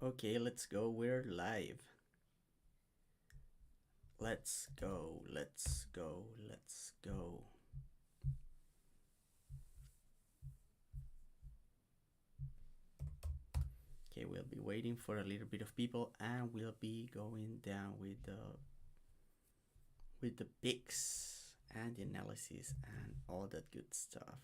Okay, let's go. We're live. Let's go. Let's go. Let's go. Okay, we'll be waiting for a little bit of people and we'll be going down with the picks and the analysis and all that good stuff.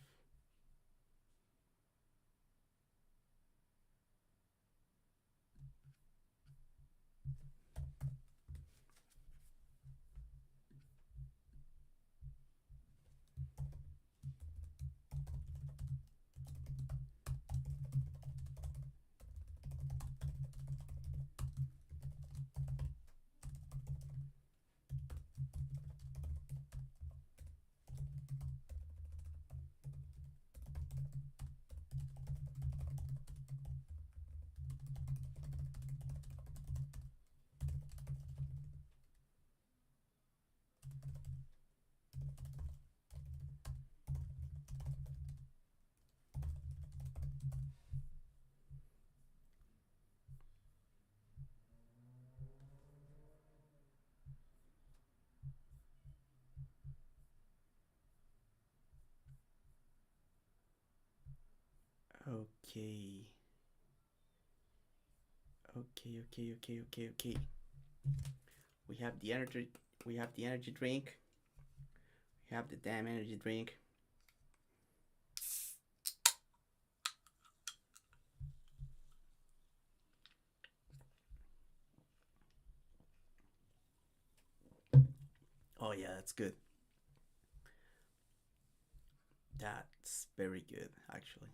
Okay. Okay. We have the energy we have the energy drink. We have the damn energy drink. Oh yeah, that's good. That's very good actually.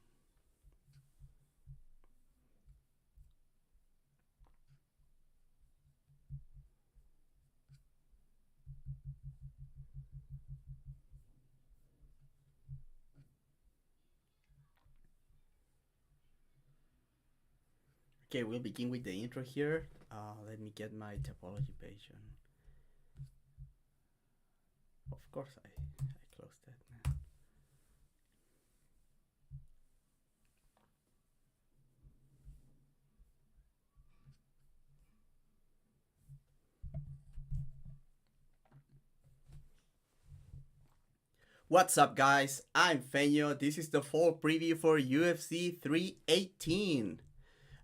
Okay, we'll begin with the intro here. Let me get my topology page on. Of course, I closed that now. What's up, guys? I'm Feño. This is the fall preview for UFC 318.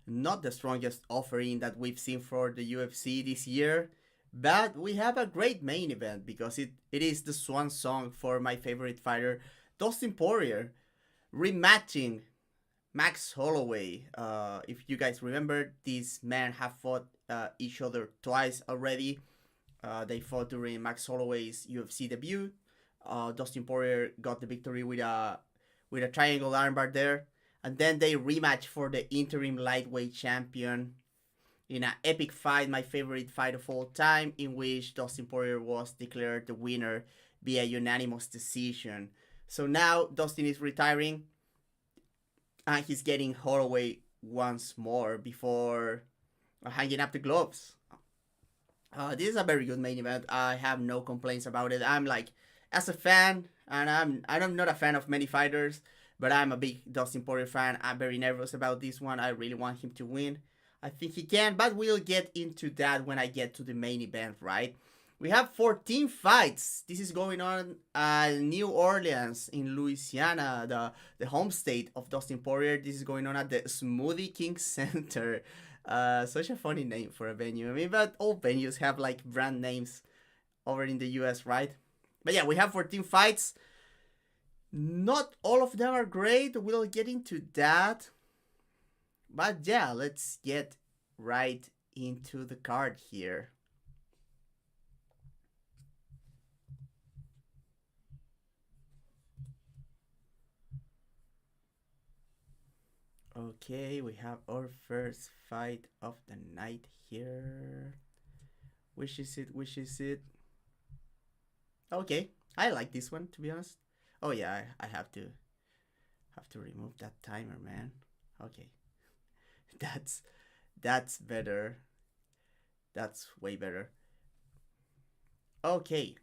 Not the strongest offering that we've seen for the UFC this year, but we have a great main event because it is the swan song for my favorite fighter, Dustin Poirier, rematching Max Holloway. If you guys remember, these men have fought each other twice already. They fought during Max Holloway's UFC debut. Dustin Poirier got the victory with a triangle armbar there, and then they rematch for the interim lightweight champion in an epic fight, my favorite fight of all time, in which Dustin Poirier was declared the winner via unanimous decision. So now Dustin is retiring, and he's getting Holloway once more before hanging up the gloves. This is a very good main event. I have no complaints about it. I'm like, as a fan, and I'm not a fan of many fighters, but I'm a big Dustin Poirier fan. I'm very nervous about this one. I really want him to win. I think he can, but we'll get into that when I get to the main event, right? We have 14 fights. This is going on at New Orleans in Louisiana, the home state of Dustin Poirier. This is going on at the Smoothie King Center. Such a funny name for a venue. I mean, but all venues have like brand names over in the US, right? But yeah, we have 14 fights. Not all of them are great. We'll get into that. But yeah, let's get right into the card here. Okay, we have our first fight of the night here. Which is it? Which is it? Okay, I like this one, to be honest. Oh yeah, I have to remove that timer, man. Okay, that's that's better. That's way better. Okay,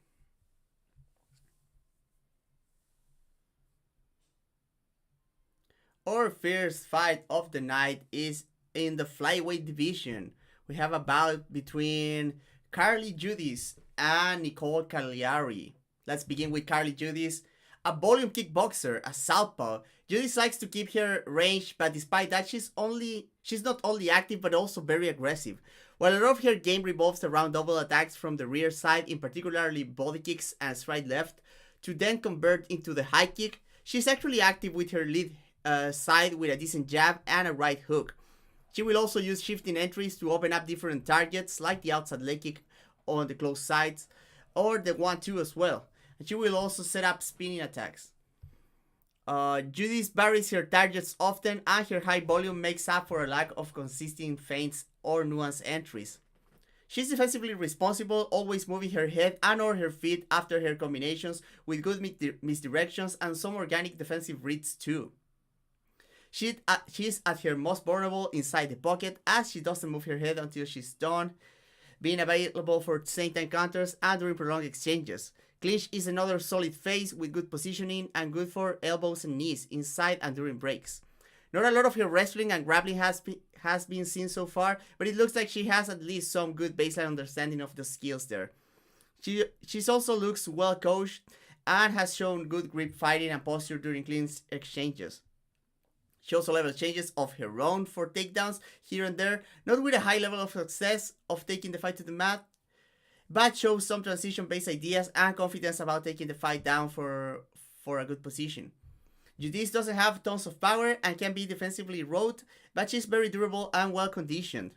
our first fight of the night is in the flyweight division. We have a bout between Carly Judis and Nicole Cagliari. Let's begin with Carly Judis, a volume kickboxer, a southpaw. Judis likes to keep her range, but despite that, she's not only active but also very aggressive. While a lot of her game revolves around double attacks from the rear side, in particularly body kicks and straight left, to then convert into the high kick, she's actually active with her lead side with a decent jab and a right hook. She will also use shifting entries to open up different targets, like the outside leg kick on the close sides, or the 1-2 as well. And she will also set up spinning attacks. Judis varies her targets often, and her high volume makes up for a lack of consistent feints or nuanced entries. She's defensively responsible, always moving her head and or her feet after her combinations with good misdirections and some organic defensive reads too. She's at her most vulnerable inside the pocket, as she doesn't move her head until she's done, being available for same time counters and during prolonged exchanges. Clinch is another solid face with good positioning and good for elbows and knees inside and during breaks. Not a lot of her wrestling and grappling has been seen so far, but it looks like she has at least some good baseline understanding of the skills there. She also looks well coached and has shown good grip fighting and posture during clinch exchanges. She also levels changes of her own for takedowns here and there, not with a high level of success of taking the fight to the mat, but shows some transition-based ideas and confidence about taking the fight down for a good position. Judis doesn't have tons of power and can be defensively rolled, but she's very durable and well-conditioned.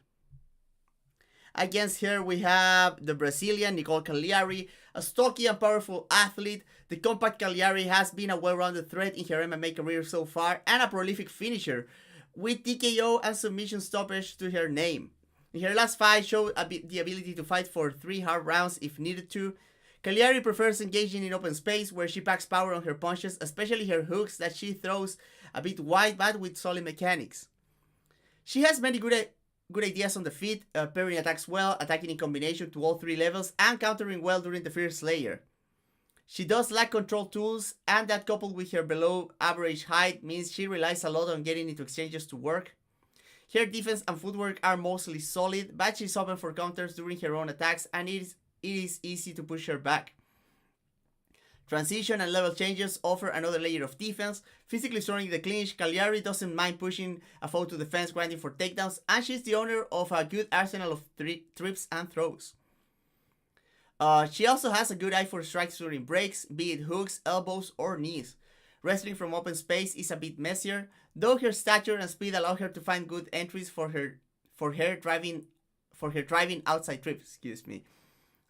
Against her, we have the Brazilian Nicole Cagliari, a stocky and powerful athlete. The compact Cagliari has been a well-rounded threat in her MMA career so far and a prolific finisher, with TKO and submission stoppage to her name. In her last fight, showed the ability to fight for 3 hard rounds if needed to. Cagliari prefers engaging in open space where she packs power on her punches, especially her hooks that she throws a bit wide but with solid mechanics. She has many good ideas on the feet, pairing attacks well, attacking in combination to all 3 levels, and countering well during the first layer. She does lack control tools, and that coupled with her below average height means she relies a lot on getting into exchanges to work. Her defense and footwork are mostly solid, but she's open for counters during her own attacks, and it is easy to push her back. Transition and level changes offer another layer of defense. Physically throwing the clinch, Cagliari doesn't mind pushing a foe to defense, grinding for takedowns, and she's the owner of a good arsenal of trips and throws. She also has a good eye for strikes during breaks, be it hooks, elbows, or knees. Wrestling from open space is a bit messier, though her stature and speed allow her to find good entries for her driving outside trips.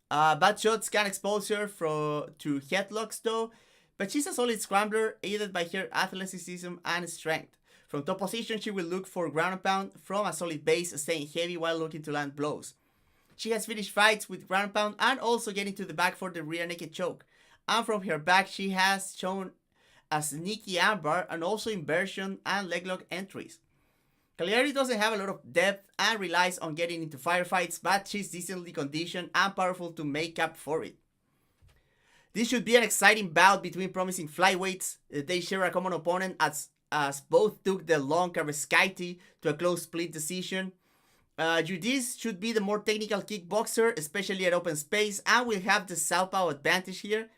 Bad shots can expose her to headlocks though, but she's a solid scrambler aided by her athleticism and strength. From top position, she will look for ground and pound from a solid base, staying heavy while looking to land blows. She has finished fights with ground and pound and also getting to the back for the rear naked choke. And from her back, she has shown a sneaky armbar and also inversion and leglock entries. Cagliari doesn't have a lot of depth and relies on getting into firefights, but she's decently conditioned and powerful to make up for it. This should be an exciting bout between promising flyweights. They share a common opponent as both took the long Karaskaite to a close split decision. Judis should be the more technical kickboxer, especially at open space, and will have the southpaw advantage here.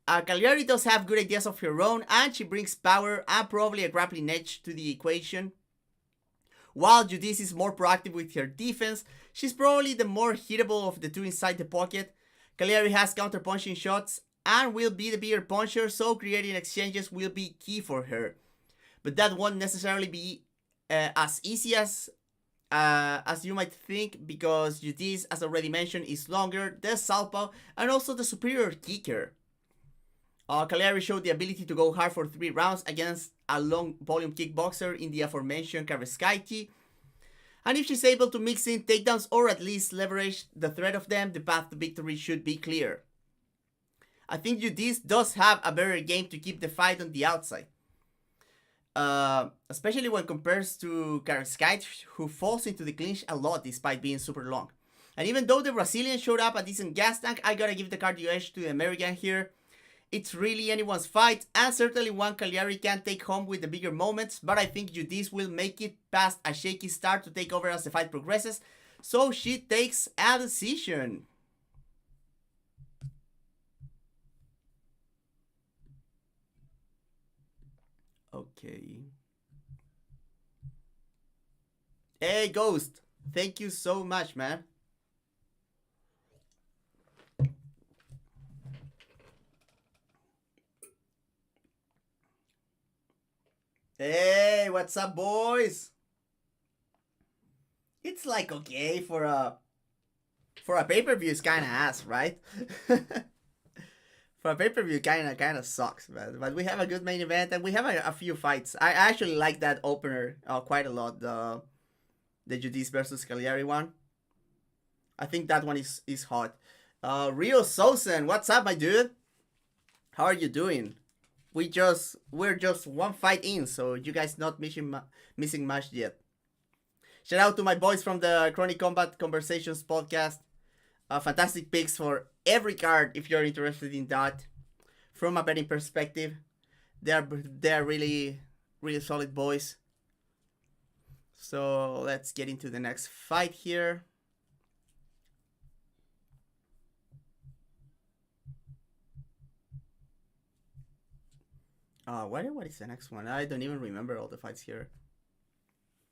Cagliari does have good ideas of her own, and she brings power and probably a grappling edge to the equation. While Judis is more proactive with her defense, she's probably the more hittable of the two inside the pocket. Cagliari has counter-punching shots and will be the bigger puncher, so creating exchanges will be key for her. But that won't necessarily be as easy as you might think, because Judis, as already mentioned, is longer, the southpaw, and also the superior kicker. Cagliari showed the ability to go hard for 3 rounds against a long volume kickboxer in the aforementioned Karaskaite. And if she's able to mix in takedowns or at least leverage the threat of them, the path to victory should be clear. I think Judis does have a better game to keep the fight on the outside. Especially when compared to Karaskaite, who falls into the clinch a lot despite being super long. And even though the Brazilian showed up a decent gas tank, I gotta give the cardio edge to the American here. It's really anyone's fight, and certainly one Cagliari can take home with the bigger moments, but I think Judith will make it past a shaky start to take over as the fight progresses, so she takes a decision. Okay. Hey, Ghost. Thank you so much, man. Hey, what's up, boys? It's like okay for a pay per view. It's kind of ass, right? For a pay per view, kind of sucks, man. But we have a good main event and we have a few fights. I actually like that opener quite a lot. The Judice versus Cagliari one. I think that one is hot. Rio Sosen, what's up, my dude? How are you doing? We're just one fight in, so you guys not missing much yet. Shout out to my boys from the Chronic Combat Conversations podcast. Fantastic picks for every card if you're interested in that. From a betting perspective, they're really solid boys. So let's get into the next fight here. What is the next one? I don't even remember all the fights here.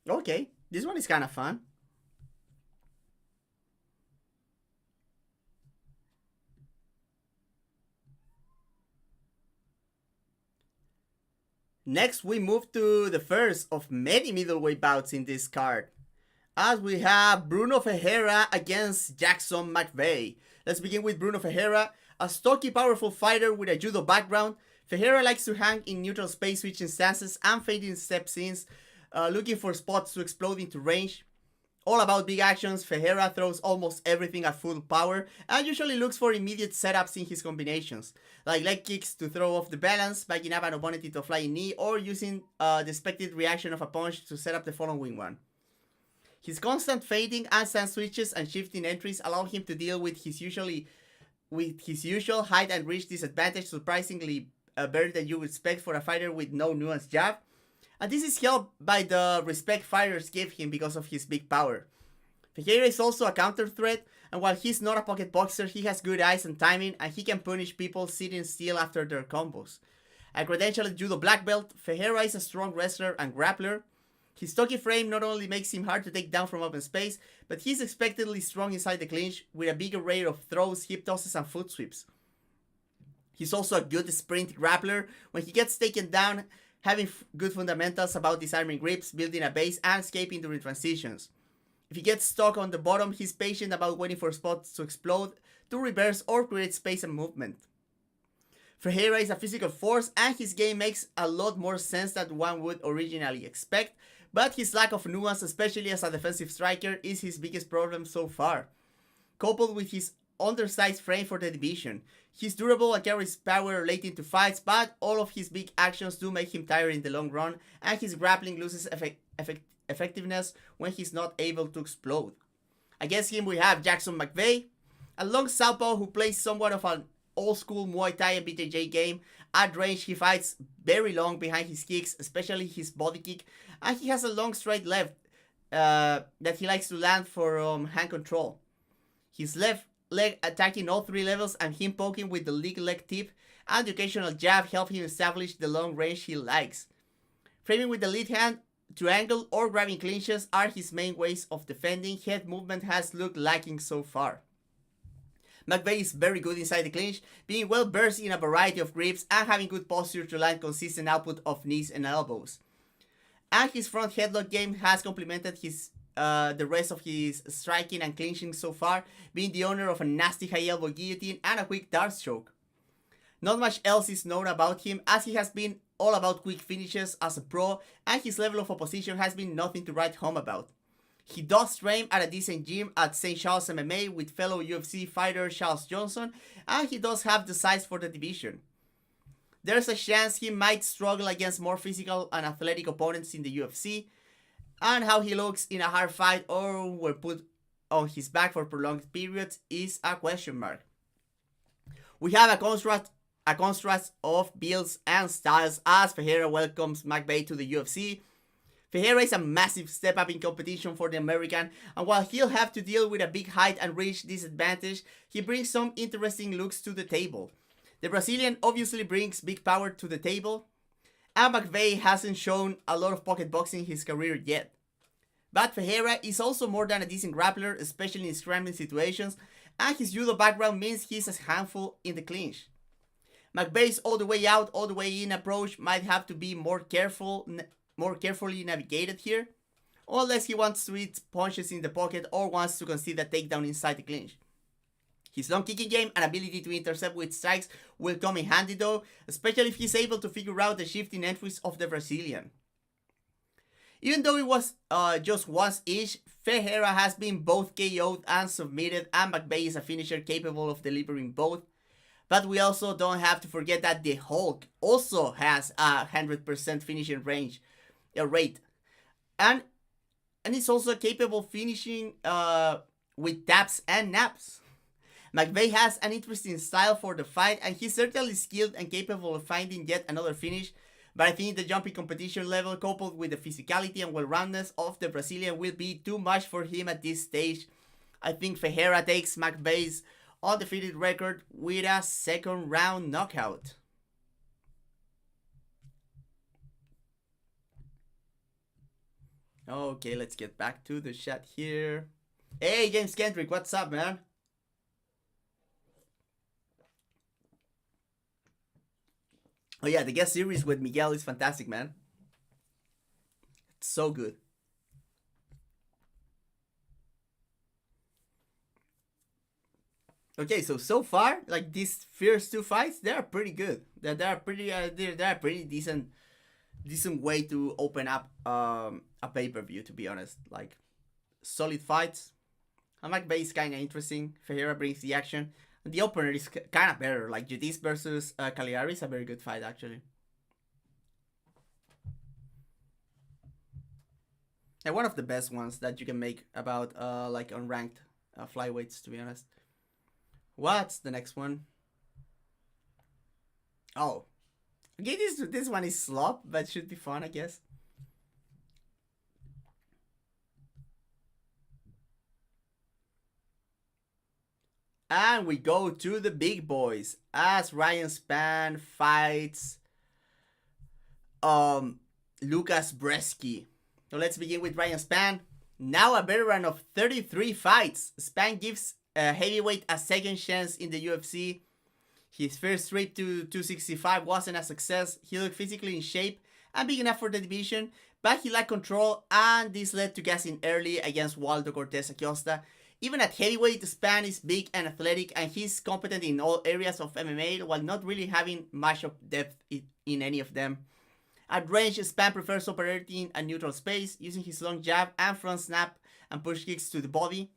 Okay, this one is kind of fun. Next, we move to the first of many middleweight bouts in this card, as we have Bruno Ferreira against Jackson McVeigh. Let's begin with Bruno Ferreira, a stocky, powerful fighter with a judo background. Ferreira likes to hang in neutral space, switching stances and fading step-ins, looking for spots to explode into range. All about big actions, Ferreira throws almost everything at full power and usually looks for immediate setups in his combinations, like leg kicks to throw off the balance, backing up an opponent into a flying knee, or using the expected reaction of a punch to set up the following one. His constant fading and stance switches and shifting entries allow him to deal with his usual height and reach disadvantage surprisingly better than you would expect for a fighter with no nuanced jab. And this is helped by the respect fighters give him because of his big power. Ferreira is also a counter threat, and while he's not a pocket boxer, he has good eyes and timing, and he can punish people sitting still after their combos. A credentialed judo black belt, Ferreira is a strong wrestler and grappler. His stocky frame not only makes him hard to take down from open space, but he's expectedly strong inside the clinch with a big array of throws, hip tosses, and foot sweeps. He's also a good sprint grappler. When he gets taken down, having good fundamentals about disarming grips, building a base, and escaping during transitions. If he gets stuck on the bottom, he's patient about waiting for spots to explode, to reverse, or create space and movement. Ferreira is a physical force, and his game makes a lot more sense than one would originally expect, but his lack of nuance, especially as a defensive striker, is his biggest problem so far. Coupled with his undersized frame for the division, he's durable and carries power late into fights, but all of his big actions do make him tired in the long run, and his grappling loses effectiveness when he's not able to explode. Against him we have Jackson McVeigh, a long southpaw who plays somewhat of an old-school Muay Thai and BJJ game. At range, he fights very long behind his kicks, especially his body kick, and he has a long straight left that he likes to land for hand control. His left leg attacking all three levels and him poking with the lead leg tip and the occasional jab help him establish the long range he likes. Framing with the lead hand, triangle, or grabbing clinches are his main ways of defending. Head movement has looked lacking so far. McVeigh is very good inside the clinch, being well versed in a variety of grips and having good posture to land consistent output of knees and elbows. And his front headlock game has complemented the rest of his striking and clinching so far, being the owner of a nasty high elbow guillotine and a quick dart choke. Not much else is known about him, as he has been all about quick finishes as a pro, and his level of opposition has been nothing to write home about. He does train at a decent gym at St. Charles MMA with fellow UFC fighter Charles Johnson, and he does have the size for the division. There's a chance he might struggle against more physical and athletic opponents in the UFC, and how he looks in a hard fight or when put on his back for prolonged periods is a question mark. We have a construct a contrast of builds and styles as Ferreira welcomes McVeigh to the UFC. Ferreira is a massive step up in competition for the American, and while he'll have to deal with a big height and reach disadvantage, he brings some interesting looks to the table. The Brazilian obviously brings big power to the table, and McVeigh hasn't shown a lot of pocket boxing in his career yet. But Ferreira is also more than a decent grappler, especially in scrambling situations, and his judo background means he's a handful in the clinch. McVeigh's all the way out, all the way in approach might have to be more carefully navigated here, unless he wants to eat punches in the pocket or wants to concede a takedown inside the clinch. His long kicking game and ability to intercept with strikes will come in handy though, especially if he's able to figure out the shifting entries of the Brazilian. Even though it was just once each, Ferreira has been both KO'd and submitted, and McVeigh is a finisher capable of delivering both. But we also don't have to forget that the Hulk also has a 100% finishing rate, and he's also capable of finishing with taps and naps. McVeigh has an interesting style for the fight, and he's certainly skilled and capable of finding yet another finish, but I think the jumping competition level coupled with the physicality and well-roundedness of the Brazilian will be too much for him at this stage. I think Ferreira takes McVeigh's undefeated record with a second round knockout. Okay, let's get back to the chat here. Hey, James Kendrick, what's up, man? Oh yeah, the guest series with Miguel is fantastic, man. It's so good. Okay, so far, like these first two fights, they are pretty good. They're pretty decent way to open up a pay-per-view, to be honest. Like solid fights. I like base kind of interesting. Ferreira brings the action. And the opener is kind of better. Like Judis versus Cagliari is a very good fight, actually. And one of the best ones that you can make about like unranked flyweights, to be honest. What's the next one? Oh, okay. This one is slop, but should be fun, I guess. And we go to the big boys as Ryan Spann fights Lucas Bresky. So let's begin with Ryan Spann. Now a veteran of 33 fights, Spann gives heavyweight a second chance in the UFC. His first trip to 265 wasn't a success. He looked physically in shape and big enough for the division, but he lacked control, and this led to gassing early against Waldo Cortez Acosta. Even at heavyweight, Spann is big and athletic, and he's competent in all areas of MMA while not really having much of depth in any of them. At range, Spann prefers operating a neutral space, using his long jab and front snap and push kicks to the body,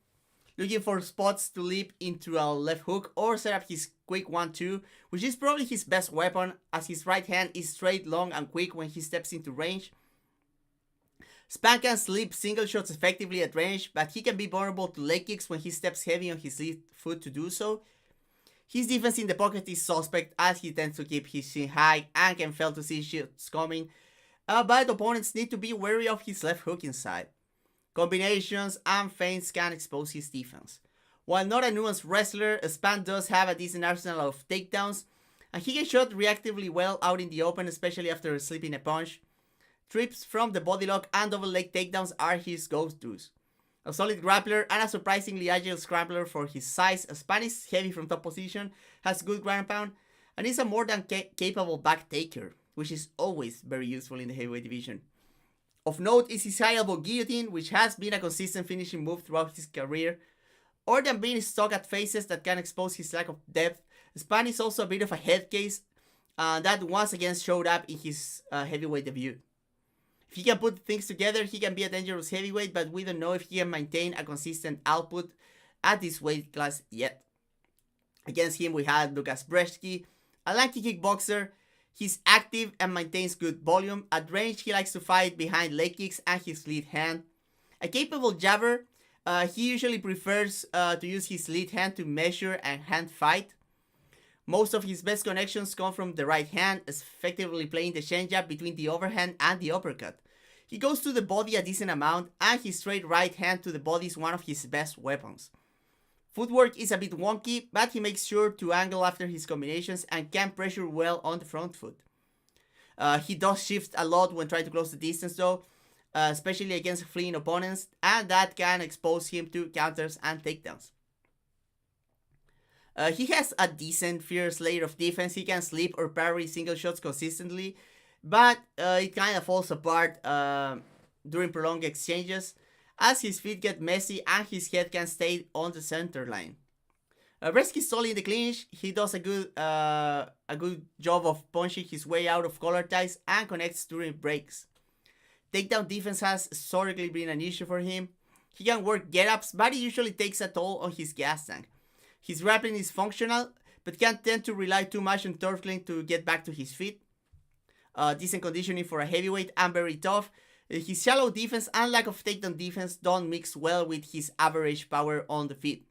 looking for spots to leap into a left hook or set up his quick 1-2, which is probably his best weapon, as his right hand is straight, long, and quick when he steps into range. Spann can slip single shots effectively at range, but he can be vulnerable to leg kicks when he steps heavy on his left foot to do so. His defense in the pocket is suspect, as he tends to keep his chin high and can fail to see shots coming, but opponents need to be wary of his left hook inside. Combinations and feints can expose his defense. While not a nuanced wrestler, Spann does have a decent arsenal of takedowns, and he gets shot reactively well out in the open, especially after slipping a punch. Trips from the body lock and double leg takedowns are his go-tos. A solid grappler and a surprisingly agile scrambler for his size, Spann is heavy from top position, has good ground pound, and is a more than capable back taker, which is always very useful in the heavyweight division. Of note is his high elbow guillotine, which has been a consistent finishing move throughout his career. Other than being stuck at faces that can expose his lack of depth, Spann is also a bit of a head case that once again showed up in his heavyweight debut. If he can put things together, he can be a dangerous heavyweight, but we don't know if he can maintain a consistent output at this weight class yet. Against him, we had Lucas Bresky, a lanky kickboxer. He's active and maintains good volume. At range, he likes to fight behind leg kicks and his lead hand. A capable jabber, he usually prefers to use his lead hand to measure and hand fight. Most of his best connections come from the right hand, effectively playing the changeup between the overhand and the uppercut. He goes to the body a decent amount, and his straight right hand to the body is one of his best weapons. Footwork is a bit wonky, but he makes sure to angle after his combinations and can pressure well on the front foot. He does shift a lot when trying to close the distance though, especially against fleeing opponents, and that can expose him to counters and takedowns. He has a decent fierce layer of defense. He can slip or parry single shots consistently, but it kind of falls apart during prolonged exchanges as his feet get messy and his head can stay on the center line. Bresky is solid in the clinch. He does a good job of punching his way out of collar ties and connects during breaks. Takedown defense has historically been an issue for him. He can work get-ups, but he usually takes a toll on his gas tank. His grappling is functional, but can tend to rely too much on turtling to get back to his feet. Decent conditioning for a heavyweight and very tough. His shallow defense and lack of takedown defense don't mix well with his average power on the feet.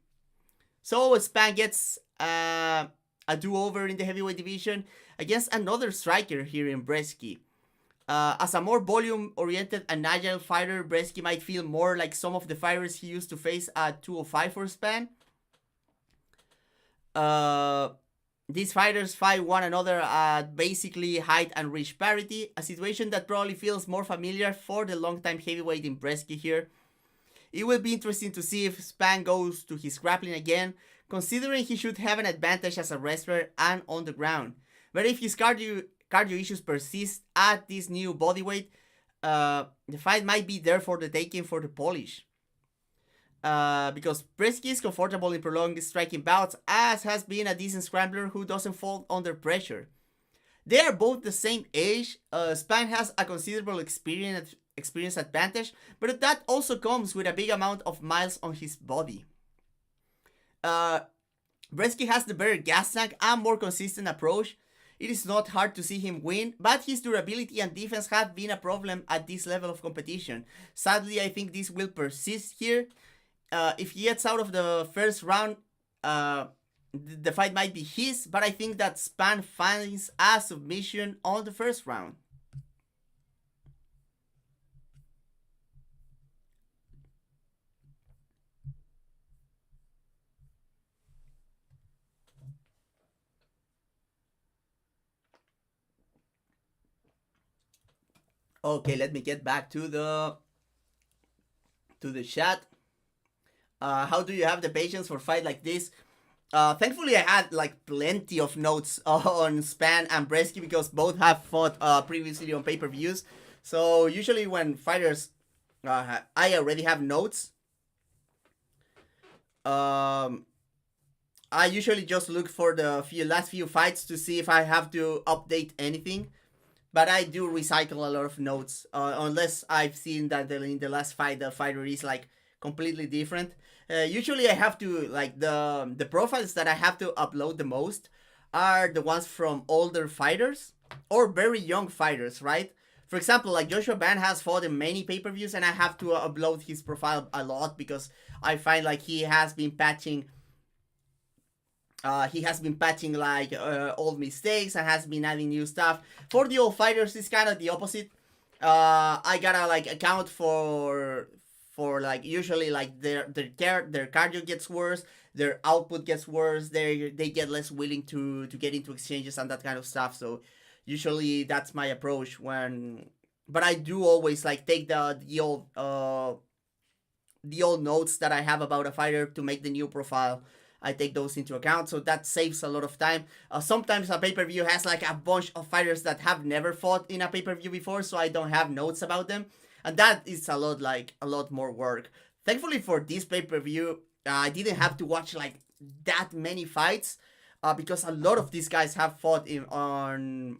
So Span gets a do-over in the heavyweight division against another striker here in Bresky. As a more volume-oriented and agile fighter, Bresky might feel more like some of the fighters he used to face at 205 for Span. These fighters fight one another at basically height and reach parity, a situation that probably feels more familiar for the longtime heavyweight in Bresky here. It will be interesting to see if Span goes to his grappling again, considering he should have an advantage as a wrestler and on the ground. But if his cardio issues persist at this new bodyweight, the fight might be there for the taking for the Polish. Because Bresky is comfortable in prolonged striking bouts, as has been a decent scrambler who doesn't fall under pressure. They are both the same age. Span has a considerable experience advantage, but that also comes with a big amount of miles on his body. Bresky has the better gas tank and more consistent approach. It is not hard to see him win, but his durability and defense have been a problem at this level of competition. Sadly, I think this will persist here. If he gets out of the first round, the fight might be his, but I think that Span finds a submission on the first round. Okay, let me get back to the chat. How do you have the patience for a fight like this? Thankfully, I had like plenty of notes on Span and Bresky because both have fought previously on pay-per-views. So usually when fighters, I already have notes. I usually just look for the last few fights to see if I have to update anything. But I do recycle a lot of notes, unless I've seen that in the last fight the fighter is like completely different. Usually I have to, like, the profiles that I have to upload the most are the ones from older fighters or very young fighters, right? For example, like Joshua Ban has fought in many pay-per-views and I have to upload his profile a lot because I find like he has been patching like old mistakes and has been adding new stuff. For the old fighters, it's kind of the opposite. I gotta like account for like usually like their cardio gets worse, their output gets worse, they get less willing to get into exchanges and that kind of stuff. So usually that's my approach when. But I do always like take the old notes that I have about a fighter to make the new profile. I take those into account, so that saves a lot of time. Sometimes a pay-per-view has like a bunch of fighters that have never fought in a pay-per-view before, so I don't have notes about them, and that is a lot more work. Thankfully for this pay-per-view, I didn't have to watch like that many fights, because a lot of these guys have fought on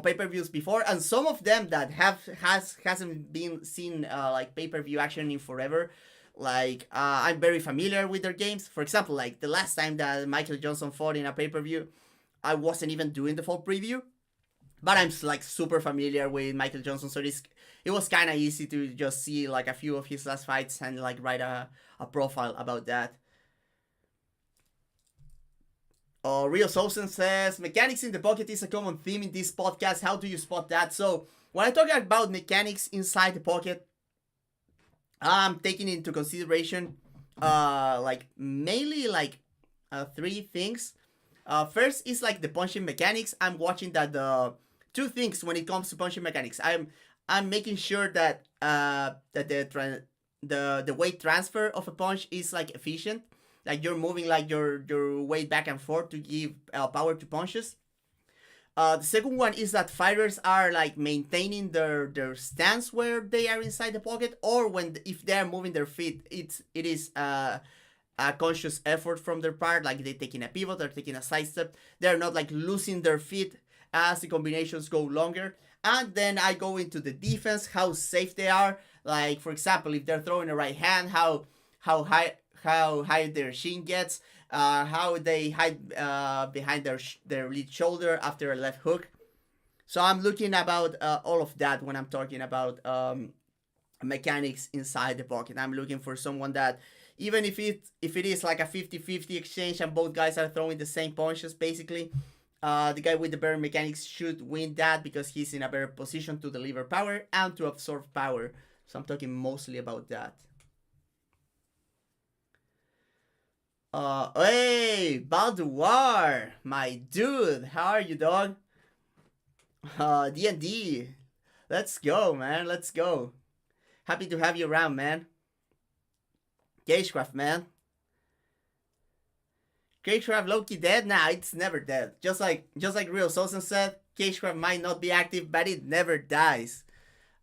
pay-per-views before, and some of them that hasn't been seen like pay-per-view action in forever. Like, I'm very familiar with their games. For example, like the last time that Michael Johnson fought in a pay-per-view, I wasn't even doing the full preview, but I'm like super familiar with Michael Johnson, so it was kind of easy to just see like a few of his last fights and like write a profile about that. Rio Sousan says, mechanics in the pocket is a common theme in this podcast. How do you spot that? So, when I talk about mechanics inside the pocket, I'm taking into consideration, like, mainly, like, three things. First is, like, the punching mechanics. I'm watching that two things when it comes to punching mechanics. I'm making sure that that the weight transfer of a punch is like efficient, like you're moving like your weight back and forth to give power to punches. The second one is that fighters are like maintaining their stance where they are inside the pocket, or when if they are moving their feet, it is a conscious effort from their part, like they're taking a pivot, they're taking a side step, they're not like losing their feet as the combinations go longer. And then I go into the defense, how safe they are. Like for example, if they're throwing a right hand, how high their shin gets, how they hide behind their lead shoulder after a left hook. So I'm looking about all of that when I'm talking about mechanics inside the pocket. I'm looking for someone that even if it is like a 50-50 exchange and both guys are throwing the same punches, basically, the guy with the better mechanics should win that because he's in a better position to deliver power and to absorb power. So I'm talking mostly about that. Hey, Balduar, my dude, how are you, dog? D&D, let's go, man, let's go. Happy to have you around, man. Cagecraft, man. Cagecraft Loki dead? Nah, it's never dead. Just like Real Sosan said, Cagecraft might not be active, but it never dies.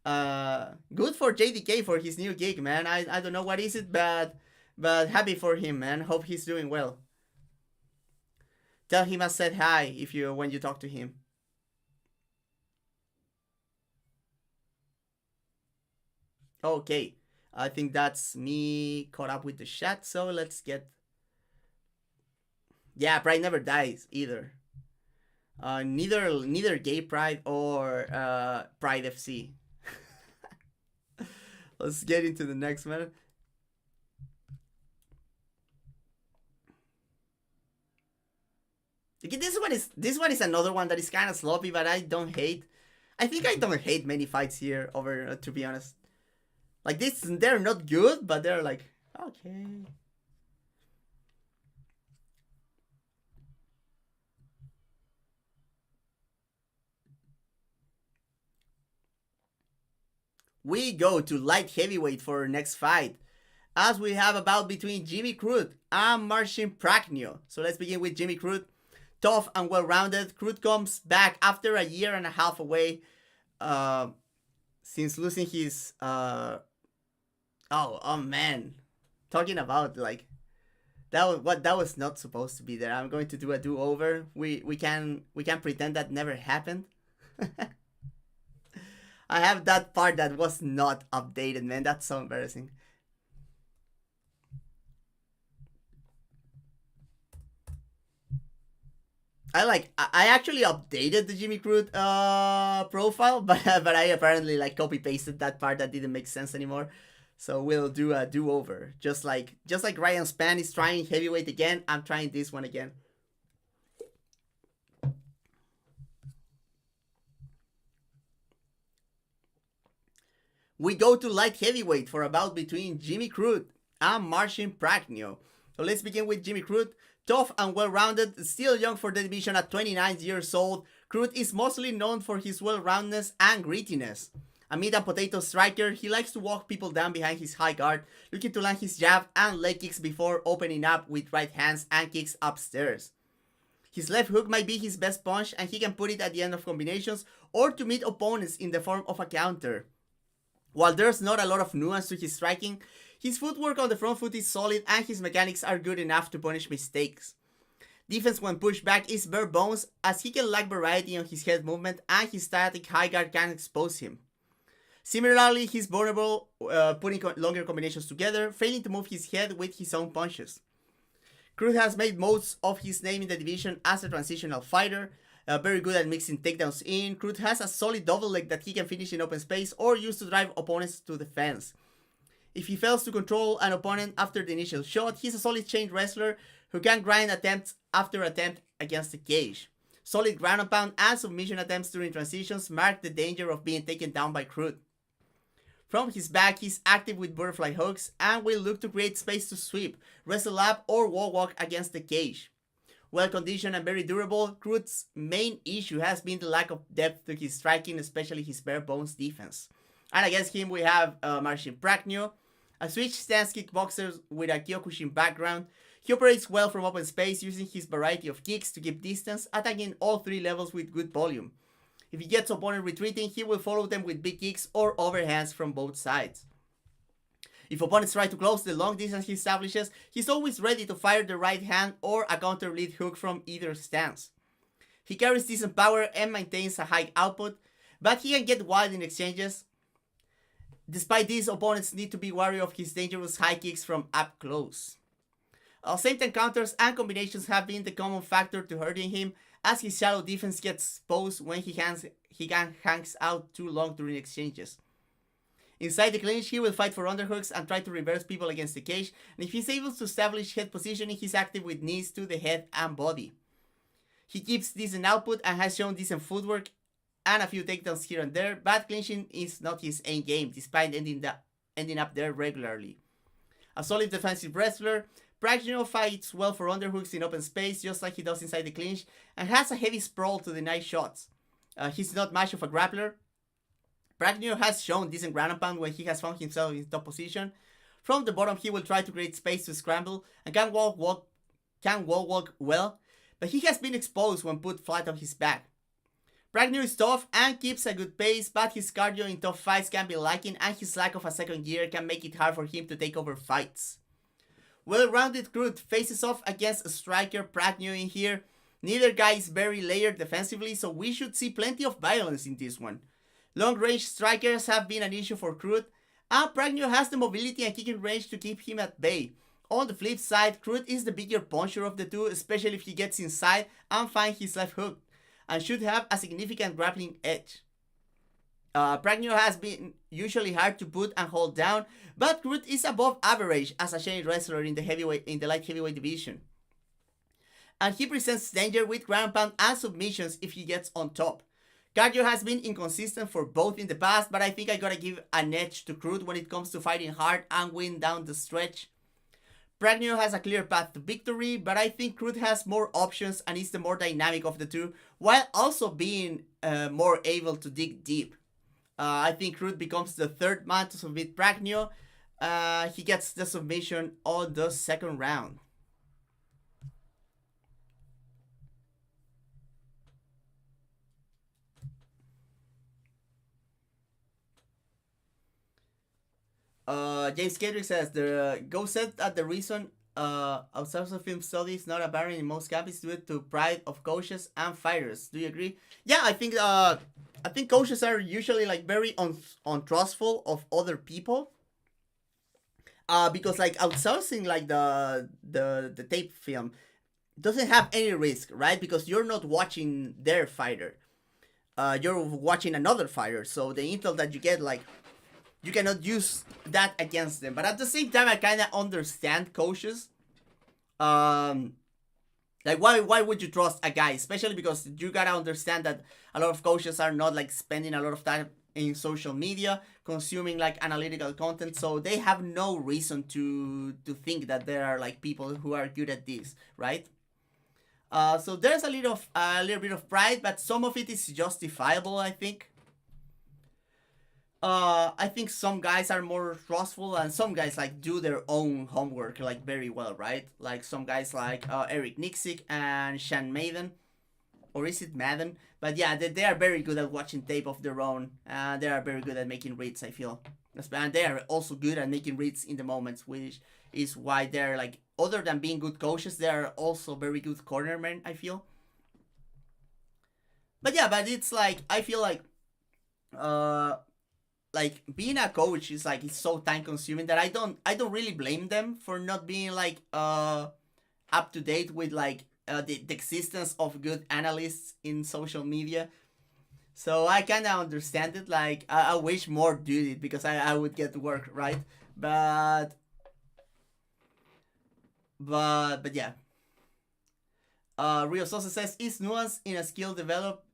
Good for JDK for his new gig, man. I don't know what is it, but happy for him, man. Hope he's doing well. Tell him I said hi when you talk to him. Okay, I think that's me caught up with the chat. So let's get. Yeah, Pride never dies either. Neither Gay Pride or Pride FC. Let's get into the next one. This one is another one that is kind of sloppy, but I don't hate. I think I don't hate many fights here over, to be honest. Like this, they're not good, but they're like okay. We go to light heavyweight for our next fight, as we have a bout between Jimmy Crute and Marcin Prachnio. So let's begin with Jimmy Crute. Tough and well-rounded, Crute comes back after a year and a half away since losing his oh man, talking about like that was not supposed to be there. I'm going to do a do-over. We can pretend that never happened. I have that part that was not updated, man. That's so embarrassing. I actually updated the Jimmy Crute profile, but I apparently like copy pasted that part that didn't make sense anymore. So we'll do a do over. Just like Ryan Spann is trying heavyweight again, I'm trying this one again. We go to light heavyweight for a bout between Jimmy Crute and Marcin Prachnio. So let's begin with Jimmy Crute. Tough and well-rounded, still young for the division at 29 years old, Crute is mostly known for his well-roundedness and grittiness. A meat and potato striker, he likes to walk people down behind his high guard, looking to land his jab and leg kicks before opening up with right hands and kicks upstairs. His left hook might be his best punch, and he can put it at the end of combinations or to meet opponents in the form of a counter. While there's not a lot of nuance to his striking, his footwork on the front foot is solid and his mechanics are good enough to punish mistakes. Defense when pushed back is bare bones, as he can lack variety on his head movement and his static high guard can expose him. Similarly, he's vulnerable putting longer combinations together, failing to move his head with his own punches. Crute has made most of his name in the division as a transitional fighter, very good at mixing takedowns in. Crute has a solid double leg that he can finish in open space or use to drive opponents to the fence. If he fails to control an opponent after the initial shot, he's a solid chain wrestler who can grind attempt after attempt against the cage. Solid ground and pound and submission attempts during transitions mark the danger of being taken down by Crute. From his back, he's active with butterfly hooks and will look to create space to sweep, wrestle up, or wall walk against the cage. Well conditioned and very durable, Crute's main issue has been the lack of depth to his striking, especially his bare bones defense. And against him, we have Marcin Prachnio, a switch stance kickboxer with a Kyokushin background. He operates well from open space, using his variety of kicks to keep distance, attacking all three levels with good volume. If he gets opponent retreating, he will follow them with big kicks or overhands from both sides. If opponents try to close the long distance he establishes, he's always ready to fire the right hand or a counter lead hook from either stance. He carries decent power and maintains a high output, but he can get wild in exchanges. Despite this, opponents need to be wary of his dangerous high kicks from up close. Same time counters and combinations have been the common factor to hurting him, as his shallow defense gets exposed when he hangs out too long during exchanges. Inside the clinch, he will fight for underhooks and try to reverse people against the cage, and if he's able to establish head positioning, he's active with knees to the head and body. He keeps decent output and has shown decent footwork and a few takedowns here and there, but clinching is not his aim game, despite ending up there regularly. A solid defensive wrestler, Prachnio fights well for underhooks in open space, just like he does inside the clinch, and has a heavy sprawl to deny shots. He's not much of a grappler. Prachnio has shown decent ground and pound when he has found himself in top position. From the bottom, he will try to create space to scramble and can wall walk well, but he has been exposed when put flat on his back. Prachnio is tough and keeps a good pace, but his cardio in tough fights can be lacking, and his lack of a second gear can make it hard for him to take over fights. Well-rounded Crute faces off against a striker Prachnio in here. Neither guy is very layered defensively, so we should see plenty of violence in this one. Long-range strikers have been an issue for Crute, and Prachnio has the mobility and kicking range to keep him at bay. On the flip side, Crute is the bigger puncher of the two, especially if he gets inside and finds his left hook, and should have a significant grappling edge. Prachnio has been usually hard to put and hold down, but Crute is above average as a chain wrestler in the light heavyweight division. And he presents danger with ground pound and submissions if he gets on top. Cardio has been inconsistent for both in the past, but I think I gotta give an edge to Crute when it comes to fighting hard and win down the stretch. Prachnio has a clear path to victory, but I think Crute has more options and is the more dynamic of the two, while also being more able to dig deep. I think Crute becomes the third man to submit Prachnio. He gets the submission on the second round. James Kendrick says the go said that the reason outside of film study is not apparent in most camps due to pride of coaches and fighters. Do you agree? Yeah, I think coaches are usually like very untrustful of other people. Because like outsourcing like the tape film doesn't have any risk, right? Because you're not watching their fighter. You're watching another fighter, so the intel that you get, like, you cannot use that against them. But at the same time, I kind of understand coaches. Like, why would you trust a guy? Especially because you gotta understand that a lot of coaches are not like spending a lot of time in social media, consuming like analytical content, so they have no reason to think that there are like people who are good at this, right? So there's a little bit of pride, but some of it is justifiable, I think. I think some guys are more trustful, and some guys like do their own homework like very well, right? Like some guys like Eric Nixick and Sean Maiden, or is it Madden? But yeah, they are very good at watching tape of their own. They are very good at making reads, I feel. And they are also good at making reads in the moments, which is why they're like, other than being good coaches, they are also very good cornermen, I feel. But yeah, but it's like, I feel like being a coach is like, it's so time consuming that I don't really blame them for not being like up to date with like the existence of good analysts in social media. So I kind of understand it. Like I wish more did it, because I would get work, right? But yeah. Rios also says, is nuance in a skill developed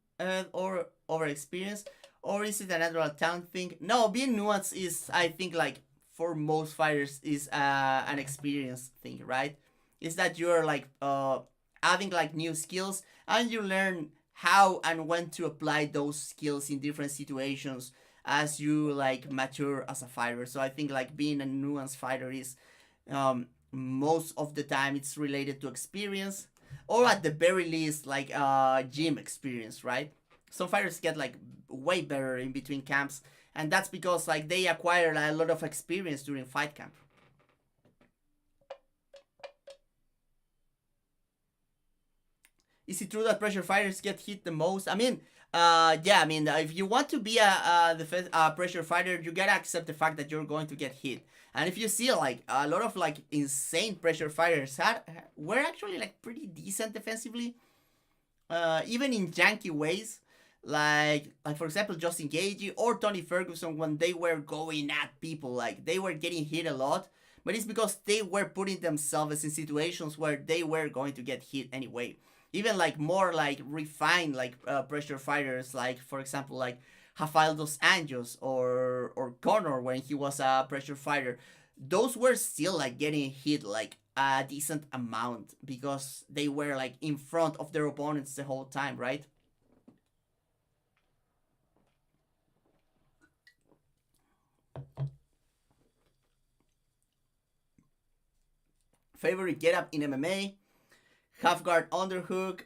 or over experience, or is it a natural talent thing? No, being nuanced is, I think, like for most fighters, is an experience thing, right? Is that you're like adding like new skills and you learn how and when to apply those skills in different situations as you like mature as a fighter. So I think like being a nuanced fighter is most of the time it's related to experience, or at the very least like gym experience, right? Some fighters get like way better in between camps, and that's because like they acquire a lot of experience during fight camp. Is it true that pressure fighters get hit the most? I mean, yeah, I mean, if you want to be a pressure fighter, you gotta accept the fact that you're going to get hit. And if you see like a lot of like insane pressure fighters were actually like pretty decent defensively, even in janky ways, like for example Justin Gagey or Tony Ferguson, when they were going at people, like they were getting hit a lot, but it's because they were putting themselves in situations where they were going to get hit anyway. Even like more like refined like pressure fighters, like for example like Rafael dos Anjos or Conor when he was a pressure fighter, those were still like getting hit like a decent amount because they were like in front of their opponents the whole time, right? Favorite get up in MMA: half guard underhook,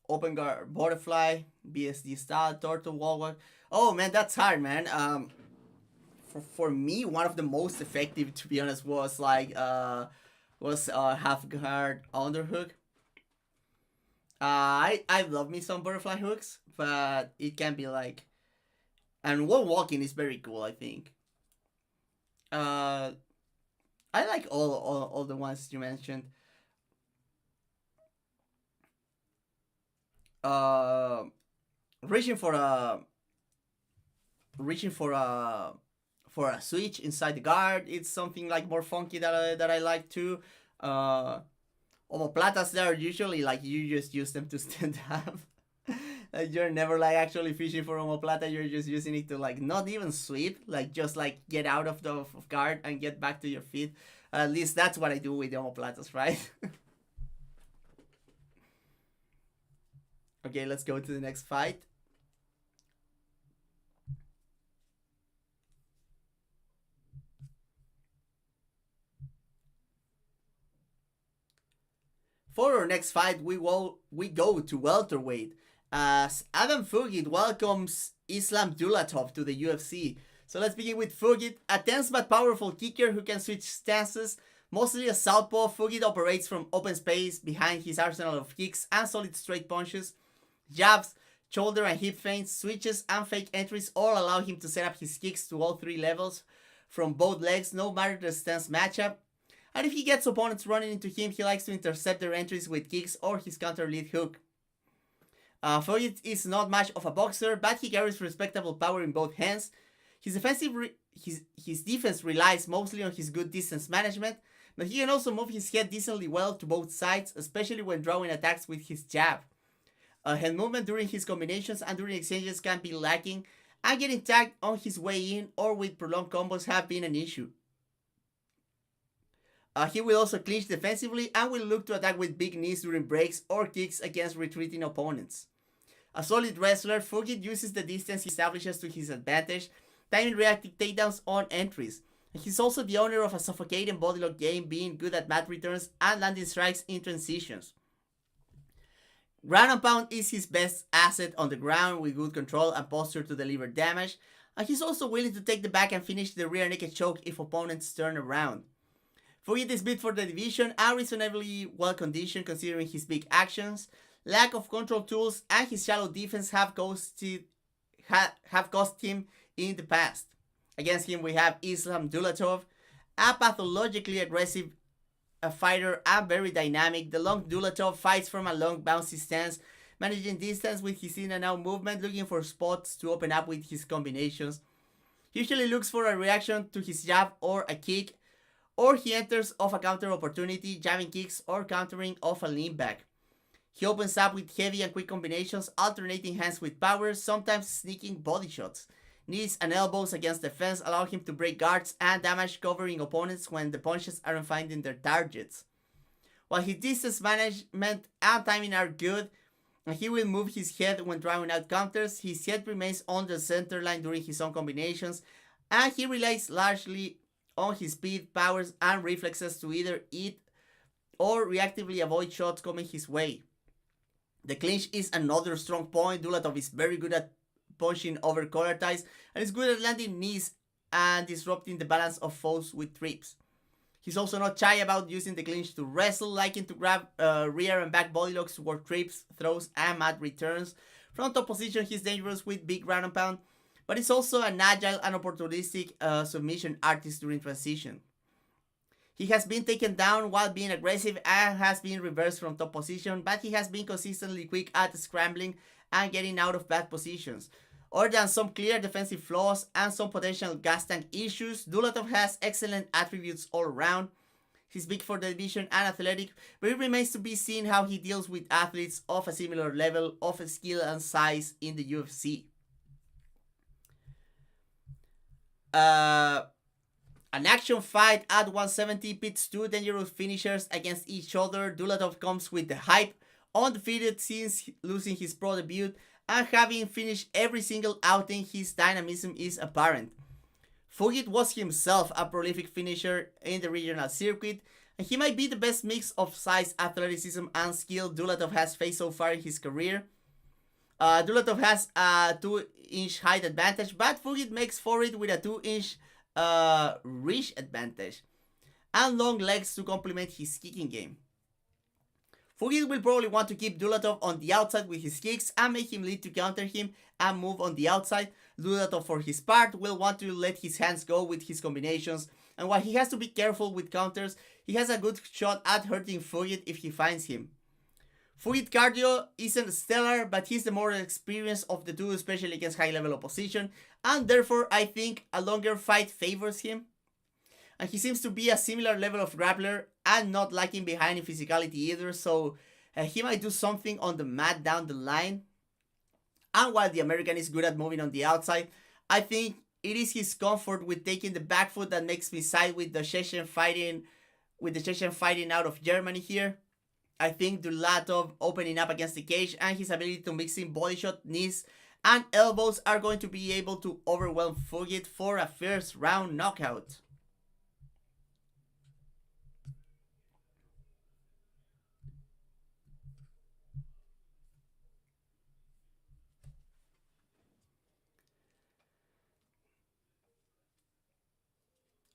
open guard butterfly, BSD style, turtle wall walk. Oh man, that's hard, man. For me, one of the most effective, to be honest, was half guard underhook. I love me some butterfly hooks, but it can be like, and wall walking is very cool, I think. Uh, I like all the ones you mentioned. Uh, reaching for a reaching for a switch inside the guard. It's something like more funky that I like too. Uh, Omoplatas, they are usually like you just use them to stand up. You're never like actually fishing for omoplata. You're just using it to like not even sweep, like just like get out of the of guard and get back to your feet. At least that's what I do with the omoplatas, right? Okay, let's go to the next fight. For our next fight, we go to welterweight as Adam Fugit welcomes Islam Dulatov to the UFC. So let's begin with Fugit, a tense but powerful kicker who can switch stances. Mostly a southpaw, Fugit operates from open space behind his arsenal of kicks and solid straight punches. Jabs, shoulder and hip feints, switches, and fake entries all allow him to set up his kicks to all three levels from both legs, no matter the stance matchup. And if he gets opponents running into him, he likes to intercept their entries with kicks or his counter lead hook. Foyt is not much of a boxer, but he carries respectable power in both hands. His defense relies mostly on his good distance management, but he can also move his head decently well to both sides, especially when drawing attacks with his jab. Head movement during his combinations and during exchanges can be lacking, and getting tagged on his way in or with prolonged combos have been an issue. He will also clinch defensively and will look to attack with big knees during breaks or kicks against retreating opponents. A solid wrestler, Fugit uses the distance he establishes to his advantage, timing reactive takedowns on entries. He's also the owner of a suffocating bodylock game, being good at mat returns and landing strikes in transitions. Ground and pound is his best asset on the ground with good control and posture to deliver damage, and he's also willing to take the back and finish the rear naked choke if opponents turn around. Fugit is bid for the division and reasonably well conditioned considering his big actions. Lack of control tools and his shallow defense have cost him in the past. Against him we have Islam Dulatov, a pathologically aggressive fighter and very dynamic. The long Dulatov fights from a long bouncy stance, managing distance with his in and out movement, looking for spots to open up with his combinations. He usually looks for a reaction to his jab or a kick, or he enters off a counter opportunity, jamming kicks or countering off a lean back. He opens up with heavy and quick combinations, alternating hands with power, sometimes sneaking body shots. Knees and elbows against the fence allow him to break guards and damage covering opponents when the punches aren't finding their targets. While his distance management and timing are good, and he will move his head when drawing out counters, his head remains on the center line during his own combinations, and he relies largely on his speed, powers, and reflexes to either eat or reactively avoid shots coming his way. The clinch is another strong point. Dulatov is very good at punching over collar ties and is good at landing knees and disrupting the balance of foes with trips. He's also not shy about using the clinch to wrestle, liking to grab rear and back body locks to work trips, throws, and mat returns. From top position, he's dangerous with big ground and pound, but he's also an agile and opportunistic submission artist during transition. He has been taken down while being aggressive and has been reversed from top position, but he has been consistently quick at scrambling and getting out of bad positions. Other than some clear defensive flaws and some potential gas tank issues, Dulatov has excellent attributes all around. He's big for the division and athletic, but it remains to be seen how he deals with athletes of a similar level of skill and size in the UFC. An action fight at 170 pits two dangerous finishers against each other. Dulatov comes with the hype, undefeated since losing his pro debut, and having finished every single outing, his dynamism is apparent. Fugit was himself a prolific finisher in the regional circuit, and he might be the best mix of size, athleticism, and skill Dulatov has faced so far in his career. Dulatov has a 2-inch height advantage, but Fugit makes for it with a 2-inch reach advantage and long legs to complement his kicking game. Fugit will probably want to keep Dulatov on the outside with his kicks and make him lead to counter him and move on the outside. Dulatov, for his part, will want to let his hands go with his combinations, and while he has to be careful with counters, he has a good shot at hurting Fugit if he finds him. Fugit cardio isn't stellar, but he's the more experienced of the two, especially against high-level opposition, and therefore I think a longer fight favors him. And he seems to be a similar level of grappler and not lacking behind in physicality either, so he might do something on the mat down the line. And while the American is good at moving on the outside, I think it is his comfort with taking the back foot that makes me side with the Chechen fighting out of Germany here. I think Dulatov opening up against the cage and his ability to mix in body shot, knees, and elbows are going to be able to overwhelm Fugit for a first round knockout.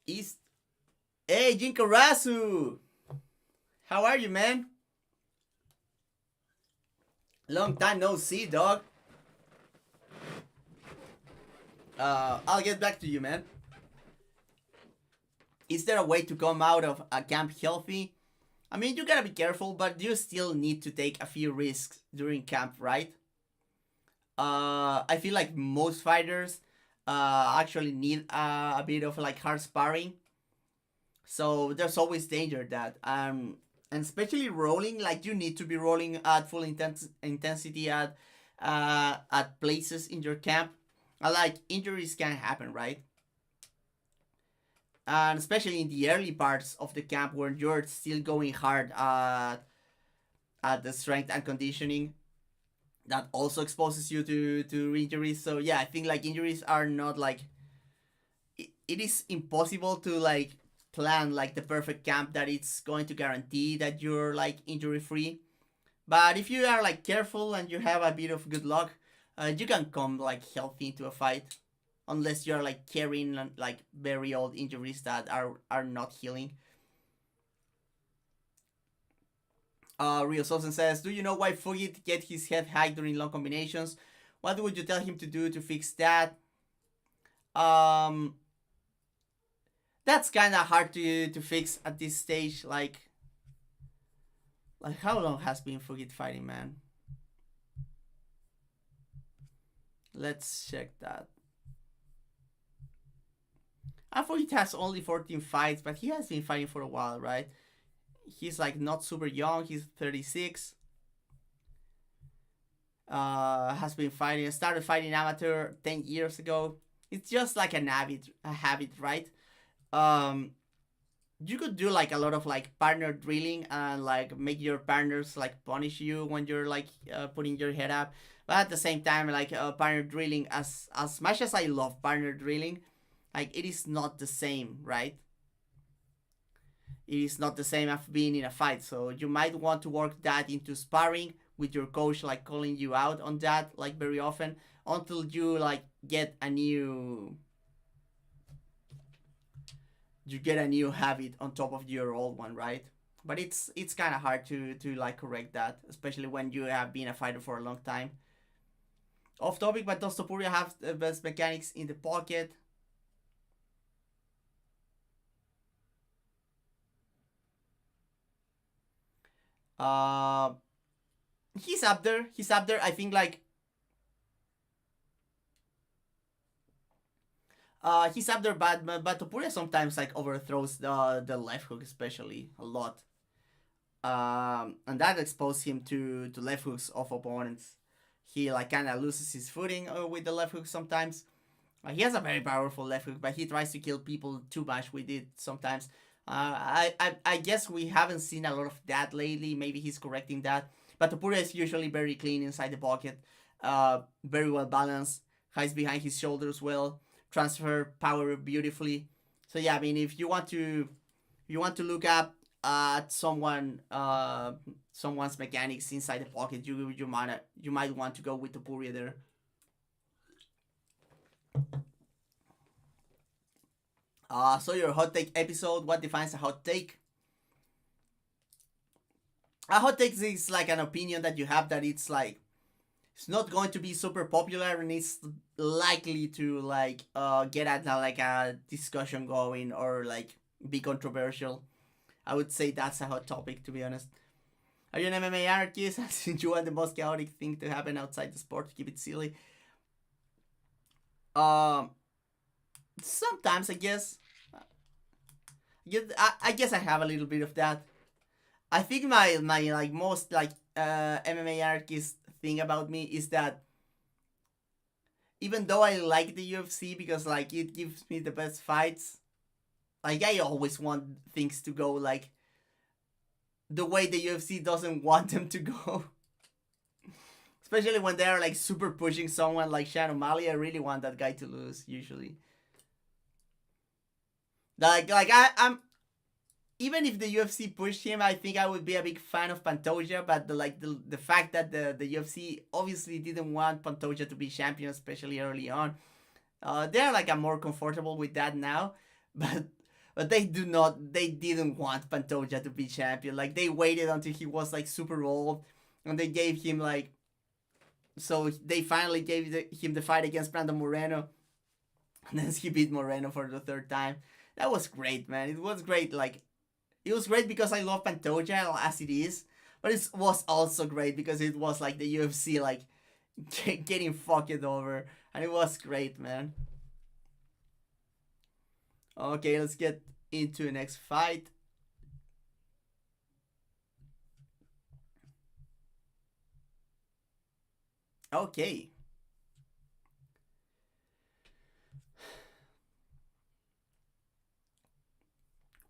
East. Hey, Jinkarasu! How are you, man? Long time no see, dog. I'll get back to you, man. Is there a way to come out of a camp healthy? I mean, you gotta be careful, but you still need to take a few risks during camp, right? I feel like most fighters actually need a bit of like hard sparring. So there's always danger that and especially rolling, like you need to be rolling at full intensity at places in your camp. Like injuries can happen, right? And especially in the early parts of the camp where you're still going hard at the strength and conditioning, that also exposes you to injuries. So yeah, I think like injuries are not like it is impossible to like plan like the perfect camp that it's going to guarantee that you're like injury free. But if you are like careful and you have a bit of good luck, you can come like healthy into a fight, unless you're like carrying like very old injuries that are not healing. Rio Sosen says, do you know why Fugit get his head high during long combinations? What would you tell him to do to fix that? That's kind of hard to fix at this stage. Like how long has been Fugit fighting, man? Let's check that. I thought he has only 14 fights, but he has been fighting for a while, right? He's like not super young. He's 36. Has been fighting. Started fighting amateur 10 years ago. It's just like a habit, right? Um, you could do like a lot of like partner drilling and like make your partners like punish you when you're like putting your head up. But at the same time, like partner drilling, as much as I love partner drilling, like it is not the same, right? It is not the same as being in a fight. So you might want to work that into sparring with your coach, like calling you out on that, like very often, until you like get a new habit on top of your old one, right? But it's kind of hard to like correct that, especially when you have been a fighter for a long time. Off topic, but does Topuria have the best mechanics in the pocket? Uh, he's up there. He's up there. I think like he's up there, but Topuria sometimes like overthrows the left hook, especially a lot. And that exposed him to left hooks of opponents. He like kind of loses his footing with the left hook sometimes. He has a very powerful left hook, but he tries to kill people too much with it sometimes. I guess we haven't seen a lot of that lately. Maybe he's correcting that. But Topuria is usually very clean inside the pocket, very well balanced, hides behind his shoulders well, transfer power beautifully. So yeah, I mean, if you want to look up at someone's mechanics inside the pocket, you might want to go with Topuria there. So your hot take episode. What defines a hot take? A hot take is like an opinion that you have that it's not going to be super popular and it's likely to like get at like a discussion going or like be controversial. I would say that's a hot topic, to be honest. Are you an MMA anarchist? Since you want the most chaotic thing to happen outside the sport to keep it silly. Um, Sometimes I guess. I guess I have a little bit of that. I think my like most like MMA anarchist thing about me is that even though I like the UFC because like it gives me the best fights, like I always want things to go like the way the UFC doesn't want them to go. Especially when they're like super pushing someone like Shan O'Malley, I really want that guy to lose usually. I'm even if the UFC pushed him, I think I would be a big fan of Pantoja. But the fact that the UFC obviously didn't want Pantoja to be champion, especially early on, they're like I'm more comfortable with that now. But they didn't want Pantoja to be champion. Like they waited until he was like super old, and they gave him like so they finally gave him the fight against Brandon Moreno, and then he beat Moreno for the third time. That was great, man. It was great. Like it was great because I love Pantoja as it is, but it was also great because it was like the UFC like getting fucked over, and it was great, man. Okay, let's get into the next fight. Okay,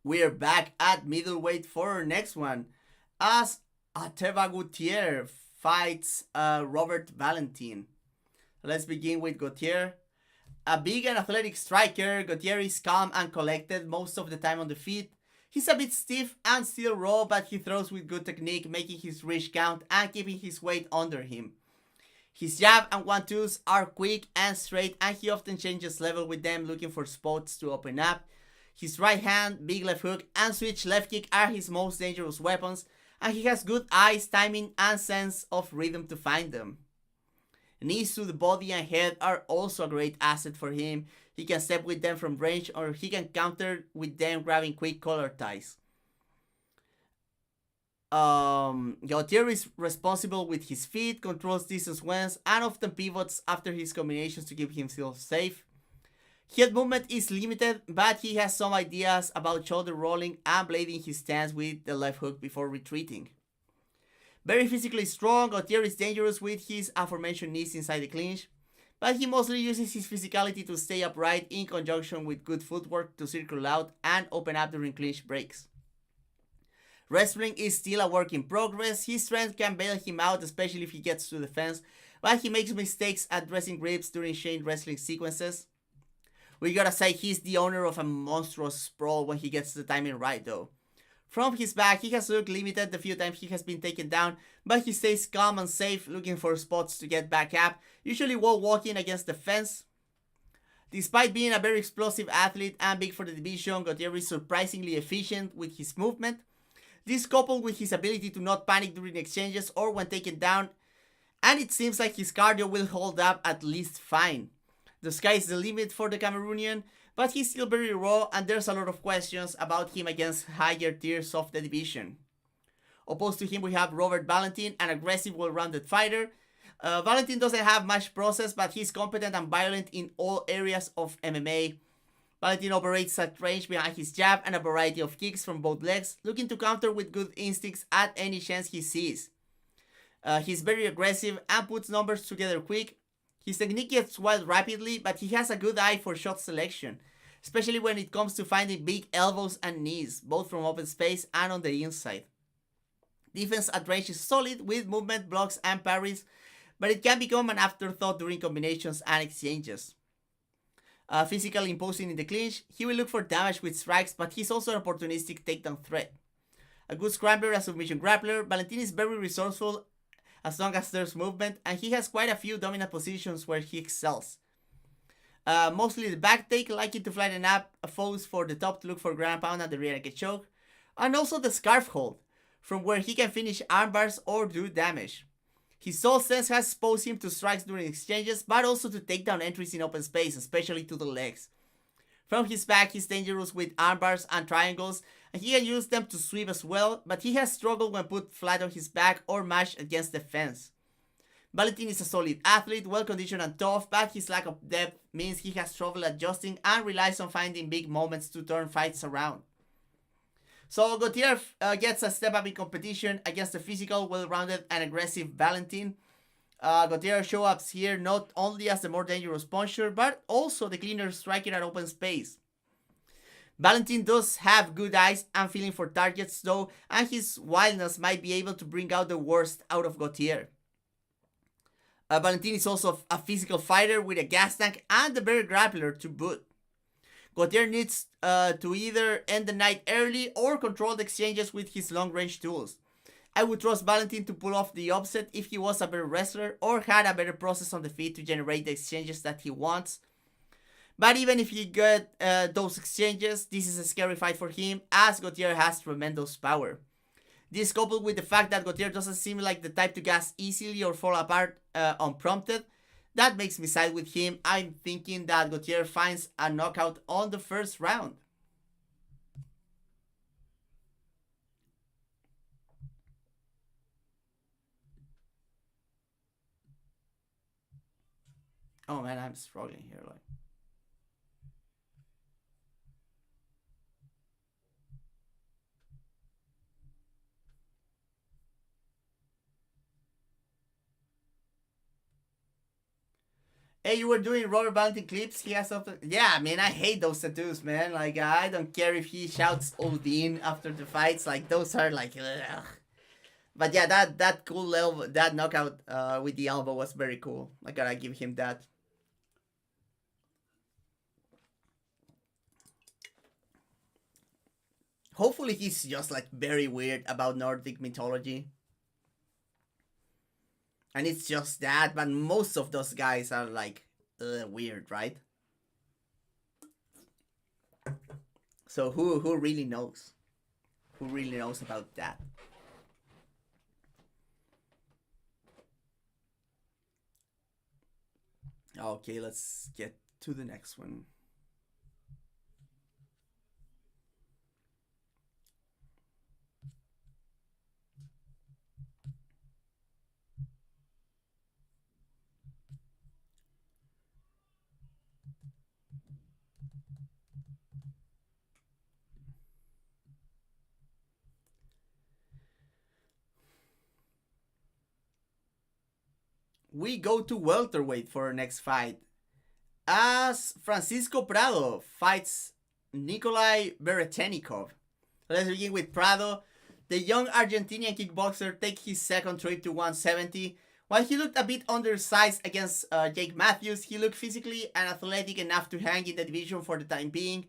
we're back at middleweight for our next one, as Ateva Gutierrez fights Robert Valentin. Let's begin with Gutierrez. A big and athletic striker, Gutierrez is calm and collected most of the time on the feet. He's a bit stiff and still raw, but he throws with good technique, making his reach count and keeping his weight under him. His jab and one-twos are quick and straight, and he often changes level with them, looking for spots to open up. His right hand, big left hook, and switch left kick are his most dangerous weapons, and he has good eyes, timing, and sense of rhythm to find them. Knees to the body and head are also a great asset for him. He can step with them from range or he can counter with them grabbing quick collar ties. Gautier is responsible with his feet, controls distance wins, and often pivots after his combinations to keep himself safe. Head movement is limited, but he has some ideas about shoulder rolling and blading his stance with the left hook before retreating. Very physically strong, Gautier is dangerous with his aforementioned knees inside the clinch, but he mostly uses his physicality to stay upright in conjunction with good footwork to circle out and open up during clinch breaks. Wrestling is still a work in progress. His strength can bail him out, especially if he gets to the fence, but he makes mistakes addressing grips during chain wrestling sequences. We gotta say he's the owner of a monstrous sprawl when he gets the timing right though. From his back, he has looked limited the few times he has been taken down, but he stays calm and safe, looking for spots to get back up, usually wall walking against the fence. Despite being a very explosive athlete and big for the division, Gautier is surprisingly efficient with his movement. This coupled with his ability to not panic during exchanges or when taken down, and it seems like his cardio will hold up at least fine. The sky is the limit for the Cameroonian, but he's still very raw and there's a lot of questions about him against higher tiers of the division. Opposed to him we have Robert Valentin, an aggressive, well-rounded fighter. Valentin doesn't have much process, but he's competent and violent in all areas of MMA. Valentin operates at range behind his jab and a variety of kicks from both legs, looking to counter with good instincts at any chance he sees. He's very aggressive and puts numbers together quick. His technique gets wild rapidly, but he has a good eye for shot selection, especially when it comes to finding big elbows and knees, both from open space and on the inside. Defense at range is solid with movement, blocks, and parries, but it can become an afterthought during combinations and exchanges. Physically imposing in the clinch, he will look for damage with strikes, but he's also an opportunistic takedown threat. A good scrambler and submission grappler, Valentin is very resourceful as long as there's movement, and he has quite a few dominant positions where he excels. Mostly the back take, liking to flatten up foes for the top to look for ground pound and the rear naked choke, and also the scarf hold, from where he can finish armbars or do damage. His soul sense has exposed him to strikes during exchanges, but also to takedown entries in open space, especially to the legs. From his back, he's dangerous with armbars and triangles, and he can use them to sweep as well, but he has struggled when put flat on his back or mashed against the fence. Valentin is a solid athlete, well conditioned and tough, but his lack of depth means he has trouble adjusting and relies on finding big moments to turn fights around. So Gautier gets a step up in competition against the physical, well-rounded and aggressive Valentin. Gautier shows up here not only as the more dangerous puncher, but also the cleaner striker at open space. Valentin does have good eyes and feeling for targets though, and his wildness might be able to bring out the worst out of Gautier. Valentin is also a physical fighter with a gas tank and a better grappler to boot. Gautier needs to either end the night early or control the exchanges with his long-range tools. I would trust Valentin to pull off the upset if he was a better wrestler or had a better process on the feet to generate the exchanges that he wants. But even if he get those exchanges, this is a scary fight for him as Gautier has tremendous power. This coupled with the fact that Gautier doesn't seem like the type to gas easily or fall apart unprompted, that makes me side with him. I'm thinking that Gautier finds a knockout on the first round. Oh man, I'm struggling here. Like, hey, you were doing Robert Valentin clips. He has something. Yeah, man, I hate those tattoos, man. Like, I don't care if he shouts Odin after the fights. Like, those are like, ugh. But yeah, that cool elbow, that knockout with the elbow was very cool. I gotta give him that. Hopefully, he's just like very weird about Nordic mythology. And it's just that, but most of those guys are like weird, right? So who really knows? Who really knows about that? Okay, let's get to the next one. we go to welterweight for our next fight. As Francisco Prado fights Nikolai Beretenikov. Let's begin with Prado. The young Argentinian kickboxer takes his second trip to 170. While he looked a bit undersized against Jake Matthews, he looked physically and athletic enough to hang in the division for the time being.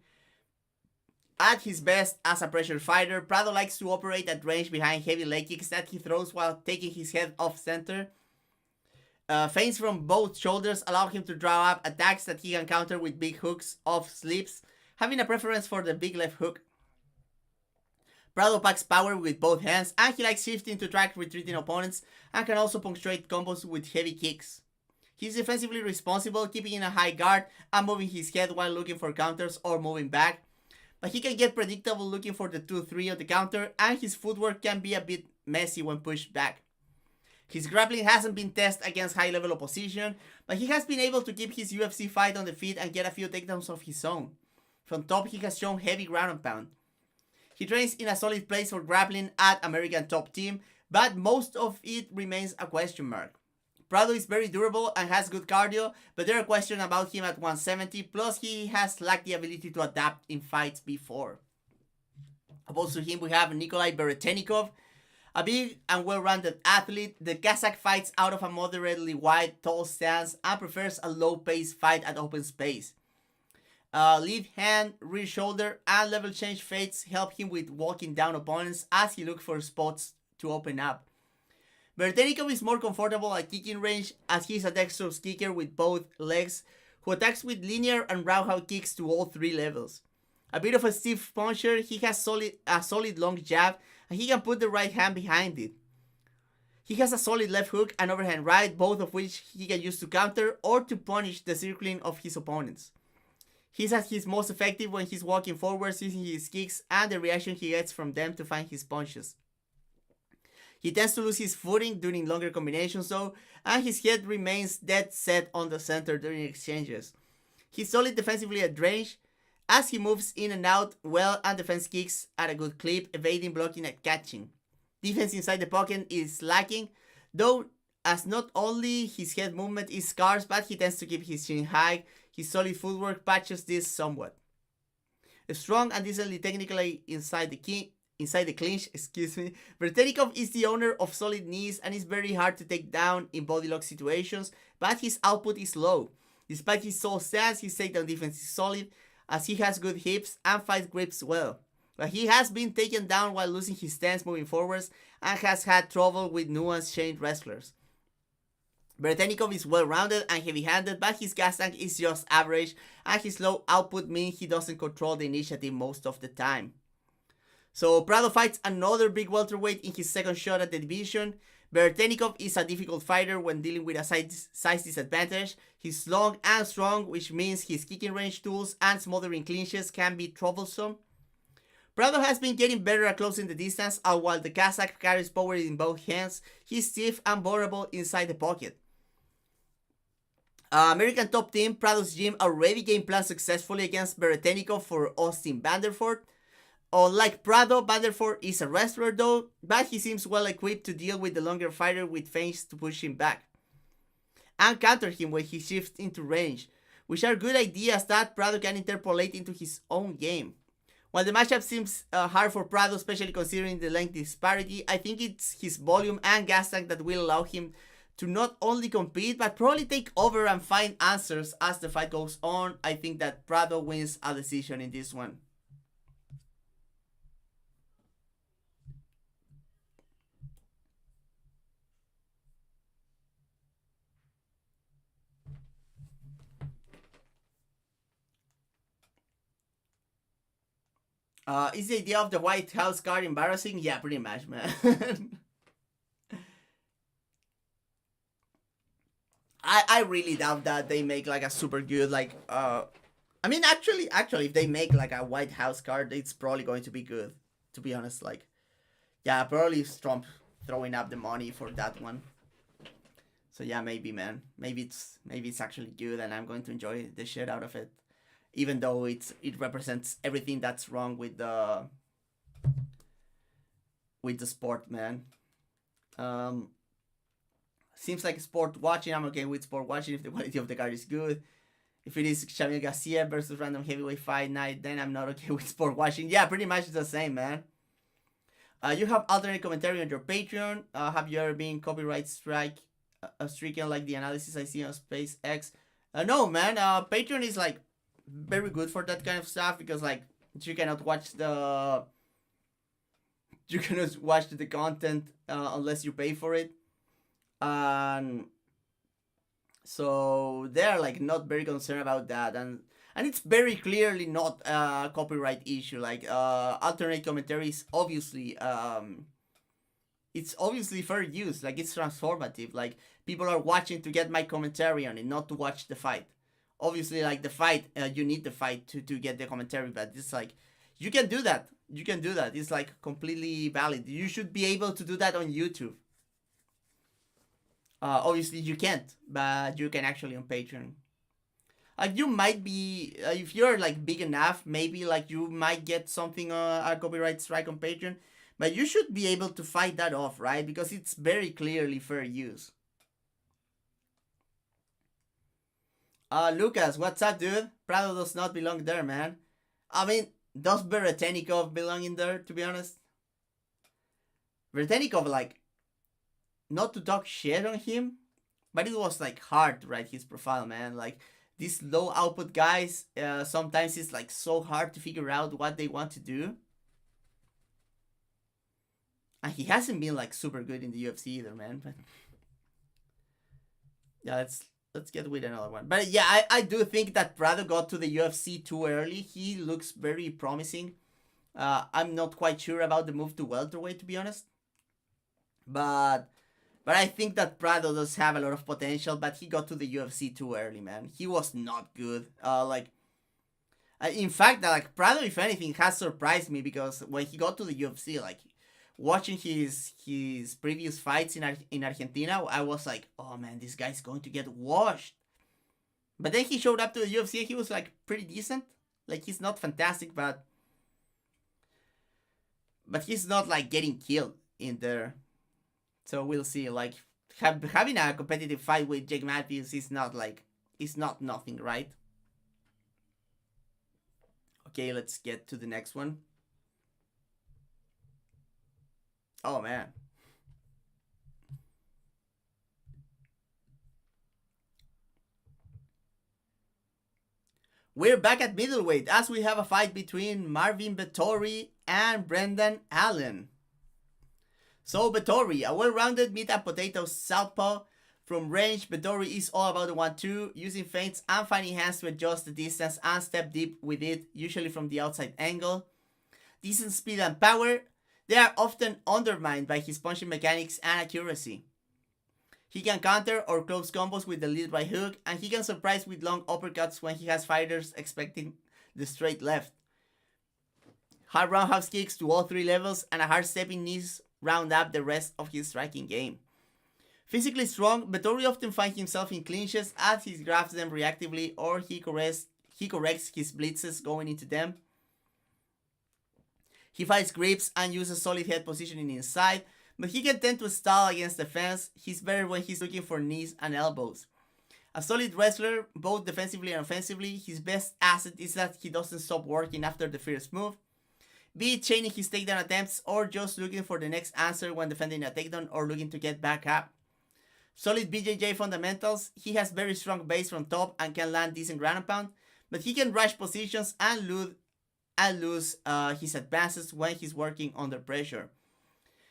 At his best as a pressure fighter, Prado likes to operate at range behind heavy leg kicks that he throws while taking his head off center. Feints from both shoulders allow him to draw up attacks that he can counter with big hooks off slips, having a preference for the big left hook. Prado packs power with both hands, and he likes shifting to track retreating opponents and can also punctuate combos with heavy kicks. He's defensively responsible, keeping in a high guard and moving his head while looking for counters or moving back. But he can get predictable looking for the 2-3 of the counter, and his footwork can be a bit messy when pushed back. His grappling hasn't been tested against high-level opposition, but he has been able to keep his UFC fight on the feet and get a few takedowns of his own. From top, he has shown heavy ground and pound. He trains in a solid place for grappling at American Top Team, but most of it remains a question mark. Prado is very durable and has good cardio, but there are questions about him at 170, plus he has lacked the ability to adapt in fights before. Opposed to him, we have Nikolai Beretenikov, a big and well-rounded athlete. The Kazakh fights out of a moderately wide, tall stance and prefers a low-paced fight at open space. Lead hand, rear shoulder, and level change feints help him with walking down opponents as he looks for spots to open up. Beretenikov is more comfortable at kicking range as he is a dexterous kicker with both legs who attacks with linear and roundhouse kicks to all three levels. A bit of a stiff puncher, he has a solid long jab and he can put the right hand behind it. He has a solid left hook and overhand right, both of which he can use to counter or to punish the circling of his opponents. He's at his most effective when he's walking forwards using his kicks and the reaction he gets from them to find his punches. He tends to lose his footing during longer combinations though, and his head remains dead set on the center during exchanges. He's solid defensively at range as he moves in and out well and defends kicks at a good clip, evading, blocking, and catching. Defense inside the pocket is lacking, though, as not only his head movement is scarce, but he tends to keep his chin high. His solid footwork patches this somewhat. Strong and decently technically inside the clinch, Beretenikov is the owner of solid knees and is very hard to take down in body lock situations, but his output is low. Despite his tall stance, his takedown defense is solid, as he has good hips and fight grips well. But he has been taken down while losing his stance moving forwards and has had trouble with nuanced chained wrestlers. Beretenikov is well-rounded and heavy-handed, but his gas tank is just average, and his low output means he doesn't control the initiative most of the time. So Prado fights another big welterweight in his second shot at the division. Beretenikov is a difficult fighter when dealing with a size disadvantage. He's long and strong, which means his kicking range tools and smothering clinches can be troublesome. Prado has been getting better at closing the distance, and while the Kazakh carries power in both hands, he's stiff and vulnerable inside the pocket. American Top Team, Prado's gym already game planned successfully against Beretenikov for Austin Vanderford. Unlike Prado, Vanderford is a wrestler though, but he seems well equipped to deal with the longer fighter with feints to push him back and counter him when he shifts into range, which are good ideas that Prado can interpolate into his own game. While the matchup seems hard for Prado, especially considering the length disparity, I think it's his volume and gas tank that will allow him to not only compete, but probably take over and find answers as the fight goes on. I think that Prado wins a decision in this one. Is the idea of the White House card embarrassing? Yeah, pretty much, man. I really doubt that they make like a super good like I mean actually if they make like a White House card, it's probably going to be good, to be honest. Like yeah, probably Trump throwing up the money for that one. So yeah, maybe, man. Maybe it's actually good and I'm going to enjoy the shit out of it. Even though it represents everything that's wrong with the sport, man. seems like sport watching. I'm okay with sport watching if the quality of the card is good. If it is Xavier Garcia versus random heavyweight fight night, then I'm not okay with sport watching. Yeah, pretty much the same, man. You have alternate commentary on your Patreon. Have you ever been copyright stricken like the analysis I see on SpaceX? No, man. Patreon is like very good for that kind of stuff because like you cannot watch the content unless you pay for it. So they're like not very concerned about that, and it's very clearly not a copyright issue. Like alternate commentary is obviously it's obviously fair use. Like it's transformative. Like people are watching to get my commentary on it, not to watch the fight. Obviously, like the fight, you need the fight to get the commentary, but it's like you can do that. You can do that. It's like completely valid. You should be able to do that on YouTube. Obviously you can't, but you can actually on Patreon. Like you might be, if you're like big enough, maybe like you might get something a copyright strike on Patreon, but you should be able to fight that off, right? Because it's very clearly fair use. Lucas, what's up, dude? Prado does not belong there, man. I mean, does Beretenikov belong in there? To be honest, Beretenikov like. Not to talk shit on him, but it was like hard to write his profile, man. Like these low output guys, sometimes it's like so hard to figure out what they want to do. And he hasn't been like super good in the UFC either, man. But yeah, let's get with another one. But yeah, I do think that Prado got to the UFC too early. He looks very promising. I'm not quite sure about the move to welterweight, to be honest. But I think that Prado does have a lot of potential, but he got to the UFC too early, man. He was not good. In fact, like Prado, if anything, has surprised me because when he got to the UFC, like watching his previous fights in Argentina, I was like, oh man, this guy's going to get washed. But then he showed up to the UFC and he was like pretty decent. Like he's not fantastic, but he's not like getting killed in there. So we'll see. Like having a competitive fight with Jake Matthews is not like it's not nothing, right? Okay, let's get to the next one. Oh man. We're back at middleweight as we have a fight between Marvin Vettori and Brendan Allen. So Vettori, a well-rounded meat and potato southpaw. From range, Vettori is all about the 1-2, using feints and finding hands to adjust the distance and step deep with it, usually from the outside angle. Decent speed and power, they are often undermined by his punching mechanics and accuracy. He can counter or close combos with the lead right hook, and he can surprise with long uppercuts when he has fighters expecting the straight left. Hard roundhouse kicks to all three levels and a hard stepping knees round up the rest of his striking game. Physically strong, Vettori often finds himself in clinches as he grabs them reactively or he corrects his blitzes going into them. He fights grips and uses solid head positioning inside, but he can tend to stall against the fence. He's better when he's looking for knees and elbows. A solid wrestler, both defensively and offensively, his best asset is that he doesn't stop working after the first move, be it chaining his takedown attempts or just looking for the next answer when defending a takedown or looking to get back up. Solid BJJ fundamentals, he has very strong base from top and can land decent ground and pound, but he can rush positions and lose his advances when he's working under pressure.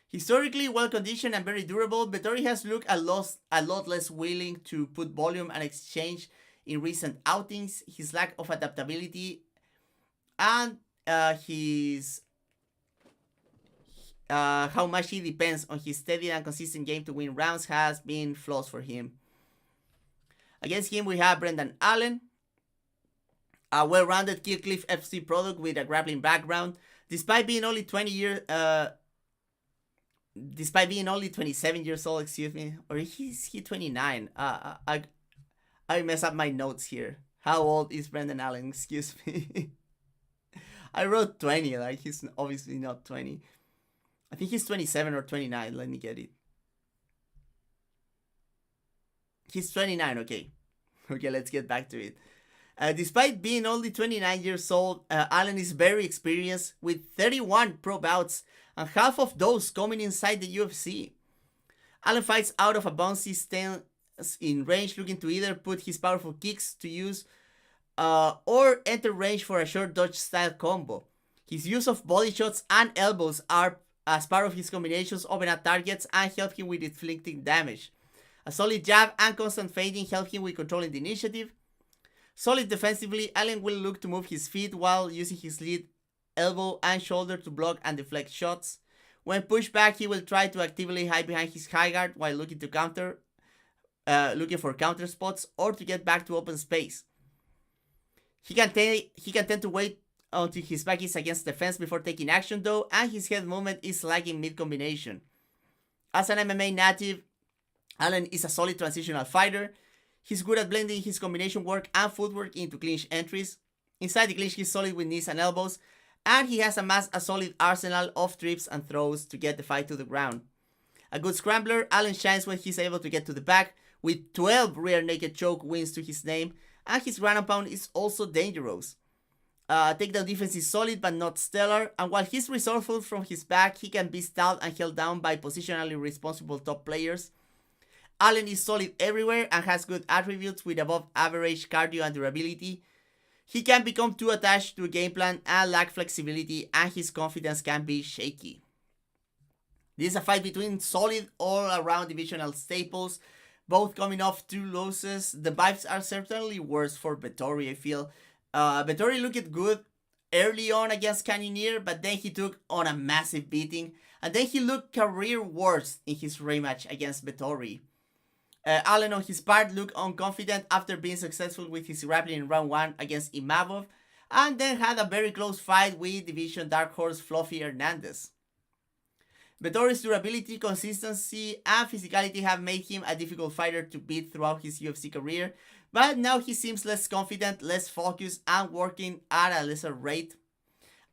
Historically well conditioned and very durable, Vettori has looked a lot less willing to put volume and exchange in recent outings. His lack of adaptability and how much he depends on his steady and consistent game to win rounds has been flaws for him. Against him we have Brendan Allen, a well-rounded Kill Cliff FC product with a grappling background. Despite being only 27 years old, excuse me, or is he 29? I mess up my notes here. How old is Brendan Allen? Excuse me. I wrote 20, like he's obviously not 20. I think he's 27 or 29. Let me get it. He's 29, okay. Okay, let's get back to it. Despite being only 29 years old, Allen is very experienced with 31 pro bouts and half of those coming inside the UFC. Allen fights out of a bouncy stance in range, looking to either put his powerful kicks to use or enter range for a short dodge style combo. His use of body shots and elbows are as part of his combinations open up targets and help him with inflicting damage. A solid jab and constant fading help him with controlling the initiative. Solid defensively, Allen will look to move his feet while using his lead elbow and shoulder to block and deflect shots. When pushed back, he will try to actively hide behind his high guard while looking for counter spots or to get back to open space. He can tend to wait until his back is against the fence before taking action though, and his head movement is lagging mid-combination. As an MMA native, Allen is a solid transitional fighter. He's good at blending his combination work and footwork into clinch entries. Inside the clinch, he's solid with knees and elbows, and he has amassed a solid arsenal of trips and throws to get the fight to the ground. A good scrambler, Allen shines when he's able to get to the back, with 12 rear naked choke wins to his name, and his ground and pound is also dangerous. Takedown defense is solid but not stellar, and while he's resourceful from his back, he can be stalled and held down by positionally responsible top players. Allen is solid everywhere and has good attributes with above average cardio and durability. He can become too attached to a game plan and lack flexibility, and his confidence can be shaky. This is a fight between solid all-around divisional staples, both coming off 2 losses. The vibes are certainly worse for Vettori, I feel. Vettori looked good early on against Cannonier, but then he took on a massive beating, and then he looked career worst in his rematch against Vettori. Allen on his part looked unconfident after being successful with his grappling in round 1 against Imavov, and then had a very close fight with division dark horse Fluffy Hernandez. Vettori's durability, consistency, and physicality have made him a difficult fighter to beat throughout his UFC career, but now he seems less confident, less focused, and working at a lesser rate.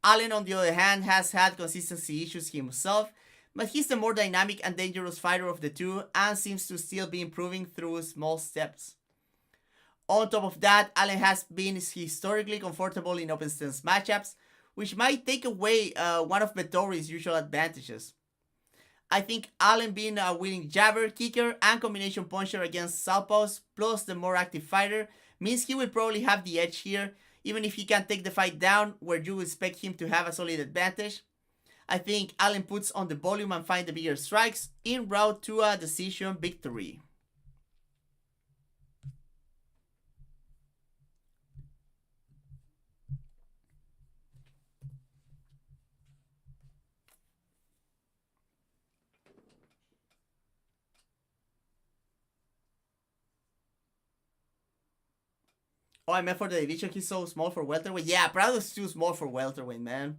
Allen, on the other hand, has had consistency issues himself, but he's the more dynamic and dangerous fighter of the two and seems to still be improving through small steps. On top of that, Allen has been historically comfortable in open stance matchups, which might take away one of Vettori's usual advantages. I think Allen being a winning jabber, kicker, and combination puncher against southpaws, plus the more active fighter, means he will probably have the edge here, even if he can take the fight down where you expect him to have a solid advantage. I think Allen puts on the volume and finds the bigger strikes en route to a decision victory. Oh, I meant for the division, he's so small for welterweight. Yeah, Prado's too small for welterweight, man.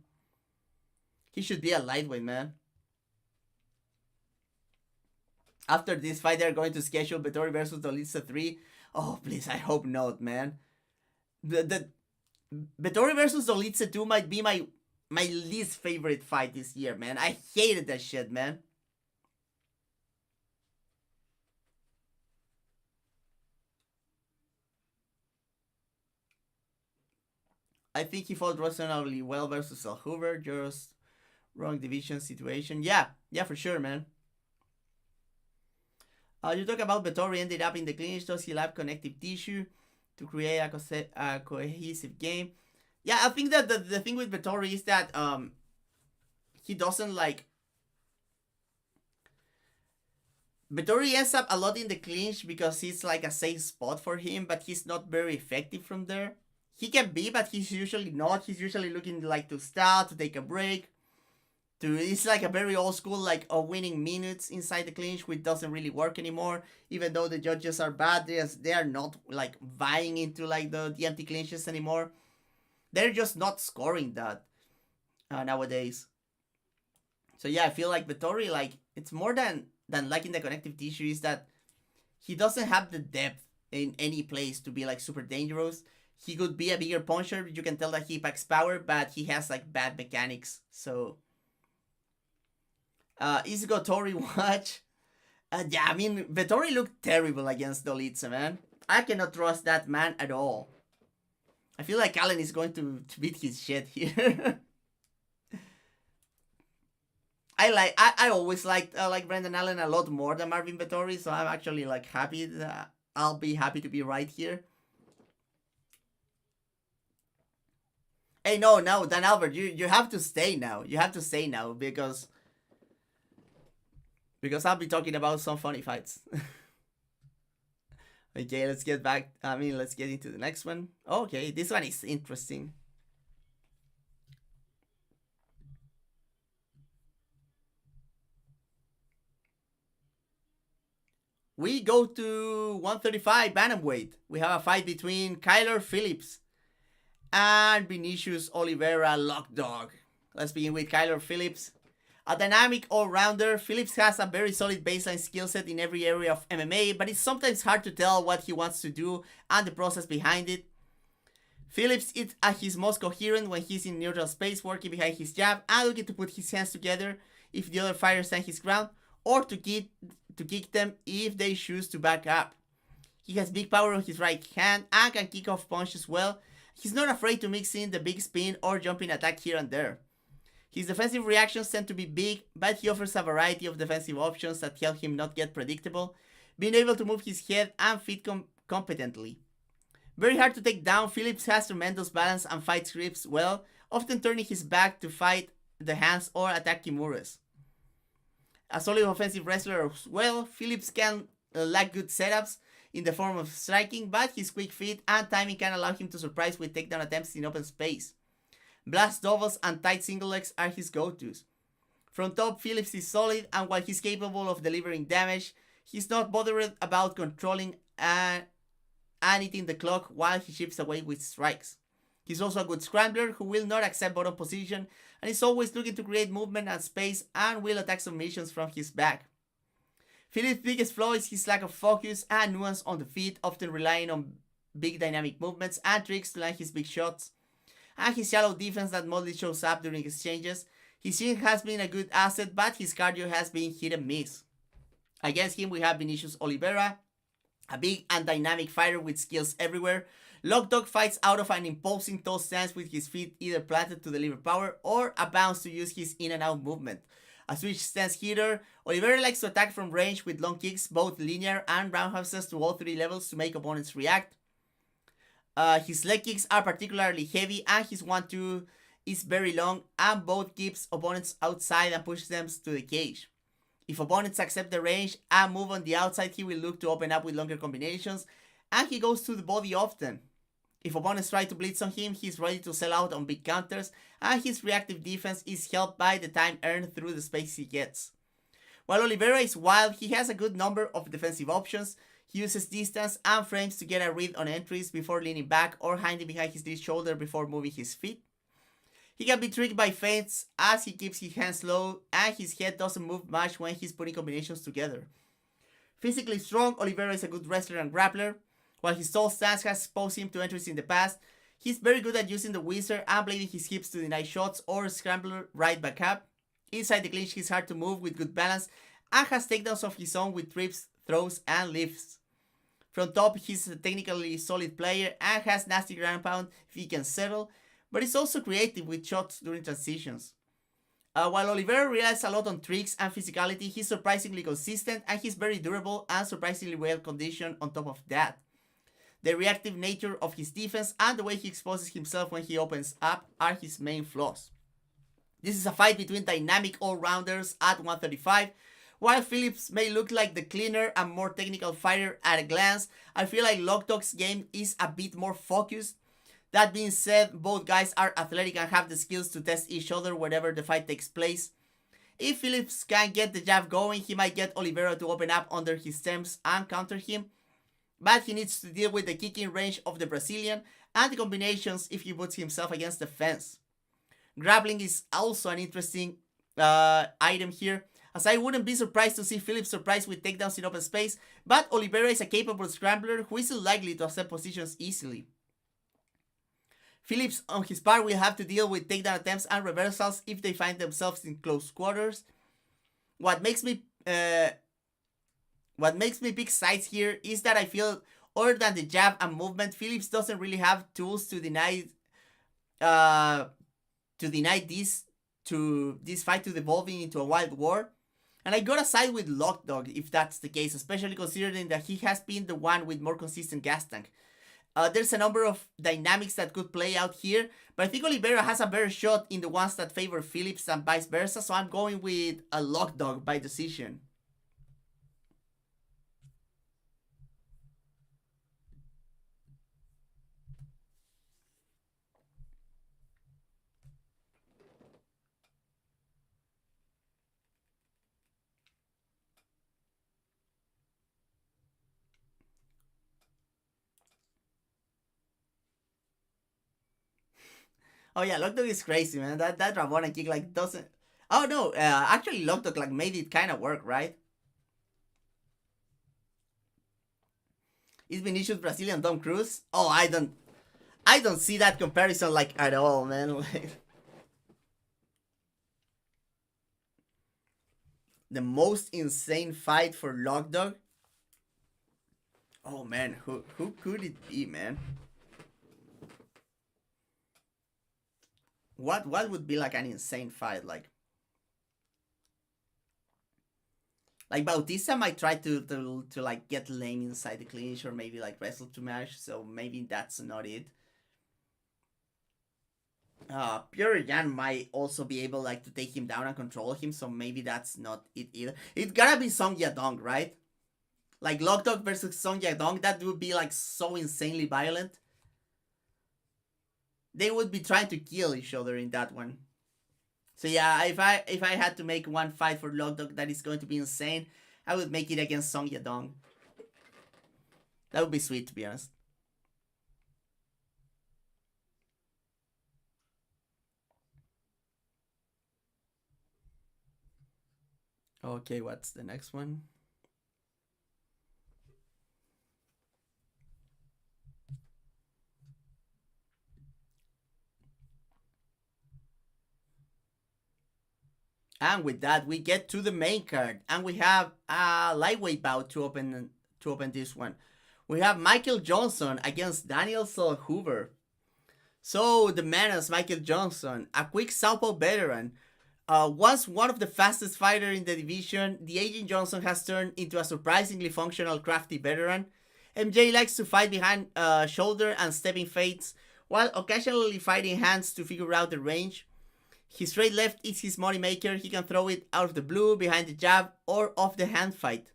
He should be a lightweight, man. After this fight, they're going to schedule Vettori versus Dolitza 3. Oh, please, I hope not, man. The Vettori versus Dolitza 2 might be my least favorite fight this year, man. I hated that shit, man. I think he fought reasonably well versus Al Hoover, just wrong division situation. Yeah, for sure, man. You talk about Vettori ended up in the clinch. Does he lack connective tissue to create a cohesive game? Yeah, I think that the thing with Vettori is that he doesn't like... Vettori ends up a lot in the clinch because it's like a safe spot for him, but he's not very effective from there. He can be, but he's usually not. He's usually looking like to start, to take a break. It's like a very old school, like winning minutes inside the clinch, which doesn't really work anymore. Even though the judges are bad, they are not like vying into like the empty clinches anymore. They're just not scoring that nowadays. So yeah, I feel like Vettori, like, it's more than lacking the connective tissue, is that he doesn't have the depth in any place to be like super dangerous. He could be a bigger puncher. You can tell that he packs power, but he has like bad mechanics. So, is Tori watch? Yeah, I mean, Vettori looked terrible against Dolitze, man. I cannot trust that man at all. I feel like Allen is going to beat his shit here. I always liked like Brendan Allen a lot more than Marvin Vettori, so I'm actually like happy that I'll be happy to be right here. Hey, no, Dan Albert, you have to stay now. You have to stay now because I'll be talking about some funny fights. Okay, let's get back. I mean, let's get into the next one. Okay, this one is interesting. We go to 135 bantamweight. We have a fight between Kyler Phillips and Vinicius Oliveira Lockdog. Let's begin with Kyler Phillips. A dynamic all-rounder, Phillips has a very solid baseline skill set in every area of MMA, but it's sometimes hard to tell what he wants to do and the process behind it. Phillips is at his most coherent when he's in neutral space, working behind his jab and looking to put his hands together if the other fighter stands his ground, or to kick them if they choose to back up. He has big power on his right hand and can kick off punches well. He's not afraid to mix in the big spin or jumping attack here and there. His defensive reactions tend to be big, but he offers a variety of defensive options that help him not get predictable, being able to move his head and feet competently. Very hard to take down, Phillips has tremendous balance and fights grips well, often turning his back to fight the hands or attack Kimura's. A solid offensive wrestler as well, Phillips can lack good setups in the form of striking, but his quick feet and timing can allow him to surprise with takedown attempts in open space. Blast doubles and tight single legs are his go-tos. From top, Phillips is solid, and while he's capable of delivering damage, he's not bothered about controlling and eating the clock while he chips away with strikes. He's also a good scrambler who will not accept bottom position and is always looking to create movement and space and will attack submissions from his back. Phillips' biggest flaw is his lack of focus and nuance on the feet, often relying on big dynamic movements and tricks to land his big shots. And his shallow defense that mostly shows up during exchanges. His swing has been a good asset, but his cardio has been hit and miss. Against him we have Vinicius Oliveira, a big and dynamic fighter with skills everywhere. Lockdog fights out of an imposing tall stance with his feet either planted to deliver power or a bounce to use his in and out movement. A switch stance hitter, Oliveira likes to attack from range with long kicks, both linear and roundhouses to all three levels to make opponents react. His leg kicks are particularly heavy and his 1-2 is very long and both keeps opponents outside and pushes them to the cage. If opponents accept the range and move on the outside, he will look to open up with longer combinations and he goes to the body often. If opponents try to blitz on him, he's ready to sell out on big counters and his reactive defense is helped by the time earned through the space he gets. While Oliveira is wild, he has a good number of defensive options. He uses distance and frames to get a read on entries before leaning back or hiding behind his left shoulder before moving his feet. He can be tricked by feints as he keeps his hands low and his head doesn't move much when he's putting combinations together. Physically strong, Oliveira is a good wrestler and grappler. While his tall stance has exposed him to entries in the past, he's very good at using the whizzer and blading his hips to deny shots or scrambler right back up. Inside the clinch, he's hard to move with good balance and has takedowns of his own with trips, throws, and lifts. From top, he's a technically solid player and has nasty ground pound if he can settle, but he's also creative with shots during transitions. While Oliveira relies a lot on tricks and physicality, he's surprisingly consistent and he's very durable and surprisingly well conditioned on top of that. The reactive nature of his defense and the way he exposes himself when he opens up are his main flaws. This is a fight between dynamic all-rounders at 135. While Phillips may look like the cleaner and more technical fighter at a glance, I feel like Lockdog's game is a bit more focused. That being said, both guys are athletic and have the skills to test each other whenever the fight takes place. If Phillips can get the jab going, he might get Oliveira to open up under his terms and counter him, but he needs to deal with the kicking range of the Brazilian and the combinations if he puts himself against the fence. Grappling is also an interesting item here, as I wouldn't be surprised to see Phillips surprised with takedowns in open space, but Oliveira is a capable scrambler who is unlikely to accept positions easily. Phillips, on his part, will have to deal with takedown attempts and reversals if they find themselves in close quarters. What makes me what makes me pick sides here is that I feel, other than the jab and movement, Phillips doesn't really have tools uh to deny this fight to devolving into a wild war. And I gotta side with Lockdog if that's the case, especially considering that he has been the one with more consistent gas tank. There's a number of dynamics that could play out here, but I think Oliveira has a better shot in the ones that favor Phillips and vice versa, so I'm going with a Lockdog by decision. Oh yeah, Lockdog is crazy, man. That Rabona kick like doesn't. Oh no, actually Lockdog like made it kind of work, right? Is Vinicius Brazilian Tom Cruise? Oh, I don't see that comparison like at all, man. Like, the most insane fight for Lockdog. Oh man, who could it be, man? What would be like an insane fight? Like Bautista might try to like get lame inside the clinch or maybe like wrestle too much, so maybe that's not it. Pure Jan might also be able like to take him down and control him, so maybe that's not it either. It gotta be Song Yadong, right? Like Lockdog versus Song Yadong, that would be like so insanely violent. They would be trying to kill each other in that one. So yeah, if I had to make one fight for Lockdog that is going to be insane, I would make it against Song Yadong. That would be sweet, to be honest. Okay, what's the next one? And with that, we get to the main card, and we have a lightweight bout to open this one. We have Michael Johnson against Daniel Hoover. So the man is Michael Johnson, a quick southpaw veteran. Once one of the fastest fighters in the division, the aging Johnson has turned into a surprisingly functional, crafty veteran. MJ likes to fight behind shoulder and stepping feints, while occasionally fighting hands to figure out the range. His straight left is his moneymaker. He can throw it out of the blue, behind the jab, or off the hand fight.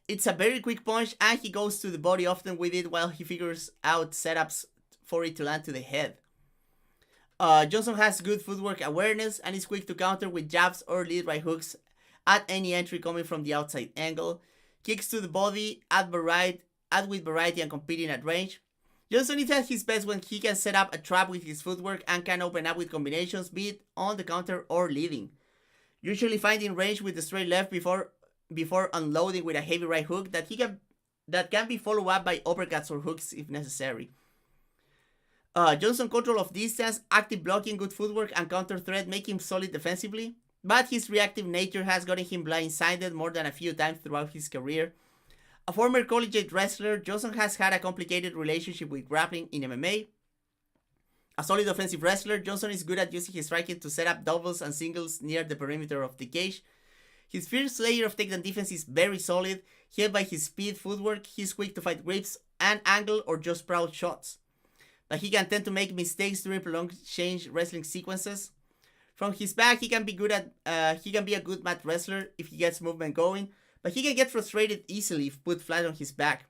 It's a very quick punch, and he goes to the body often with it while he figures out setups for it to land to the head. Johnson has good footwork awareness and is quick to counter with jabs or lead right hooks at any entry coming from the outside angle. Kicks to the body, add with variety and competing at range. Johnson is at his best when he can set up a trap with his footwork and can open up with combinations, be it on the counter or leading. Usually finding range with the straight left before unloading with a heavy right hook that can be followed up by uppercuts or hooks if necessary. Johnson control of distance, active blocking, good footwork, and counter threat make him solid defensively, but his reactive nature has gotten him blindsided more than a few times throughout his career. A former collegiate wrestler, Johnson has had a complicated relationship with grappling in MMA. A solid offensive wrestler, Johnson is good at using his striking to set up doubles and singles near the perimeter of the cage. His first layer of takedown defense is very solid, helped by his speed, footwork. He's quick to fight grips and angle or just proud shots. But he can tend to make mistakes during prolonged change wrestling sequences. From his back, he can be a good mat wrestler if he gets movement going, but he can get frustrated easily if put flat on his back.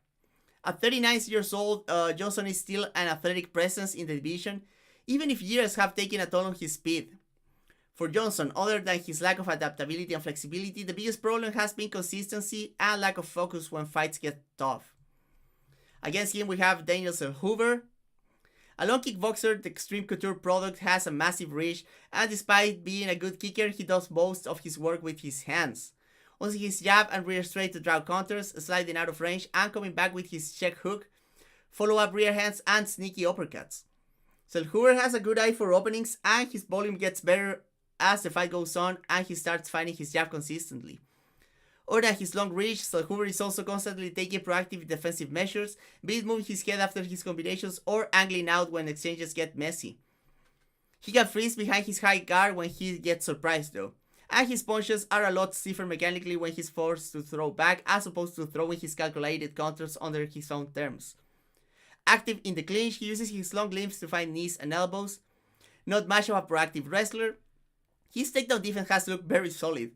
At 39 years old, Johnson is still an athletic presence in the division, even if years have taken a toll on his speed. For Johnson, other than his lack of adaptability and flexibility, the biggest problem has been consistency and lack of focus when fights get tough. Against him, we have Daniel Hoover. A long kickboxer, the Extreme Couture product has a massive reach, and despite being a good kicker, he does most of his work with his hands. Using his jab and rear straight to draw counters, sliding out of range, and coming back with his check hook, follow-up rear hands, and sneaky uppercuts. Hoover has a good eye for openings, and his volume gets better as the fight goes on and he starts finding his jab consistently. Other than his long reach, Hoover is also constantly taking proactive defensive measures, be it moving his head after his combinations or angling out when exchanges get messy. He can freeze behind his high guard when he gets surprised though. And his punches are a lot stiffer mechanically when he's forced to throw back as opposed to throwing his calculated counters under his own terms. Active in the clinch, he uses his long limbs to find knees and elbows. Not much of a proactive wrestler, his takedown defense has looked very solid.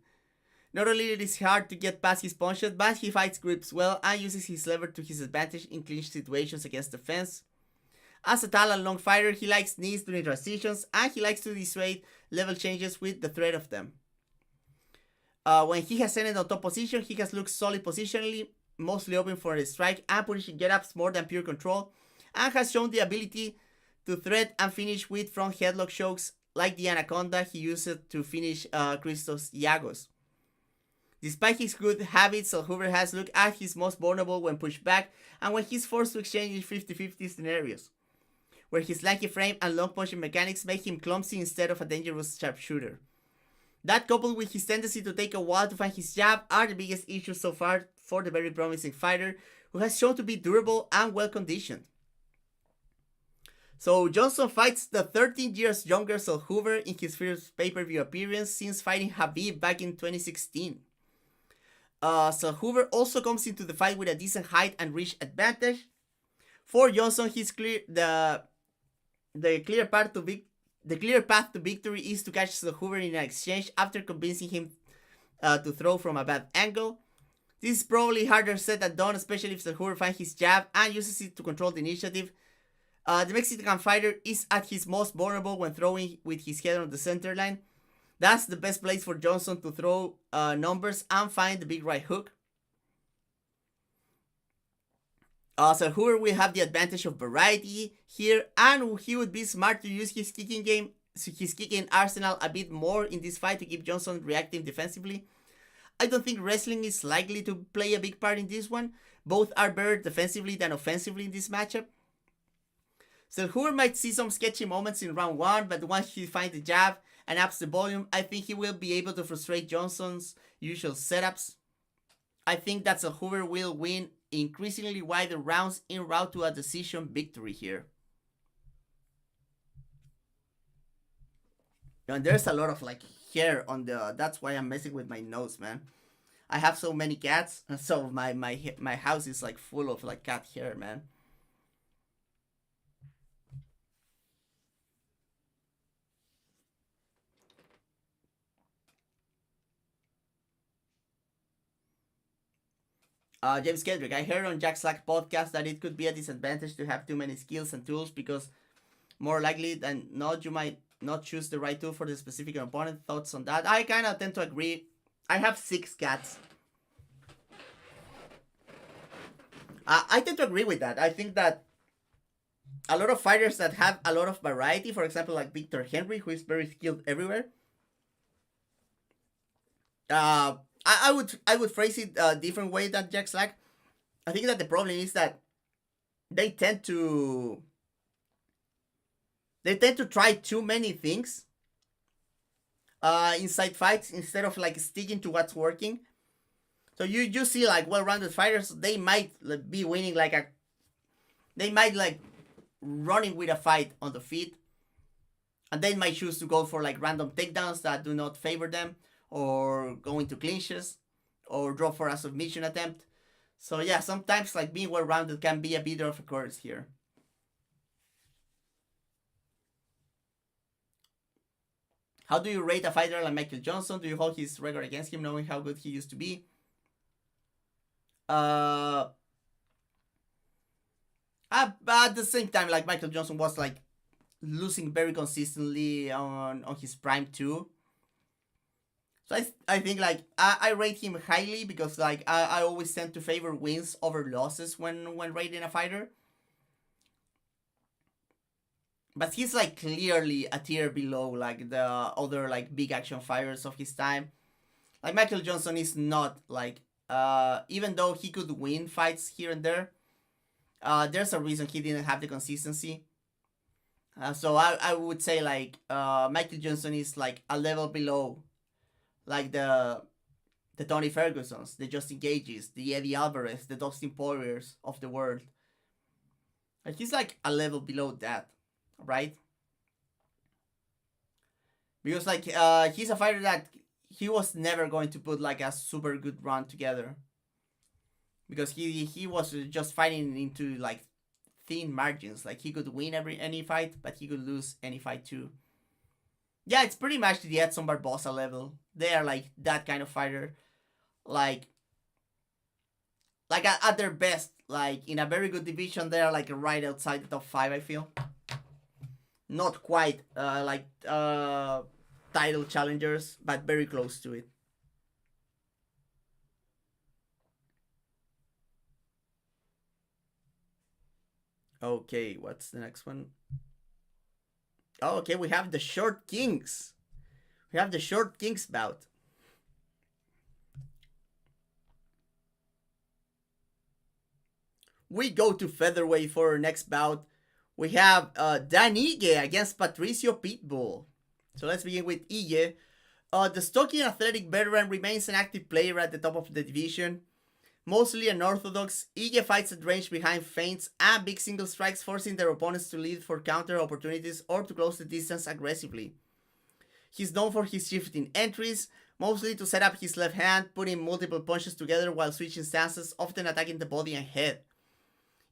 Not only it is hard to get past his punches, but he fights grips well and uses his lever to his advantage in clinch situations against the fence. As a tall and long fighter, he likes knees during transitions and he likes to dissuade level changes with the threat of them. When he has ended on top position, he has looked solid positionally, mostly open for a strike and punishing get-ups more than pure control, and has shown the ability to threat and finish with front headlock chokes like the Anaconda he used to finish Christos Giagos. Despite his good habits, Hoover has looked at his most vulnerable when pushed back and when he's forced to exchange in 50-50 scenarios, where his lanky frame and long punching mechanics make him clumsy instead of a dangerous sharpshooter. That coupled with his tendency to take a while to find his jab are the biggest issues so far for the very promising fighter who has shown to be durable and well conditioned. So Johnson fights the 13 years younger Hoover in his first pay-per-view appearance since fighting Khabib back in 2016. Hoover also comes into the fight with a decent height and reach advantage. For Johnson, the clear path to victory is to catch Hoover in an exchange after convincing him to throw from a bad angle. This is probably harder said than done, especially if Hoover finds his jab and uses it to control the initiative. The Mexican fighter is at his most vulnerable when throwing with his head on the center line. That's the best place for Johnson to throw numbers and find the big right hook. Hoover will have the advantage of variety here, and he would be smart to use his kicking arsenal a bit more in this fight to keep Johnson reacting defensively. I don't think wrestling is likely to play a big part in this one. Both are better defensively than offensively in this matchup. So Hoover might see some sketchy moments in round 1, but once he finds the jab and ups the volume, I think he will be able to frustrate Johnson's usual setups. I think that Hoover will win increasingly wider rounds en route to a decision victory here. And there's a lot of hair on that's why I'm messing with my nose, man. I have so many cats, and so my house is full of cat hair, man. James Kendrick, I heard on Jack Slack podcast that it could be a disadvantage to have too many skills and tools because more likely than not you might not choose the right tool for the specific opponent. Thoughts on that? I kind of tend to agree. I have 6 cats. I tend to agree with that. I think that a lot of fighters that have a lot of variety, for example, like Victor Henry, who is very skilled everywhere. I would phrase it a different way than Jack Slack. I think that the problem is that they tend to try too many things inside fights instead of sticking to what's working. So you see well-rounded fighters, they might be winning they might running with a fight on the feet, and they might choose to go for random takedowns that do not favor them, or go into clinches, or drop for a submission attempt. So yeah, sometimes being well-rounded can be a bit of a curse here. How do you rate a fighter like Michael Johnson? Do you hold his record against him, knowing how good he used to be? At the same time, Michael Johnson was losing very consistently on his prime too. So I think I rate him highly because I always tend to favor wins over losses when rating a fighter. But he's clearly a tier below the other big action fighters of his time. Michael Johnson is not even though he could win fights here and there, there's a reason he didn't have the consistency. So I would say Michael Johnson is a level below the The Tony Fergusons, the Justin Gages, the Eddie Alvarez, the Dustin Poiriers of the world. Like he's like a level below that, right? Because like he's a fighter that he was never going to put like a super good run together. Because he was just fighting into like thin margins. Like he could win any fight, but he could lose any fight too. Yeah, it's pretty much the Edson Barbosa level. They are like that kind of fighter. Like at their best, like in a very good division, they are like right outside the top 5, I feel. Not quite title challengers, but very close to it. Okay, what's the next one? Oh, okay, we have the Short Kings. We have the Short Kings bout. We go to featherweight for our next bout. We have Dan Ige against Patricio Pitbull. So let's begin with Ige. The stocky and athletic veteran remains an active player at the top of the division. Mostly unorthodox, Ige fights at range behind feints and big single strikes, forcing their opponents to lead for counter opportunities or to close the distance aggressively. He's known for his shifting entries, mostly to set up his left hand, putting multiple punches together while switching stances, often attacking the body and head.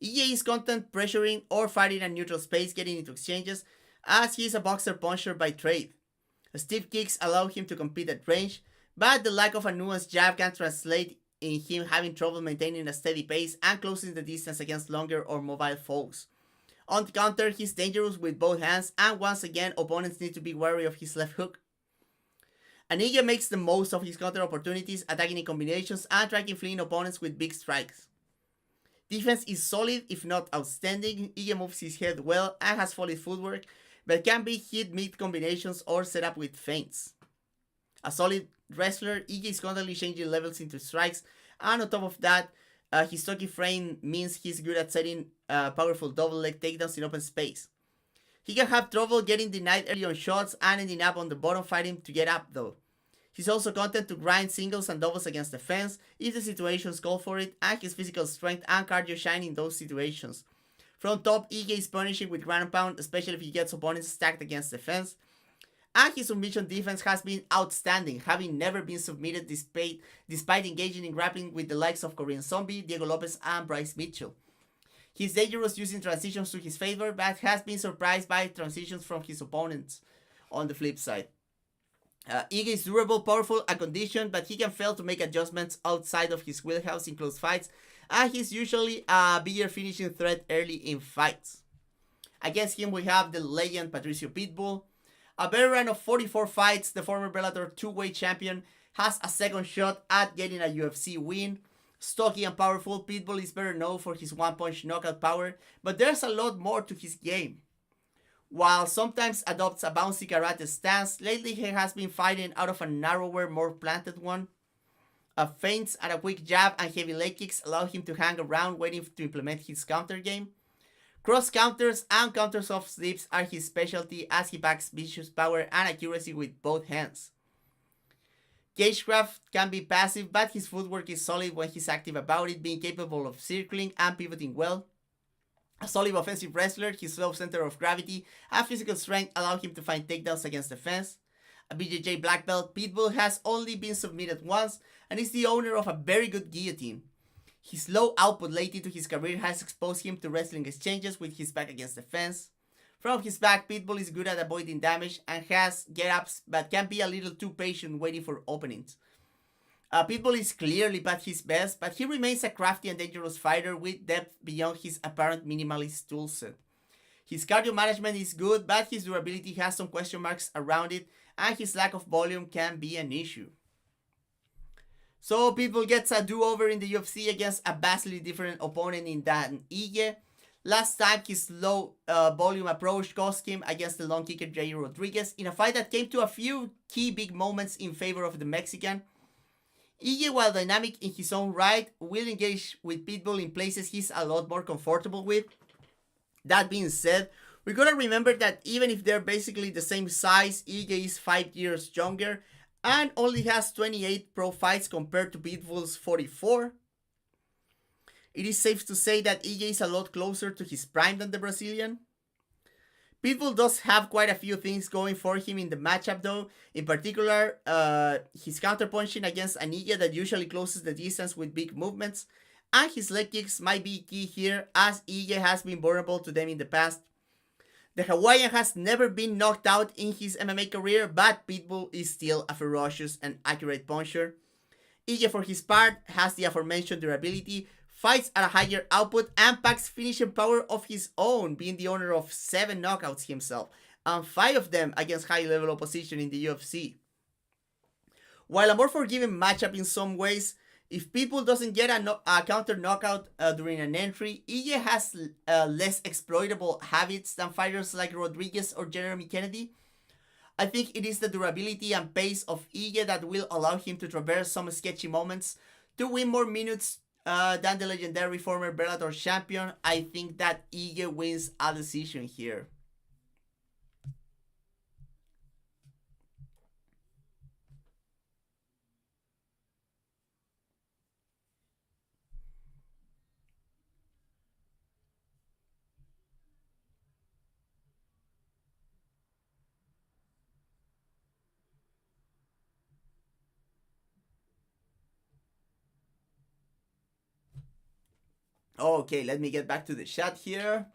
Ige is content pressuring or fighting a neutral space, getting into exchanges, as he is a boxer puncher by trade. Stiff kicks allow him to compete at range, but the lack of a nuanced jab can translate in him having trouble maintaining a steady pace and closing the distance against longer or mobile foes. On the counter, he's dangerous with both hands, and once again, opponents need to be wary of his left hook. Ige makes the most of his counter opportunities, attacking in combinations and striking fleeing opponents with big strikes. Defense is solid, if not outstanding. Ige moves his head well and has solid footwork, but can be hit mid-combinations or set up with feints. A solid wrestler, Ige is constantly changing levels into strikes, and on top of that, his stocky frame means he's good at setting powerful double leg takedowns in open space. He can have trouble getting denied early on shots and ending up on the bottom fighting to get up though. He's also content to grind singles and doubles against the fence if the situations call for it, and his physical strength and cardio shine in those situations. From top, Ige is punishing with ground and pound, especially if he gets opponents stacked against the fence. And his submission defense has been outstanding, having never been submitted despite engaging in grappling with the likes of Korean Zombie, Diego Lopez, and Bryce Mitchell. He's dangerous using transitions to his favor, but has been surprised by transitions from his opponents on the flip side. Ige is durable, powerful, and conditioned, but he can fail to make adjustments outside of his wheelhouse in close fights, and he's usually a bigger finishing threat early in fights. Against him, we have the legend Patricio Pitbull. A veteran of 44 fights, the former Bellator two-weight champion has a second shot at getting a UFC win. Stocky and powerful, Pitbull is better known for his one-punch knockout power, but there's a lot more to his game. While sometimes adopts a bouncy karate stance, lately he has been fighting out of a narrower, more planted one. Feints and a quick jab and heavy leg kicks allow him to hang around waiting to implement his counter game. Cross counters and counter soft slips are his specialty, as he packs vicious power and accuracy with both hands. Cagecraft can be passive, but his footwork is solid when he's active about it, being capable of circling and pivoting well. A solid offensive wrestler, his low center of gravity and physical strength allow him to find takedowns against the fence. A BJJ black belt, Pitbull has only been submitted once and is the owner of a very good guillotine. His low output late into his career has exposed him to wrestling exchanges with his back against the fence. From his back, Pitbull is good at avoiding damage and has get-ups, but can be a little too patient waiting for openings. Pitbull is clearly past his best, but he remains a crafty and dangerous fighter with depth beyond his apparent minimalist toolset. His cardio management is good, but his durability has some question marks around it, and his lack of volume can be an issue. So Pitbull gets a do-over in the UFC against a vastly different opponent in Dan Ige. Last time, his low volume approach cost him against the long kicker Jair Rodriguez in a fight that came to a few key big moments in favor of the Mexican. Ige, while dynamic in his own right, will engage with Pitbull in places he's a lot more comfortable with. That being said, we gotta remember that even if they're basically the same size, Ige is 5 years younger, and only has 28 pro fights compared to Pitbull's 44. It is safe to say that EJ is a lot closer to his prime than the Brazilian. Pitbull does have quite a few things going for him in the matchup though. In particular, his counterpunching against an EJ that usually closes the distance with big movements, and his leg kicks might be key here as EJ has been vulnerable to them in the past. The Hawaiian has never been knocked out in his MMA career, but Pitbull is still a ferocious and accurate puncher. EJ for his part has the aforementioned durability, fights at a higher output, and packs finishing power of his own, being the owner of 7 knockouts himself, and 5 of them against high-level opposition in the UFC. While a more forgiving matchup in some ways, if Pitbull doesn't get a counter knockout during an entry, EJ has less exploitable habits than fighters like Rodriguez or Jeremy Kennedy. I think it is the durability and pace of EJ that will allow him to traverse some sketchy moments to win more minutes than the legendary former Bellator champion. I think that EJ wins a decision here. Okay, let me get back to the chat here.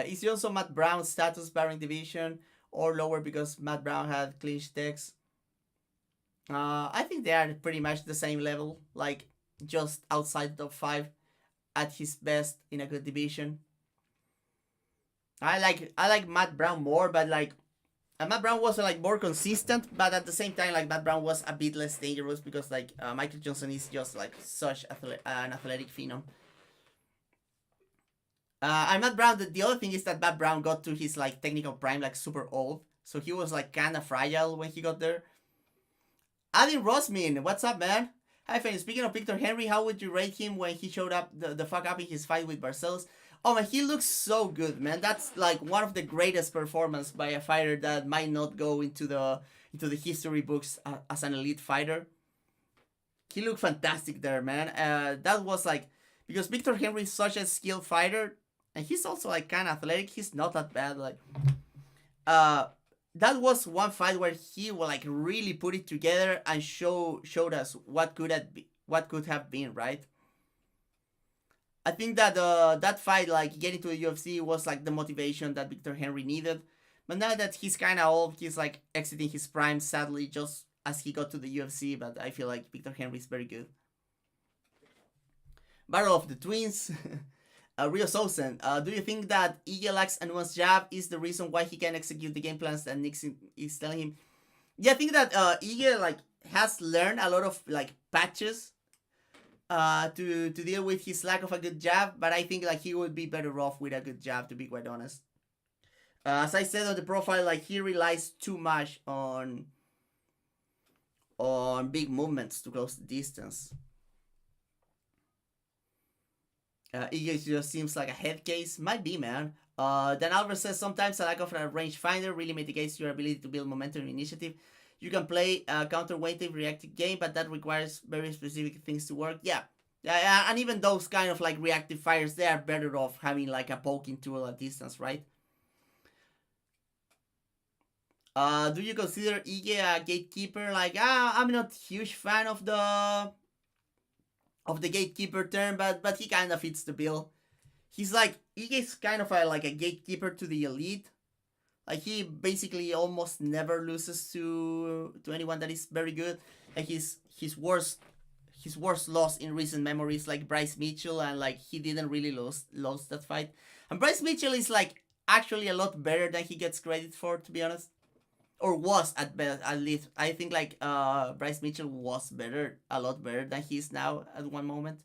Is he also Matt Brown's status barring division or lower because Matt Brown had clinch decks? I think they are pretty much the same level, like just outside the top 5 at his best in a good division. I like Matt Brown more, but like Matt Brown was like more consistent, but at the same time, like Matt Brown was a bit less dangerous because like Michael Johnson is just like such an athletic phenom. And Matt Brown, the other thing is that Matt Brown got to his like technical prime like super old, so he was like kind of fragile when he got there. Adin Rosmin, what's up, man? Hi, fan. Speaking of Victor Henry, how would you rate him when he showed up the fuck up in his fight with Barcelos? Oh man, he looks so good, man. That's like one of the greatest performances by a fighter that might not go into the history books as an elite fighter. He looked fantastic there, man. That was like because Victor Henry is such a skilled fighter, and he's also like kind of athletic. He's not that bad. Like, that was one fight where he will like really put it together and showed us what could have been, right? I think that that fight, like getting to the UFC, was like the motivation that Victor Henry needed. But now that he's kind of old, he's like exiting his prime, sadly, just as he got to the UFC. But I feel like Victor Henry is very good. Battle of the Twins. Rio Sousen, do you think that EJ lacks a nuanced jab is the reason why he can execute the game plans that Nixon is telling him? Yeah, I think that EJ like has learned a lot of like patches to deal with his lack of a good jab, but I think like he would be better off with a good jab, to be quite honest. As I said on the profile, like he relies too much on big movements to close the distance. EJ just seems like a head case. Might be, man. Dan Albert says sometimes a lack of a rangefinder really mitigates your ability to build momentum and initiative. You can play a counter-weighted reactive game, but that requires very specific things to work. Yeah. And even those kind of like reactive fighters, they are better off having like a poking tool at distance, right? Do you consider EJ a gatekeeper? Like, I'm not a huge fan of the gatekeeper term, but he kind of fits the bill. He's like EJ's kind of like a gatekeeper to the elite. Like he basically almost never loses to anyone that is very good. Like his worst loss in recent memories, like Bryce Mitchell, and like he didn't really lose that fight. And Bryce Mitchell is like actually a lot better than he gets credit for, to be honest. Or was at least. I think like Bryce Mitchell was a lot better than he is now at one moment.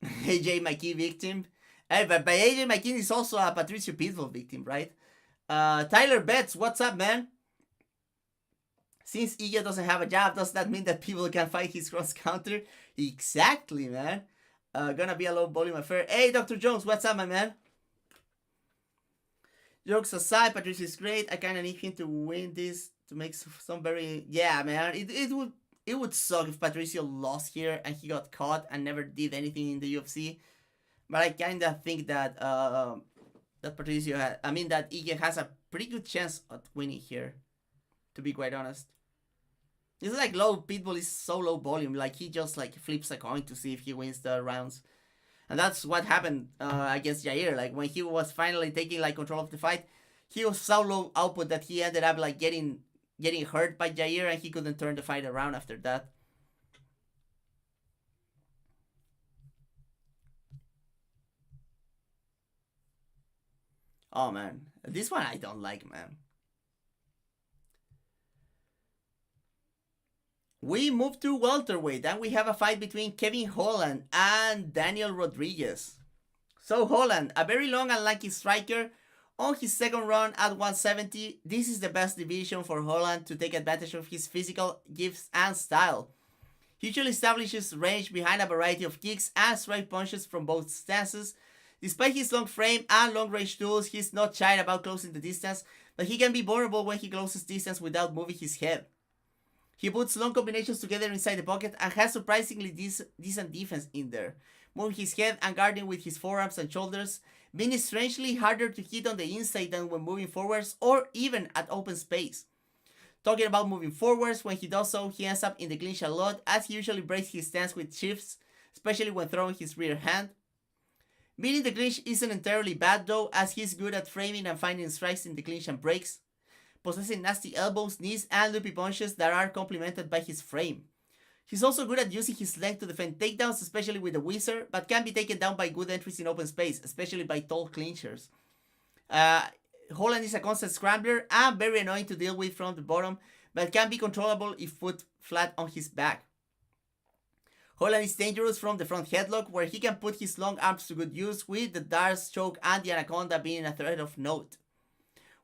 AJ McKee victim. Hey, but AJ McKee is also a Patricio Pitbull victim, right? Tyler Betts, what's up, man? Since EJ doesn't have a jab, does that mean that people can fight his cross counter? Exactly, man. Gonna be a low volume affair. Hey, Dr. Jones, what's up, my man? Jokes aside, Patricio is great. I kind of need him to win this to make some very yeah, man. It would suck if Patricio lost here and he got caught and never did anything in the UFC. But I kind of think that that Patricio that Ige has a pretty good chance at winning here. To be quite honest, it's like low Pitbull is so low volume. Like he just like flips a coin to see if he wins the rounds. And that's what happened against Jair. Like when he was finally taking like control of the fight, he was so low output that he ended up like getting hurt by Jair, and he couldn't turn the fight around after that. Oh man, this one I don't like, man. We move to welterweight, and we have a fight between Kevin Holland and Daniel Rodriguez. So Holland, a very long and lanky striker, on his second run at 170, this is the best division for Holland to take advantage of his physical gifts and style. He usually establishes range behind a variety of kicks and straight punches from both stances. Despite his long frame and long range tools, he's not shy about closing the distance, but he can be vulnerable when he closes distance without moving his head. He puts long combinations together inside the pocket and has surprisingly decent defense in there, moving his head and guarding with his forearms and shoulders, being strangely harder to hit on the inside than when moving forwards or even at open space. Talking about moving forwards, when he does so, he ends up in the clinch a lot as he usually breaks his stance with shifts, especially when throwing his rear hand. Being in the clinch isn't entirely bad though, as he's good at framing and finding strikes in the clinch and breaks, possessing nasty elbows, knees, and loopy punches that are complemented by his frame. He's also good at using his length to defend takedowns, especially with the whizzer, but can be taken down by good entries in open space, especially by tall clinchers. Holland is a constant scrambler and very annoying to deal with from the bottom, but can be controllable if put flat on his back. Holland is dangerous from the front headlock, where he can put his long arms to good use, with the darts, choke, and the anaconda being a threat of note.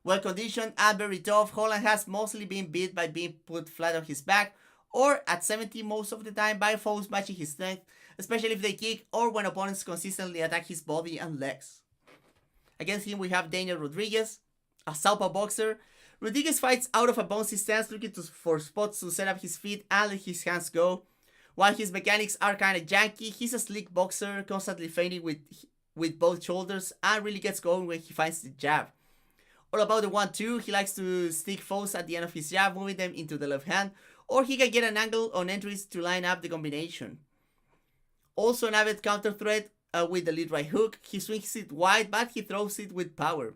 Well conditioned and very tough, Holland has mostly been beat by being put flat on his back, or at 70 most of the time by foes matching his strength, especially if they kick or when opponents consistently attack his body and legs. Against him we have Daniel Rodriguez, a southpaw boxer. Rodriguez fights out of a bouncy stance, looking for spots to set up his feet and let his hands go. While his mechanics are kinda janky, he's a slick boxer, constantly feinting with both shoulders, and really gets going when he finds the jab. All about the 1-2, he likes to stick foes at the end of his jab, moving them into the left hand, or he can get an angle on entries to line up the combination. Also an avid counter threat with the lead right hook. He swings it wide, but he throws it with power.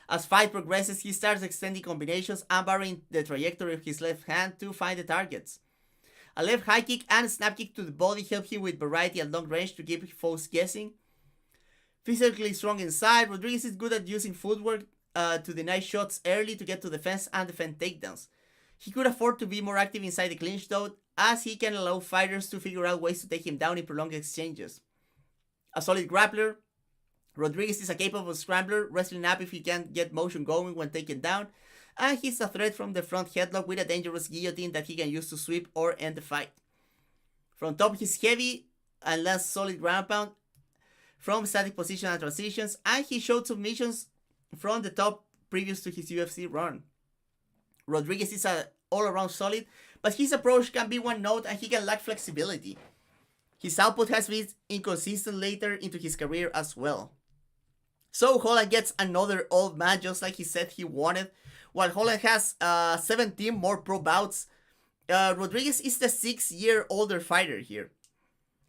As fight progresses, he starts extending combinations and varying the trajectory of his left hand to find the targets. A left high kick and snap kick to the body help him with variety at long range to keep foes guessing. Physically strong inside, Rodriguez is good at using footwork to deny shots early to get to the fence and defend takedowns. He could afford to be more active inside the clinch though, as he can allow fighters to figure out ways to take him down in prolonged exchanges. A solid grappler, Rodriguez is a capable scrambler, wrestling up if he can get motion going when taken down, and he's a threat from the front headlock with a dangerous guillotine that he can use to sweep or end the fight. From top he's heavy and lands solid ground pound from static position and transitions, and he showed submissions from the top previous to his UFC run. Rodriguez is an all-around solid, but his approach can be one note and he can lack flexibility. His output has been inconsistent later into his career as well. So Holland gets another old man just like he said he wanted. While Holland has 17 more pro bouts, Rodriguez is the 6-year older fighter here.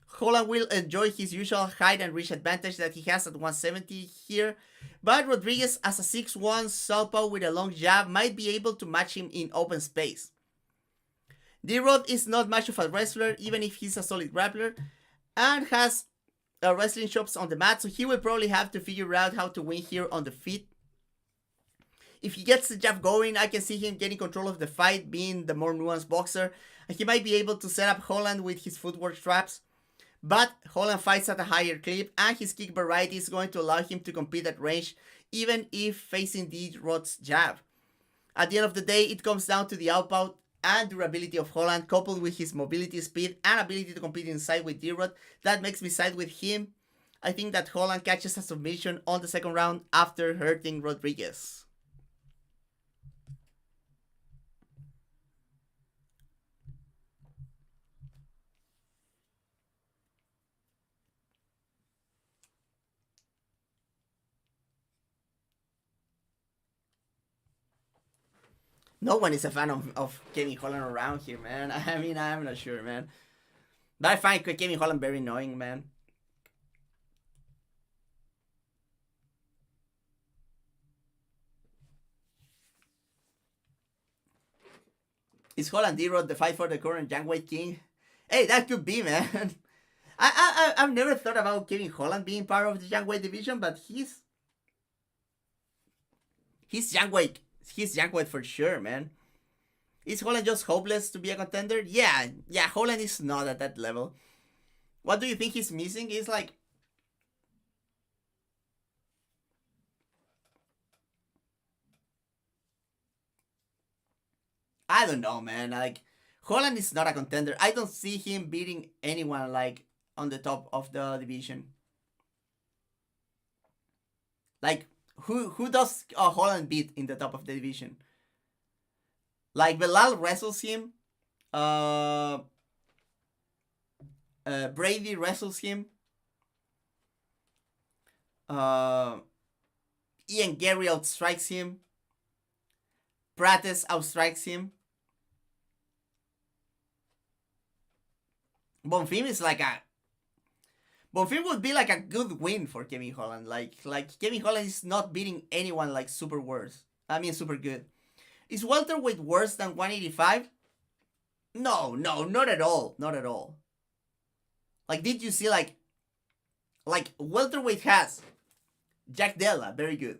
Holland will enjoy his usual height and reach advantage that he has at 170 here, but Rodriguez as a 6'1 southpaw with a long jab might be able to match him in open space. D-Rod is not much of a wrestler even if he's a solid grappler, and has wrestling chops on the mat, so he will probably have to figure out how to win here on the feet. If he gets the jab going, I can see him getting control of the fight, being the more nuanced boxer, and he might be able to set up Holland with his footwork traps. But Holland fights at a higher clip, and his kick variety is going to allow him to compete at range, even if facing D-Rod's jab. At the end of the day, it comes down to the and durability of Holland, coupled with his mobility, speed, and ability to compete inside with D-Rod, that makes me side with him. I think that Holland catches a submission on the second round after hurting Rodriguez. No one is a fan of Kevin Holland around here, man. I mean, I'm not sure, man. But I find Kevin Holland very annoying, man. Is Holland D-Rod the fight for the current Youngweight King? Hey, that could be, man. I've never thought about Kevin Holland being part of the Youngweight division, but he's Youngweight for sure, man. Is Holland just hopeless to be a contender? Yeah, Holland is not at that level. What do you think he's missing? Is like, I don't know, man. Like, Holland is not a contender. I don't see him beating anyone like on the top of the division. Like, who does Holland beat in the top of the division? Like, Belal wrestles him. Brady wrestles him. Ian Gary outstrikes him. Prates outstrikes him. Bonfim is like a. Bonfim would be like a good win for Kevin Holland. Like Kevin Holland is not beating anyone like super worse. I mean super good. Is welterweight worse than 185? No, not at all. Not at all. Like, did you see like welterweight has Jack Della, very good.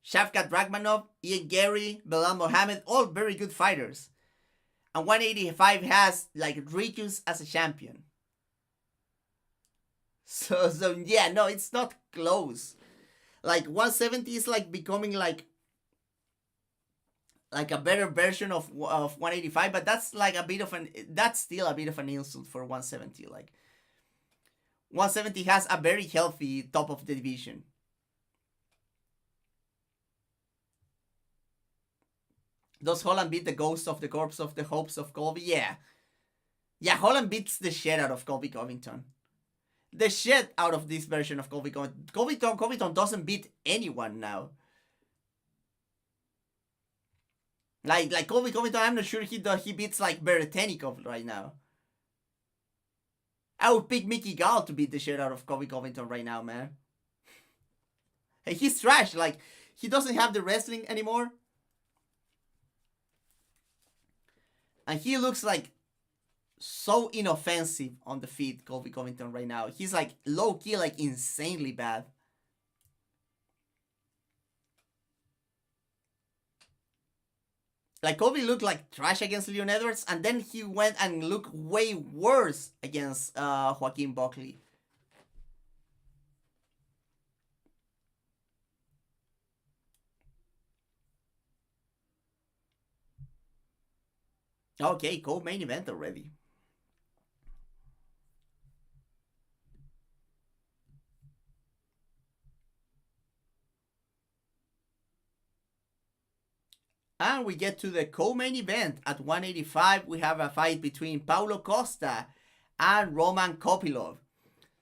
Shavkat Rachmanov, Ian Gary, Belal Mohammed, all very good fighters. And 185 has like Rikus as a champion. So yeah, no, it's not close. Like 170 is like becoming like a better version of 185, but that's like that's still a bit of an insult for 170. Like 170 has a very healthy top of the division. Does Holland beat the ghost of the corpse of the hopes of Colby? Yeah, Holland beats the shit out of Colby Covington. The shit out of this version of Colby Covington. Covington doesn't beat anyone now. Like Colby Covington, I'm not sure he beats like Beretenikov right now. I would pick Mickey Gall to beat the shit out of Colby Covington right now, man. Hey, he's trash. Like, he doesn't have the wrestling anymore. And he looks like so inoffensive on the feet, Colby Covington, right now. He's like low-key, like insanely bad. Like, Colby looked like trash against Leon Edwards, and then he went and looked way worse against Joaquin Buckley. Okay, co-main event already. And we get to the co-main event. At 185, we have a fight between Paulo Costa and Roman Kopylov.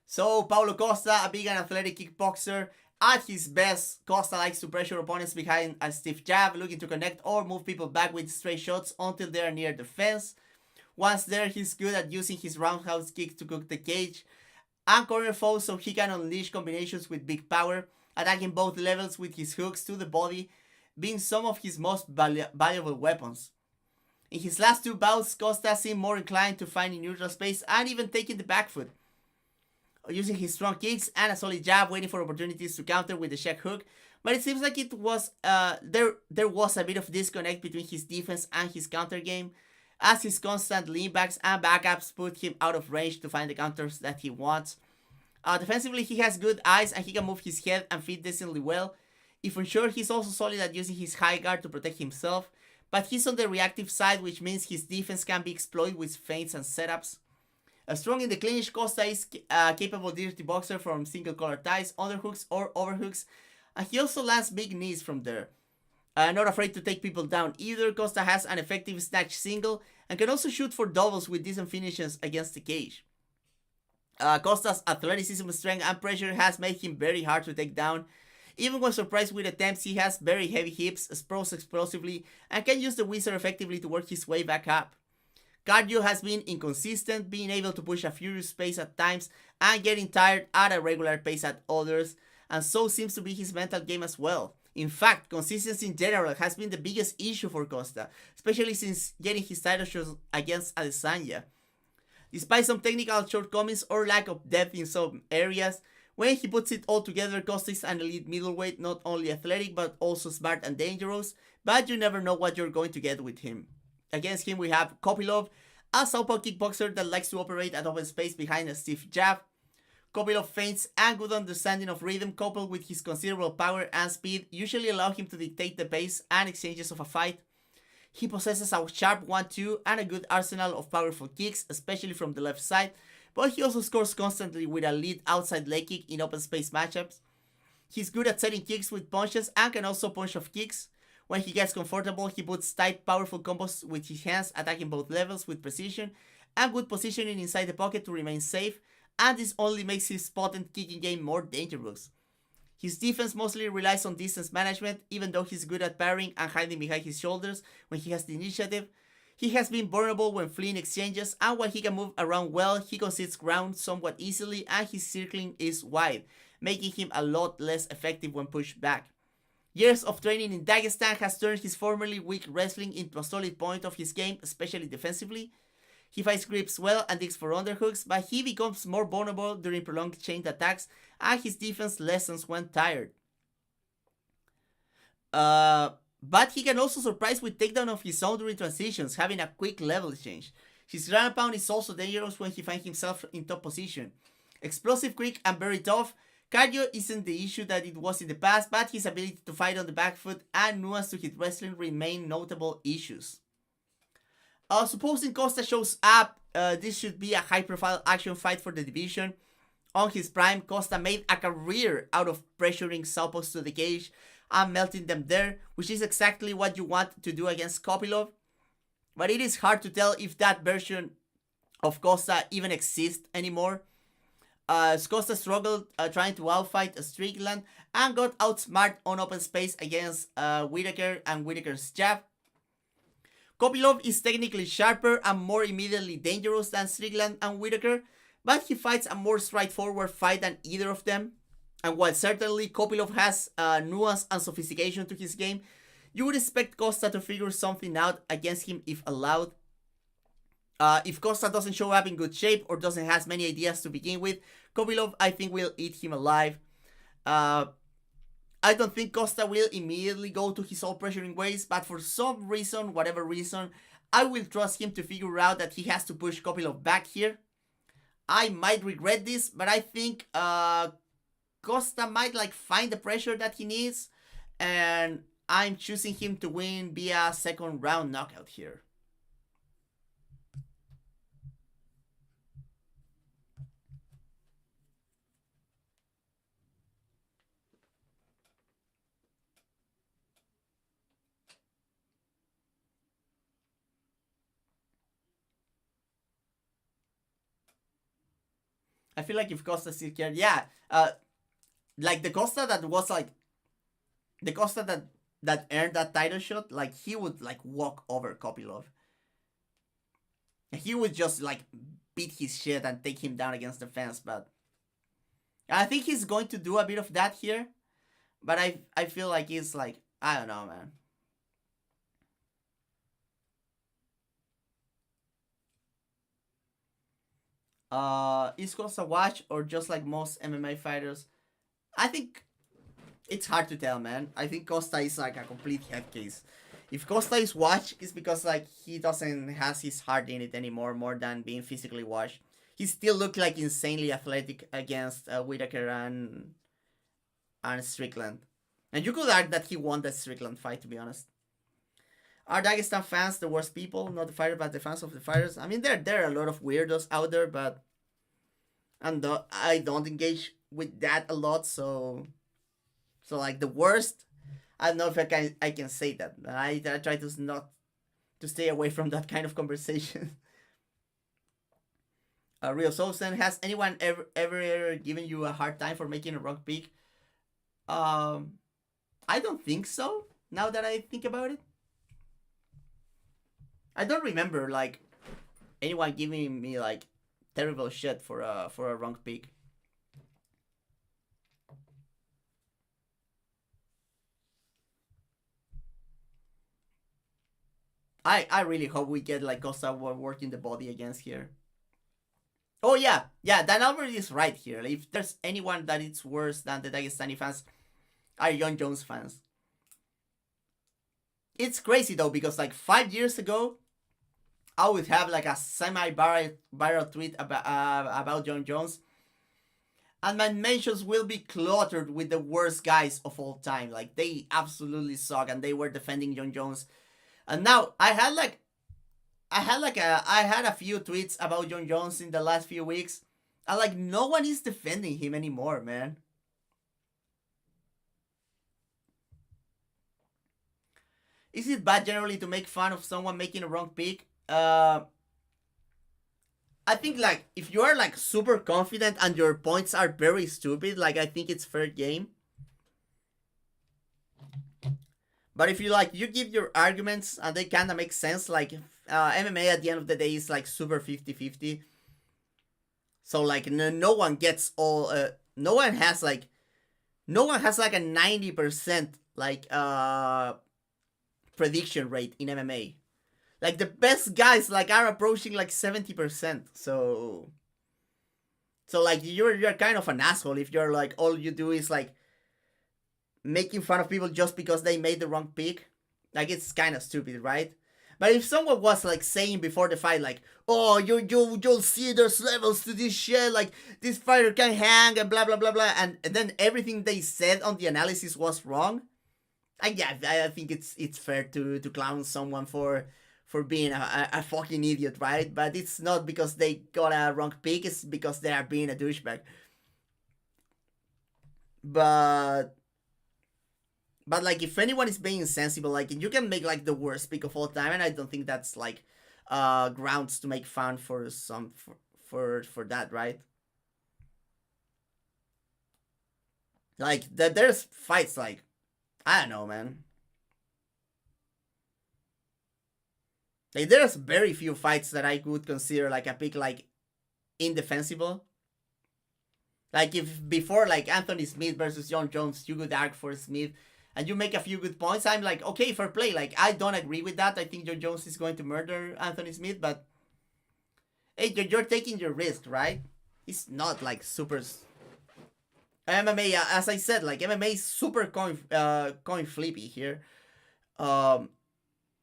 So, Paulo Costa, a big and athletic kickboxer. At his best, Costa likes to pressure opponents behind a stiff jab, looking to connect or move people back with straight shots until they are near the fence. Once there, he's good at using his roundhouse kicks to cook the cage and corner foes so he can unleash combinations with big power, attacking both levels with his hooks to the body, being some of his most valuable weapons. In his last two bouts, Costa seemed more inclined to finding neutral space and even taking the back foot, using his strong kicks and a solid jab, waiting for opportunities to counter with the check hook. But it seems like it was there was a bit of disconnect between his defense and his counter game, as his constant leanbacks and backups put him out of range to find the counters that he wants. Defensively, he has good eyes and he can move his head and feet decently well. If unsure, he's also solid at using his high guard to protect himself, but he's on the reactive side, which means his defense can be exploited with feints and setups. Strong in the clinch, Costa is a capable dirty boxer from single collar ties, underhooks or overhooks, and he also lands big knees from there. Not afraid to take people down either. Costa has an effective snatch single and can also shoot for doubles with decent finishes against the cage. Costa's athleticism, strength, and pressure has made him very hard to take down. Even when surprised with attempts, he has very heavy hips, sprawls explosively, and can use the wizard effectively to work his way back up. Cardio has been inconsistent, being able to push a furious pace at times and getting tired at a regular pace at others, and so seems to be his mental game as well. In fact, consistency in general has been the biggest issue for Costa, especially since getting his title shots against Adesanya. Despite some technical shortcomings or lack of depth in some areas, when he puts it all together, Costa is an elite middleweight, not only athletic but also smart and dangerous, but you never know what you're going to get with him. Against him we have Kopylov, a southpaw kickboxer that likes to operate at open space behind a stiff jab. Kopylov feints and good understanding of rhythm coupled with his considerable power and speed usually allow him to dictate the pace and exchanges of a fight. He possesses a sharp 1-2 and a good arsenal of powerful kicks, especially from the left side, but he also scores constantly with a lead outside leg kick in open space matchups. He's good at setting kicks with punches and can also punch off kicks. When he gets comfortable, he puts tight, powerful combos with his hands, attacking both levels with precision and good positioning inside the pocket to remain safe, and this only makes his potent kicking game more dangerous. His defense mostly relies on distance management, even though he's good at parrying and hiding behind his shoulders when he has the initiative. He has been vulnerable when fleeing exchanges, and while he can move around well, he concedes ground somewhat easily and his circling is wide, making him a lot less effective when pushed back. Years of training in Dagestan has turned his formerly weak wrestling into a solid point of his game, especially defensively. He fights grips well and digs for underhooks, but he becomes more vulnerable during prolonged chained attacks and his defense lessens when tired. But he can also surprise with takedown of his own during transitions, having a quick level change. His ground and pound is also dangerous when he finds himself in top position. Explosive, quick, and very tough, cardio isn't the issue that it was in the past, but his ability to fight on the back foot and nuance to his wrestling remain notable issues. Supposing Costa shows up, this should be a high-profile action fight for the division. On his prime, Costa made a career out of pressuring southpaws to the cage and melting them there, which is exactly what you want to do against Kopylov. But it is hard to tell if that version of Costa even exists anymore. Costa struggled trying to outfight Strickland and got outsmarted on open space against Whitaker and Whitaker's jab. Kopylov is technically sharper and more immediately dangerous than Strickland and Whitaker, but he fights a more straightforward fight than either of them. And while certainly Kopylov has nuance and sophistication to his game, you would expect Costa to figure something out against him if allowed. If Costa doesn't show up in good shape or doesn't have many ideas to begin with, Kopylov I think will eat him alive. I don't think Costa will immediately go to his all pressuring ways, but for some reason, whatever reason, I will trust him to figure out that he has to push Kopylov back here. I might regret this, but I think Costa might find the pressure that he needs, and I'm choosing him to win via second round knockout here. I feel like if Costa still cared, yeah, the Costa that was the Costa that earned that title shot, he would walk over Kopylov. He would just beat his shit and take him down against the fence, but I think he's going to do a bit of that here. But I feel like he's I don't know, man. Is Costa watch or just like most MMA fighters? I think it's hard to tell, man. I think Costa is a complete head case. If Costa is watched, it's because he doesn't has his heart in it anymore, more than being physically watched. He still looked insanely athletic against Whitaker and Strickland, and you could argue that he won that Strickland fight, to be honest. Are Dagestan fans the worst people? Not the fighters, but the fans of the fighters. I mean, there are a lot of weirdos out there, but I don't engage with that a lot. So like the worst. I don't know if I can say that. I try to not to stay away from that kind of conversation. Real Soulsen, has anyone ever given you a hard time for making a wrong pick? Um, I don't think so. Now that I think about it, I don't remember like anyone giving me like terrible shit for a wrong pick. I really hope we get like Costa working the body against here. Oh yeah, Dan Albert is right here. If there's anyone that it's worse than the Dagestani fans, are John Jones fans. It's crazy though because like 5 years ago, I would have like a semi-viral tweet about John Jones, and my mentions will be cluttered with the worst guys of all time. Like they absolutely suck, and they were defending John Jones. And now I had a few tweets about John Jones in the last few weeks, and like no one is defending him anymore, man. Is it bad generally to make fun of someone making a wrong pick? I think like if you are like super confident and your points are very stupid, like I think it's fair game. But if you like you give your arguments and they kind of make sense, like MMA at the end of the day is like super 50-50. So like no one gets all no one has like a 90% like prediction rate in MMA. Like the best guys like are approaching like 70%. So like you're kind of an asshole if you're like all you do is like making fun of people just because they made the wrong pick. Like it's kind of stupid, right? But if someone was like saying before the fight, like, "Oh, you'll see there's levels to this shit, like this fighter can hang and blah blah blah blah," and then everything they said on the analysis was wrong. Yeah, I think it's fair to clown someone for being a fucking idiot, right? But it's not because they got a wrong pick; it's because they are being a douchebag. But like if anyone is being sensible, like you can make like the worst pick of all time, and I don't think that's like grounds to make fun for for that, right? Like there's fights like I don't know, man. Like there's very few fights that I would consider like a pick like indefensible. Like if before like Anthony Smith versus John Jones, you would argue for Smith, and you make a few good points, I'm like, okay, fair play. Like I don't agree with that. I think John Jones is going to murder Anthony Smith, but hey, you're taking your risk, right? It's not like super MMA. As I said, like MMA is super coin flippy here. Um,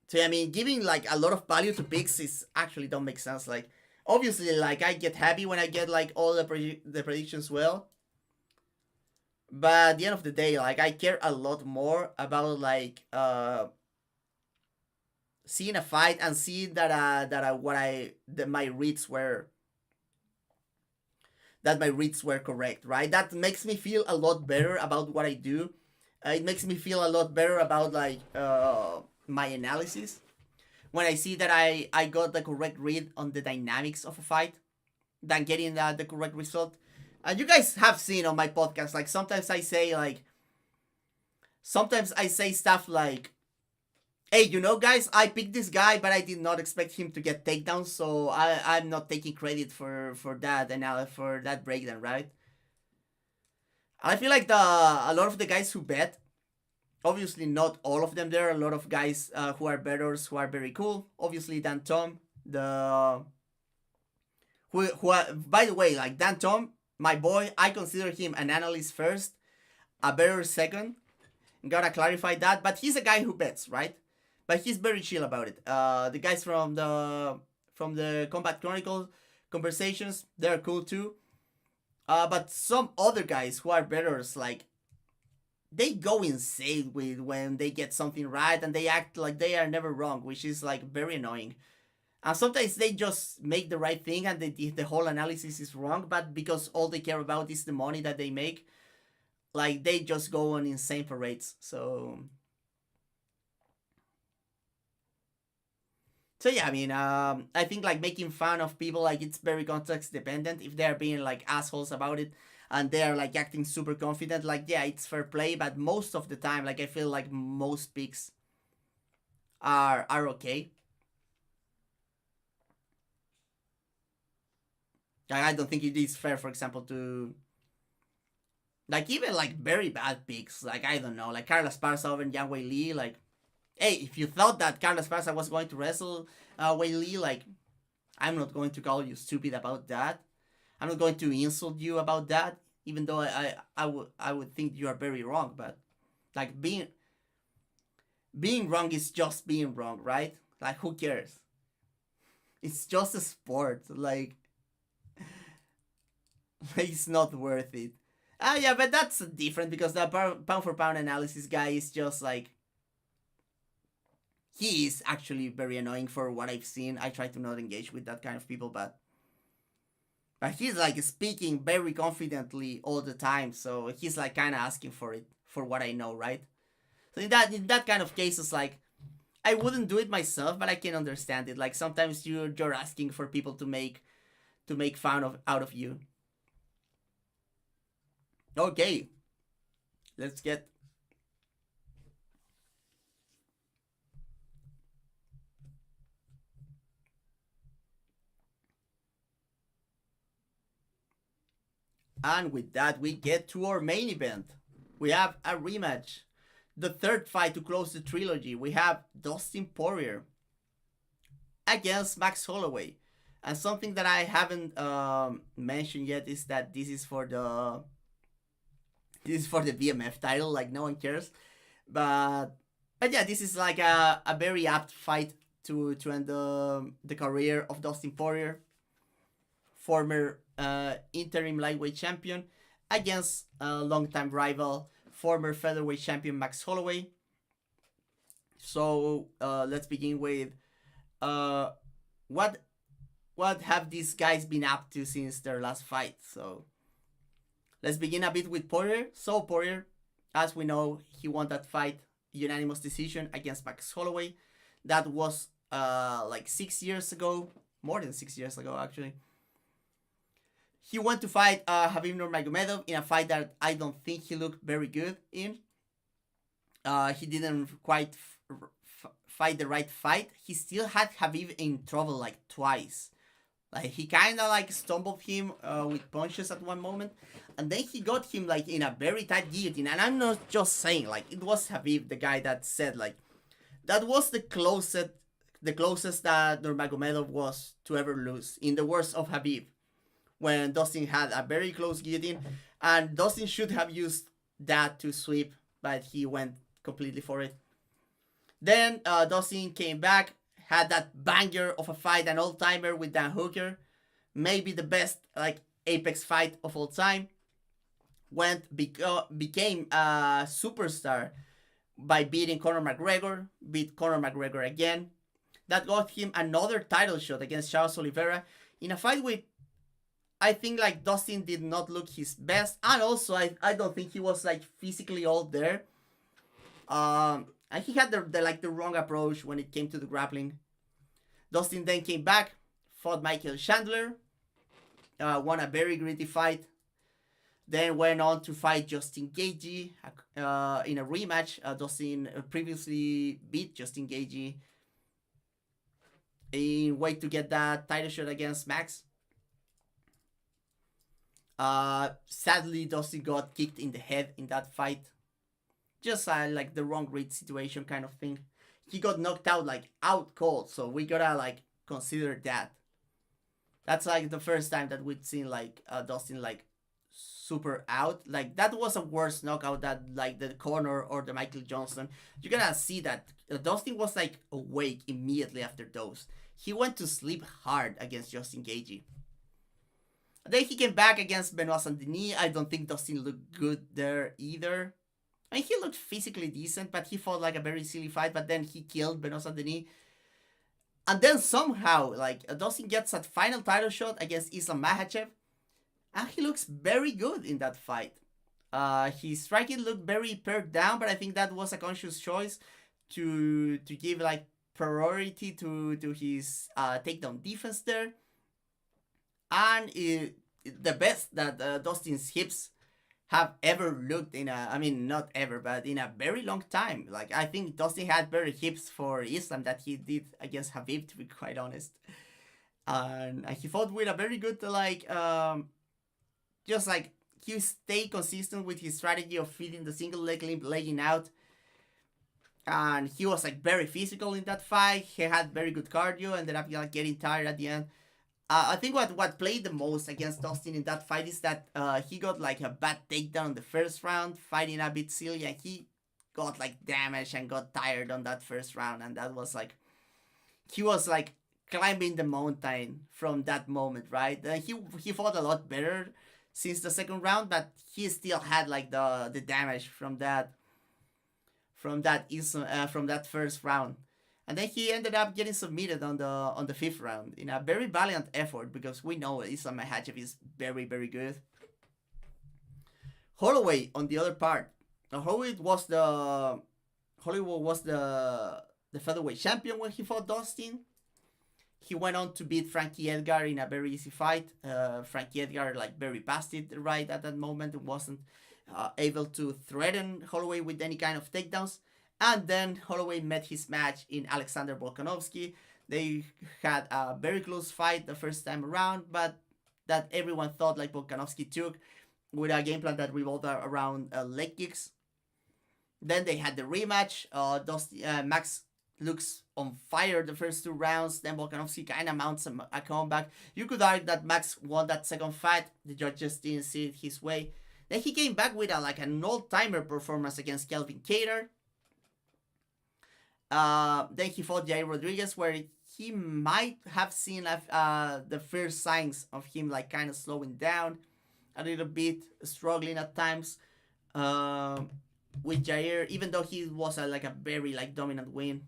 so I mean, giving like a lot of value to picks is actually don't make sense. Like obviously, like I get happy when I get like all the predictions well. But at the end of the day, like I care a lot more about like seeing a fight and seeing that my reads were correct, right? That makes me feel a lot better about what I do. It makes me feel a lot better about like my analysis when I see that I got the correct read on the dynamics of a fight than getting the correct result. And you guys have seen on my podcast, like sometimes I say stuff like, "Hey, guys, I picked this guy, but I did not expect him to get takedowns, so I'm not taking credit for that and for that breakdown, right?" I feel like the a lot of the guys who bet, obviously not all of them. There are a lot of guys who are bettors who are very cool. Obviously, Dan Tom, the who are, by the way, like Dan Tom, my boy, I consider him an analyst first, a better second. Gotta clarify that, but he's a guy who bets, right? But he's very chill about it. The guys from the Combat Chronicles conversations, they're cool too. But some other guys who are betters, like they go insane with when they get something right and they act like they are never wrong, which is like very annoying. And sometimes they just make the right thing and the whole analysis is wrong, but because all they care about is the money that they make, like they just go on insane parades. So yeah, I mean, I think like making fun of people, like it's very context dependent. If they're being like assholes about it and they're like acting super confident, like yeah, it's fair play. But most of the time, like I feel like most picks are okay. Like I don't think it is fair, for example, to like even like very bad picks. Like I don't know, like Carlos Parza over Yang Wei Li. Like hey, if you thought that Carlos Parza was going to wrestle Wei Li, like I'm not going to call you stupid about that. I'm not going to insult you about that, even though I would think you are very wrong. But like being wrong is just being wrong, right? Like who cares? It's just a sport. Like it's not worth it. Ah, yeah, but that's different because the pound for pound analysis guy is just like he is actually very annoying for what I've seen. I try to not engage with that kind of people, but he's like speaking very confidently all the time, so he's like kind of asking for it for what I know, right? So in that kind of cases, like I wouldn't do it myself, but I can understand it. Like sometimes you're asking for people to make fun of out of you. Okay, let's get. And with that, we get to our main event. We have a rematch. The third fight to close the trilogy. We have Dustin Poirier against Max Holloway. And something that I haven't mentioned yet is that this is for the BMF title. Like no one cares, but yeah, this is like a very apt fight to end the career of Dustin Poirier, former interim lightweight champion, against a longtime rival, former featherweight champion Max Holloway. So let's begin with uh, what what have these guys been up to since their last fight. So let's begin a bit with Poirier. So Poirier, as we know, he won that fight unanimous decision against Max Holloway. That was like 6 years ago, more than 6 years ago actually. He went to fight Habib Nurmagomedov in a fight that I don't think he looked very good in. He didn't quite fight the right fight. He still had Habib in trouble like twice. Like he kind of like stumbled him with punches at one moment, and then he got him like in a very tight guillotine. And I'm not just saying like it was Habib, the guy that said like that was the closest that Nurmagomedov was to ever lose. In the words of Habib, when Dustin had a very close guillotine, and Dustin should have used that to sweep, but he went completely for it. Then Dustin came back, had that banger of a fight, an all timer with Dan Hooker, maybe the best like Apex fight of all time. Became a superstar by beating Conor McGregor, beat Conor McGregor again. That got him another title shot against Charles Oliveira in a fight with I think like Dustin did not look his best, and also I don't think he was like physically all there. And he had the wrong approach when it came to the grappling. Dustin then came back, fought Michael Chandler, won a very gritty fight. Then went on to fight Justin Gaethje in a rematch. Dustin previously beat Justin Gaethje in way to get that title shot against Max. Sadly, Dustin got kicked in the head in that fight. Just like the wrong read situation kind of thing. He got knocked out like out cold, so we gotta like consider that. That's like the first time that we've seen like Dustin like super out. Like that was a worse knockout than like the Conor or the Michael Johnson. You gotta see that Dustin was like awake immediately after those. He went to sleep hard against Justin Gaethje. Then he came back against Benoit Saint Denis. I don't think Dustin looked good there either. I mean, he looked physically decent, but he fought like a very silly fight. But then he killed Benoit Saint Denis, and then somehow like Dustin gets that final title shot against Islam Makhachev, and he looks very good in that fight. His striking looked very pared down, but I think that was a conscious choice to give like priority to his takedown defense there, and the best that Dustin's hips have ever looked in a, I mean, not ever, but in a very long time. Like, I think Dustin had better hips for Islam that he did against Habib, to be quite honest. And he fought with a very good, like, just like, he stayed consistent with his strategy of feeding the single leg laying out. And he was, like, very physical in that fight. He had very good cardio, ended up like, getting tired at the end. I think what played the most against Dustin in that fight is that he got like a bad takedown in the first round, fighting a bit silly, and he got like damaged and got tired on that first round, and that was like he was like climbing the mountain from that moment, right? He fought a lot better since the second round, but he still had like the damage from that from that first round. And then he ended up getting submitted on the fifth round in a very valiant effort, because we know Islam Makhachev is very, very good. Holloway on the other part, Holloway was the featherweight champion when he fought Dustin. He went on to beat Frankie Edgar in a very easy fight. Frankie Edgar like very busted right at that moment and wasn't able to threaten Holloway with any kind of takedowns. And then Holloway met his match in Alexander Volkanovski. They had a very close fight the first time around, but that everyone thought like Volkanovski took, with a game plan that revolved around leg kicks. Then they had the rematch. Max looks on fire the first two rounds. Then Volkanovski kind of mounts a comeback. You could argue that Max won that second fight. The judges didn't see it his way. Then he came back with an old-timer performance against Kelvin Kattar. Then he fought Jair Rodriguez, where he might have seen the first signs of him like kind of slowing down a little bit, struggling at times with Jair, even though he was like a very like dominant win.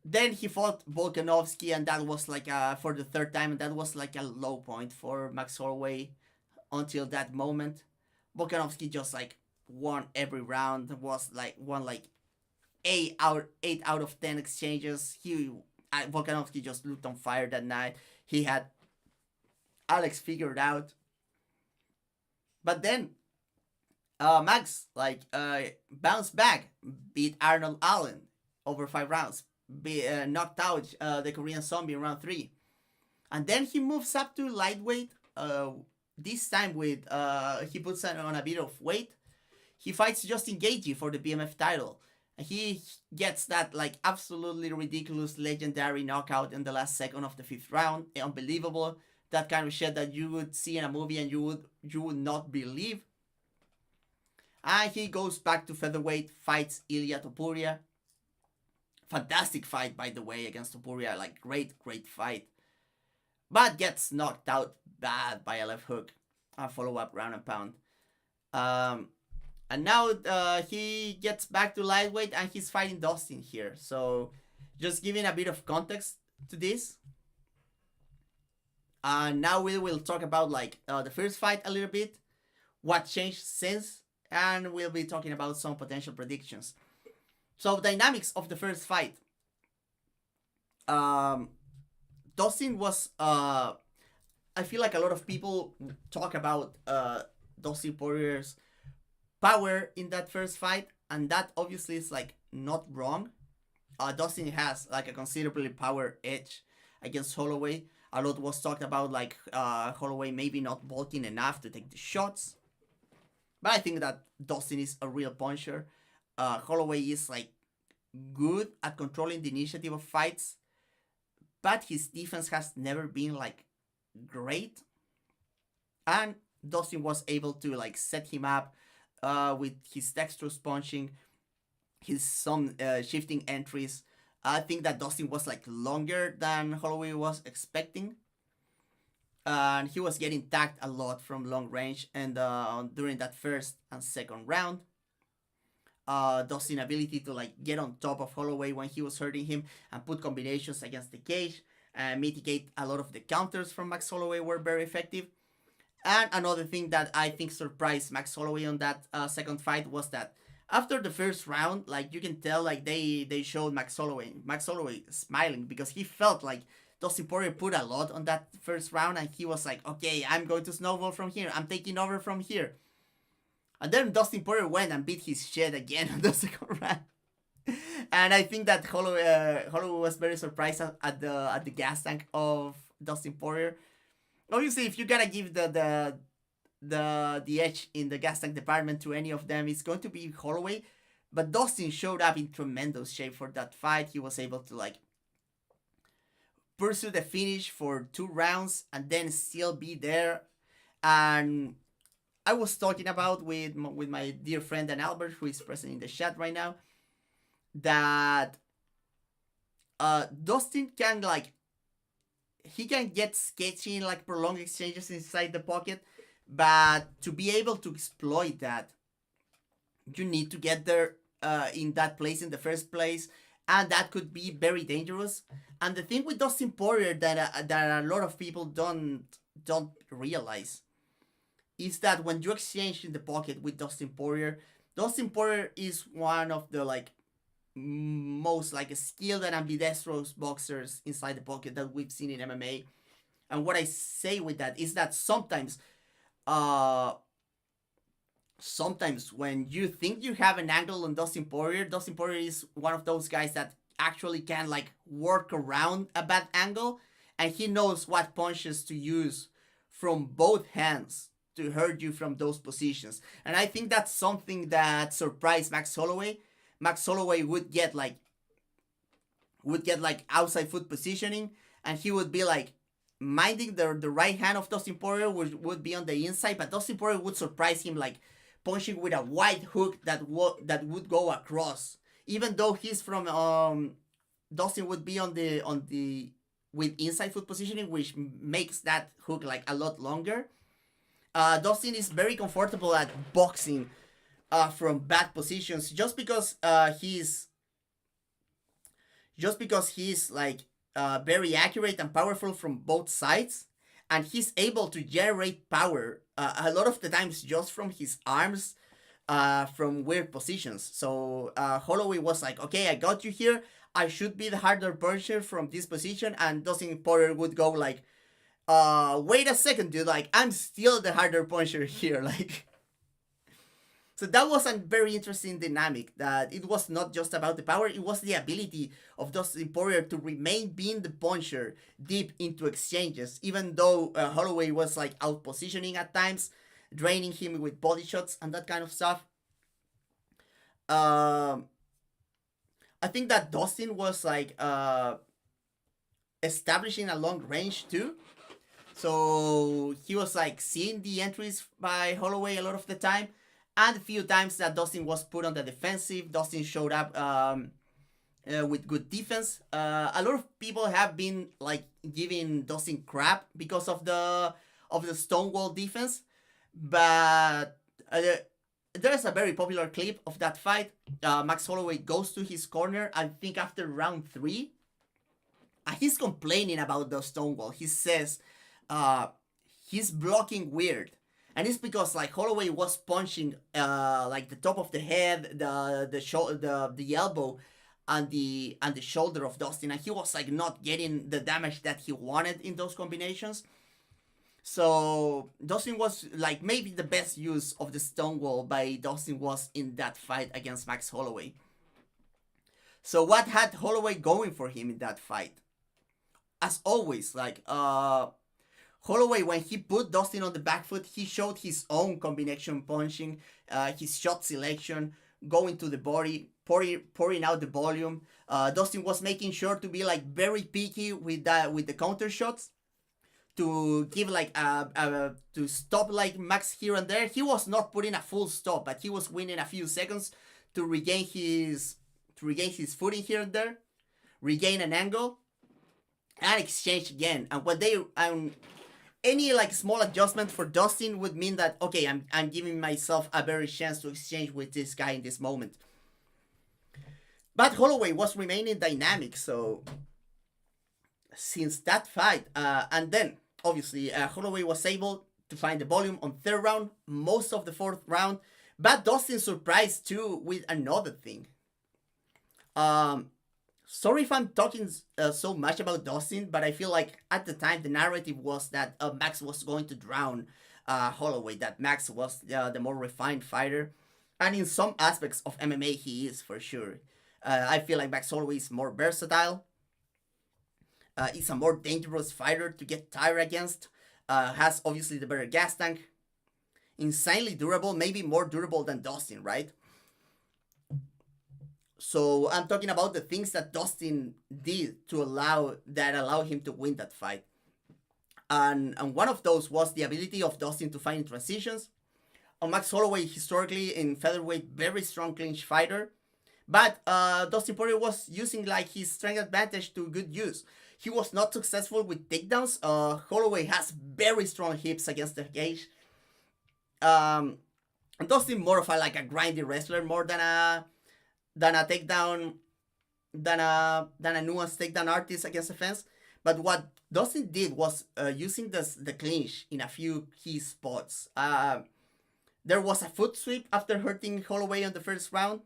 Then he fought Volkanovski, and that was like for the third time, and that was like a low point for Max Holloway until that moment. Volkanovski just like won every round, won like 8 out of 10 exchanges. Volkanovski just looked on fire that night. He had Alex figured out. But then Max bounced back, beat Arnold Allen over 5 rounds, knocked out the Korean Zombie in round 3. And then he moves up to lightweight, this time with he puts on a bit of weight. He fights Justin Gaethje for the BMF title. He gets that like absolutely ridiculous legendary knockout in the last second of the 5th round. Unbelievable. That kind of shit that you would see in a movie and you would not believe. And he goes back to featherweight, fights Ilia Topuria. Fantastic fight, by the way, against Topuria. Like great fight. But gets knocked out bad by a left hook. A follow-up ground and pound. And now he gets back to lightweight and he's fighting Dustin here. So just giving a bit of context to this. Now we will talk about like the first fight a little bit, what changed since, and we'll be talking about some potential predictions. So dynamics of the first fight. Dustin was I feel like a lot of people talk about Dustin Poirier's power in that first fight, and that obviously is like not wrong. Dustin has like a considerably power edge against Holloway. A lot was talked about like Holloway maybe not bulking enough to take the shots, but I think that Dustin is a real puncher. Holloway is like good at controlling the initiative of fights, but his defense has never been like great, and Dustin was able to like set him up with his dexterous punching, some shifting entries. I think that Dustin was like longer than Holloway was expecting, and he was getting tagged a lot from long range and during that first and second round. Dustin's ability to like get on top of Holloway when he was hurting him and put combinations against the cage and mitigate a lot of the counters from Max Holloway were very effective. And another thing that I think surprised Max Holloway on that second fight was that after the first round, like you can tell, like they showed Max Holloway smiling because he felt like Dustin Poirier put a lot on that first round, and he was like, okay, I'm going to snowball from here. I'm taking over from here. And then Dustin Poirier went and beat his shit again on the second round. And I think that Holloway was very surprised at the gas tank of Dustin Poirier. Obviously, if you gotta give the edge in the gas tank department to any of them, it's going to be Holloway. But Dustin showed up in tremendous shape for that fight. He was able to like pursue the finish for 2 rounds and then still be there. And I was talking about with my dear friend Dan Albert, who is present in the chat right now, that Dustin can like he can get sketchy in like prolonged exchanges inside the pocket, but to be able to exploit that, you need to get there in that place in the first place, and that could be very dangerous. And the thing with Dustin Poirier that a lot of people don't realize is that when you exchange in the pocket with Dustin Poirier is one of the like most like skilled and ambidextrous boxers inside the pocket that we've seen in MMA. And what I say with that is that sometimes when you think you have an angle on Dustin Poirier is one of those guys that actually can like work around a bad angle, and he knows what punches to use from both hands to hurt you from those positions. And I think that's something that surprised Max Holloway. Max Holloway would get like outside foot positioning, and he would be like minding the right hand of Dustin Poirier would be on the inside, but Dustin Poirier would surprise him like punching with a wide hook that would go across. Even though he's from Dustin would be on the with inside foot positioning, which makes that hook like a lot longer. Dustin is very comfortable at boxing from bad positions just because he's like very accurate and powerful from both sides, and he's able to generate power a lot of the times just from his arms from weird positions. So Holloway was like, okay, I got you here, I should be the harder puncher from this position, and Dustin Poirier would go like, wait a second, dude, like I'm still the harder puncher here, like. So that was a very interesting dynamic, that it was not just about the power, it was the ability of Dustin Poirier to remain being the puncher deep into exchanges, even though Holloway was like out positioning at times, draining him with body shots and that kind of stuff. I think that Dustin was like establishing a long range too. So he was like seeing the entries by Holloway a lot of the time. And a few times that Dustin was put on the defensive, Dustin showed up with good defense. A lot of people have been like giving Dustin crap because of the Stonewall defense, but there's a very popular clip of that fight. Max Holloway goes to his corner, I think after round 3, and he's complaining about the Stonewall. He says he's blocking weird. And it's because like Holloway was punching like the top of the head, the elbow, and the shoulder of Dustin, and he was like not getting the damage that he wanted in those combinations. So Dustin was like, maybe the best use of the Stonewall by Dustin was in that fight against Max Holloway. So what had Holloway going for him in that fight? As always, like Holloway, when he put Dustin on the back foot, he showed his own combination punching, his shot selection, going to the body, pouring out the volume. Dustin was making sure to be like very picky with the counter shots, to give like to stop like Max here and there. He was not putting a full stop, but he was winning a few seconds to regain his footing here and there, regain an angle, and exchange again. And what they any like small adjustment for Dustin would mean that, okay, I'm giving myself a better chance to exchange with this guy in this moment. But Holloway was remaining dynamic, so since that fight, and then obviously Holloway was able to find the volume on third round, most of the fourth round, but Dustin surprised too with another thing. Um, Sorry if I'm talking so much about Dustin, but I feel like at the time the narrative was that Max was going to drown Holloway, that Max was the more refined fighter. And in some aspects of MMA, he is for sure. I feel like Max Holloway is more versatile. He's a more dangerous fighter to get tired against. Has obviously the better gas tank. Insanely durable, maybe more durable than Dustin, right? So I'm talking about the things that Dustin did to allow him to win that fight. And one of those was the ability of Dustin to find transitions. Max Holloway, historically in featherweight, very strong clinch fighter. But Dustin Poirier was using like his strength advantage to good use. He was not successful with takedowns. Holloway has very strong hips against the cage. And Dustin more of a grindy wrestler more than a takedown than a nuanced takedown artist against the fence. But what Dustin did was using the clinch in a few key spots. There was a foot sweep after hurting Holloway on the first round.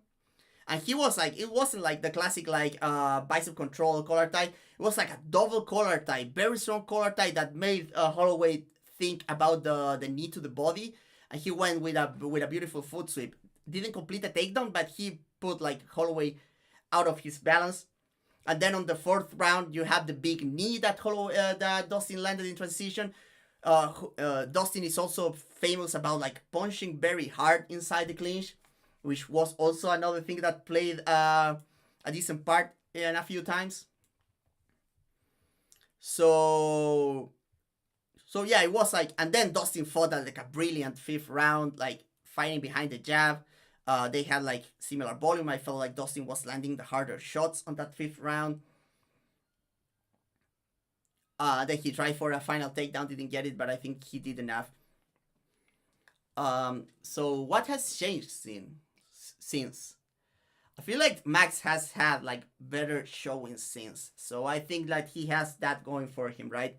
And he was like, it wasn't like the classic bicep control collar tie. It was like a double collar tie, very strong collar tie that made Holloway think about the knee to the body. And he went with a beautiful foot sweep. Didn't complete the takedown, but he put like Holloway out of his balance. And then on the fourth round, you have the big knee that Dustin landed in transition. Dustin is also famous about like punching very hard inside the clinch, which was also another thing that played a decent part in a few times. So yeah, it was like, and then Dustin fought at like a brilliant fifth round, like fighting behind the jab. They had like similar volume. I felt like Dustin was landing the harder shots on that fifth round. Then he tried for a final takedown, didn't get it, but I think he did enough. So what has changed since? I feel like Max has had like better showings since. So I think that he has that going for him, right?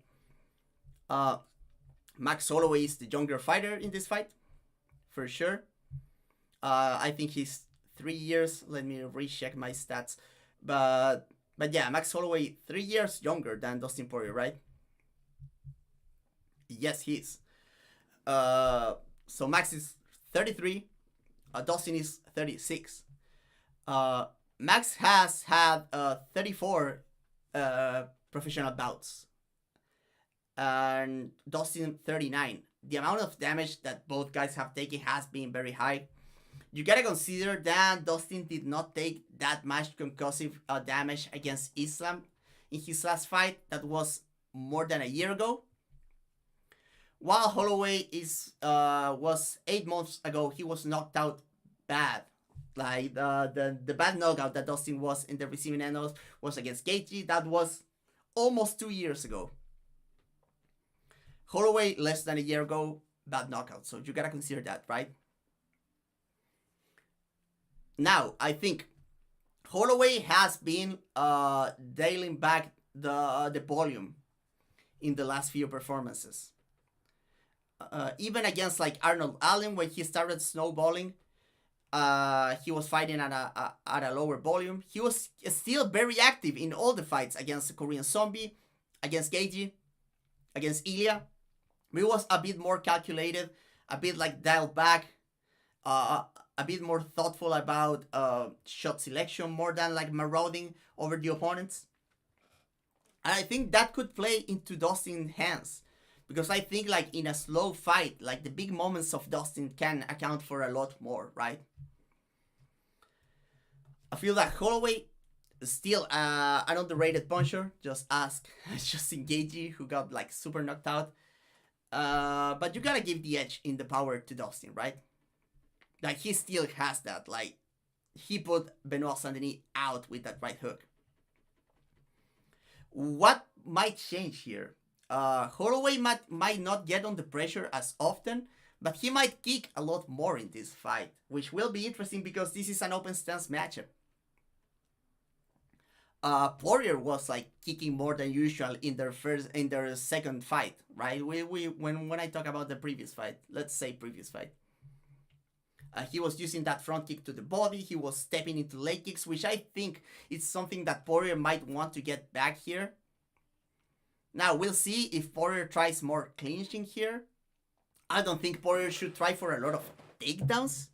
Max Holloway is the younger fighter in this fight, for sure. I think he's 3 years. Let me recheck my stats. But yeah, Max Holloway 3 years younger than Dustin Poirier, right? Yes, he is. So Max is 33. Dustin is 36. Max has had 34 professional bouts, and Dustin 39. The amount of damage that both guys have taken has been very high. You gotta consider that Dustin did not take that much concussive damage against Islam in his last fight. That was more than a year ago. While Holloway was 8 months ago, he was knocked out bad. Like the bad knockout that Dustin was in the receiving end of was against Gaethje. That was almost 2 years ago. Holloway less than a year ago, bad knockout. So you gotta consider that, right? Now, I think Holloway has been dialing back the volume in the last few performances. Even against like Arnold Allen, when he started snowballing, he was fighting at a lower volume. He was still very active in all the fights against the Korean Zombie, against Gaethje, against Ilya. He was a bit more calculated, a bit like dialed back, a bit more thoughtful about shot selection, more than like marauding over the opponents. And I think that could play into Dustin's hands, because I think like in a slow fight, like the big moments of Dustin can account for a lot more, right? I feel that Holloway is still an underrated puncher. Just ask Justin Gaethje, who got like super knocked out. But you gotta give the edge in the power to Dustin, right? Like he still has that. Like he put Benoit Saint-Denis out with that right hook. What might change here? Holloway might not get on the pressure as often, but he might kick a lot more in this fight, which will be interesting because this is an open stance matchup. Poirier was like kicking more than usual in their second fight, right? We when I talk about the previous fight, let's say previous fight, he was using that front kick to the body. He was stepping into leg kicks, which I think is something that Poirier might want to get back here. Now we'll see if Poirier tries more clinching here. I don't think Poirier should try for a lot of takedowns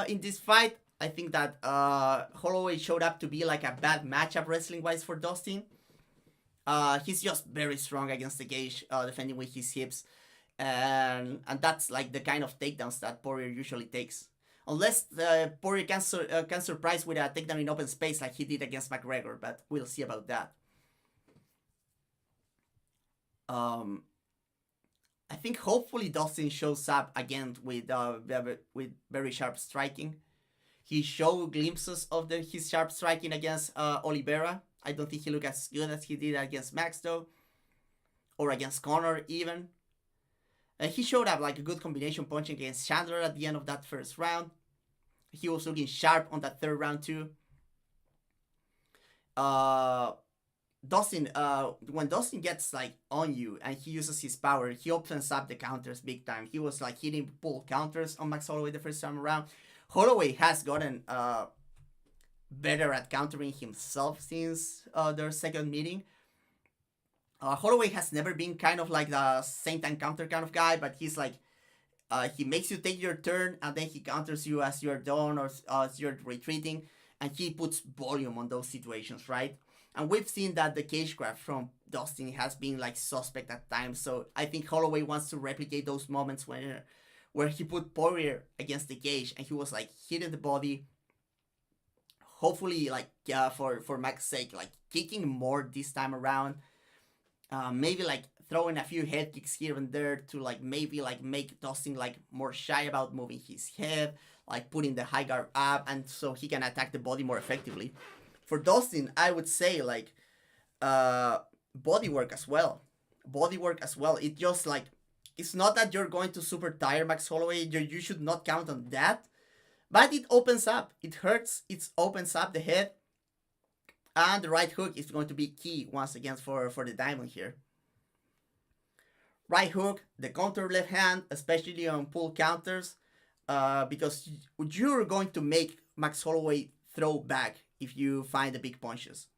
in this fight. I think that Holloway showed up to be like a bad matchup wrestling wise for Dustin. He's just very strong against the cage, defending with his hips, and that's like the kind of takedowns that Poirier usually takes. Unless Poirier can surprise with a takedown in open space like he did against McGregor, but we'll see about that. I think hopefully Dustin shows up again with very sharp striking. He showed glimpses of his sharp striking against Oliveira. I don't think he looked as good as he did against Max though, or against Conor even. He showed up like a good combination punching against Chandler at the end of that first round. He was looking sharp on that third round too. Dustin, when Dustin gets like on you and he uses his power, he opens up the counters big time. He was like hitting pull counters on Max Holloway the first time around. Holloway has gotten better at countering himself since their second meeting. Holloway has never been kind of like the same time counter kind of guy, but he's like, he makes you take your turn and then he counters you as you're done or as you're retreating, and he puts volume on those situations, right? And we've seen that the cage grab from Dustin has been like suspect at times, so I think Holloway wants to replicate those moments where he put Poirier against the cage and he was like hitting the body. Hopefully, like for Mac's sake, like kicking more this time around. Maybe like throwing a few head kicks here and there to like maybe like make Dustin like more shy about moving his head, like putting the high guard up, and so he can attack the body more effectively. For Dustin, I would say like body work as well. Body work as well. It just like, it's not that you're going to super tire Max Holloway. You should not count on that. But it opens up. It hurts. It opens up the head. And the right hook is going to be key once again for the diamond here. Right hook, the counter left hand, especially on pull counters, because you're going to make Max Holloway throw back if you find the big punches.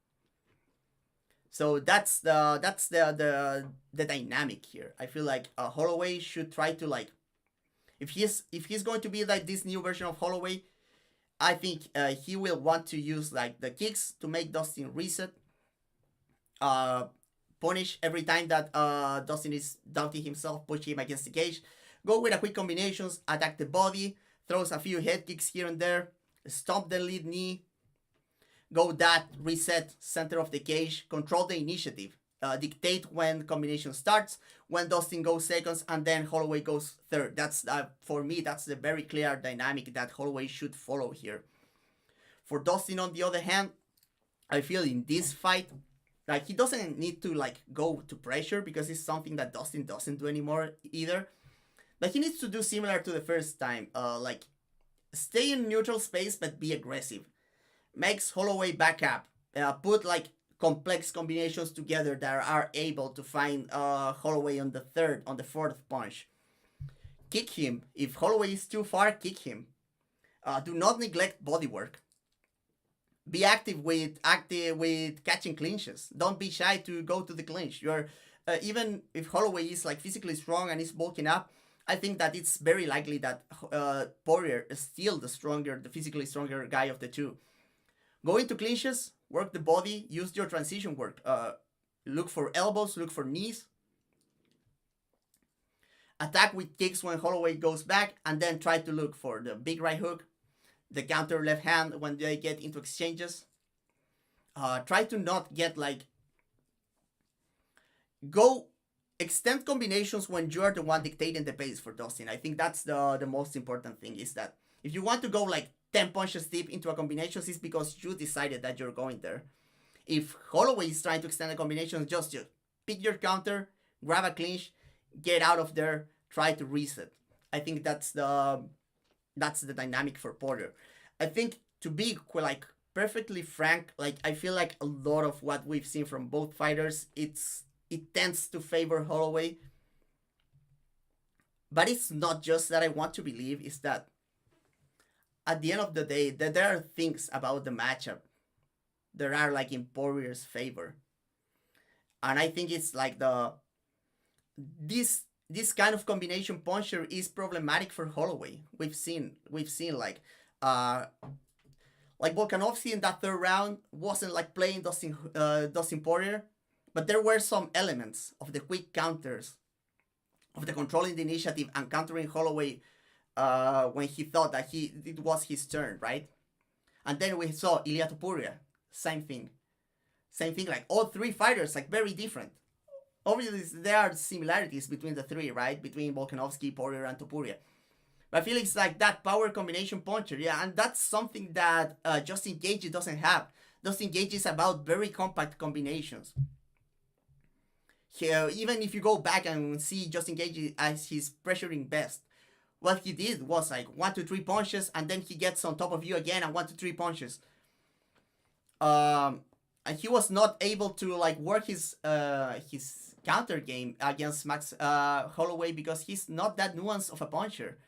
So that's the dynamic here. I feel like Holloway should try to like, if he's going to be like this new version of Holloway, I think he will want to use like the kicks to make Dustin reset. Punish every time that Dustin is doubting himself, push him against the cage. Go with a quick combinations, attack the body, throws a few head kicks here and there, stomp the lead knee, go that, reset, center of the cage, control the initiative. Dictate when combination starts, when Dustin goes seconds, and then Holloway goes third. That's for me, that's the very clear dynamic that Holloway should follow here. For Dustin, on the other hand, I feel in this fight, like he doesn't need to like go to pressure because it's something that Dustin doesn't do anymore either. But he needs to do similar to the first time, like stay in neutral space but be aggressive. Makes Holloway back up. Put like complex combinations together that are able to find Holloway on the fourth punch. Kick him. If Holloway is too far, kick him. Do not neglect body work. Be active with catching clinches. Don't be shy to go to the clinch. You're even if Holloway is like physically strong and is bulking up, I think that it's very likely that Poirier is still the physically stronger guy of the two. Go into clinches, work the body, use your transition work. Look for elbows, look for knees. Attack with kicks when Holloway goes back, and then try to look for the big right hook, the counter left hand when they get into exchanges. Try to not get like... Go extend combinations when you're the one dictating the pace for Dustin. I think that's the most important thing, is that if you want to go like 10 punches deep into a combination, it's because you decided that you're going there. If Holloway is trying to extend a combination, just pick your counter, grab a clinch, get out of there, try to reset. I think that's the dynamic for Poirier. I think to be like perfectly frank, like I feel like a lot of what we've seen from both fighters, it tends to favor Holloway. But it's not just that I want to believe; it's that at the end of the day, that there are things about the matchup that are like in Poirier's favor, and I think it's like this kind of combination puncher is problematic for Holloway. We've seen uh like Volkanovski in that third round wasn't like playing Dustin Poirier, but there were some elements of the quick counters, of the controlling the initiative and countering Holloway when he thought that it was his turn, right? And then we saw Ilia Topuria, same thing. Like all three fighters, like very different. Obviously, there are similarities between the three, right? Between Volkanovski, Poirier, and Topuria. But I feel it's like that power combination puncher, yeah, and that's something that Justin Gaethje doesn't have. Justin Gaethje is about very compact combinations. Even if you go back and see Justin Gaethje as his pressuring best, what he did was like 1 2 3 punches, and then he gets on top of you again and 1 2 3 punches. And he was not able to like work his counter game against Max Holloway because he's not that nuanced of a puncher.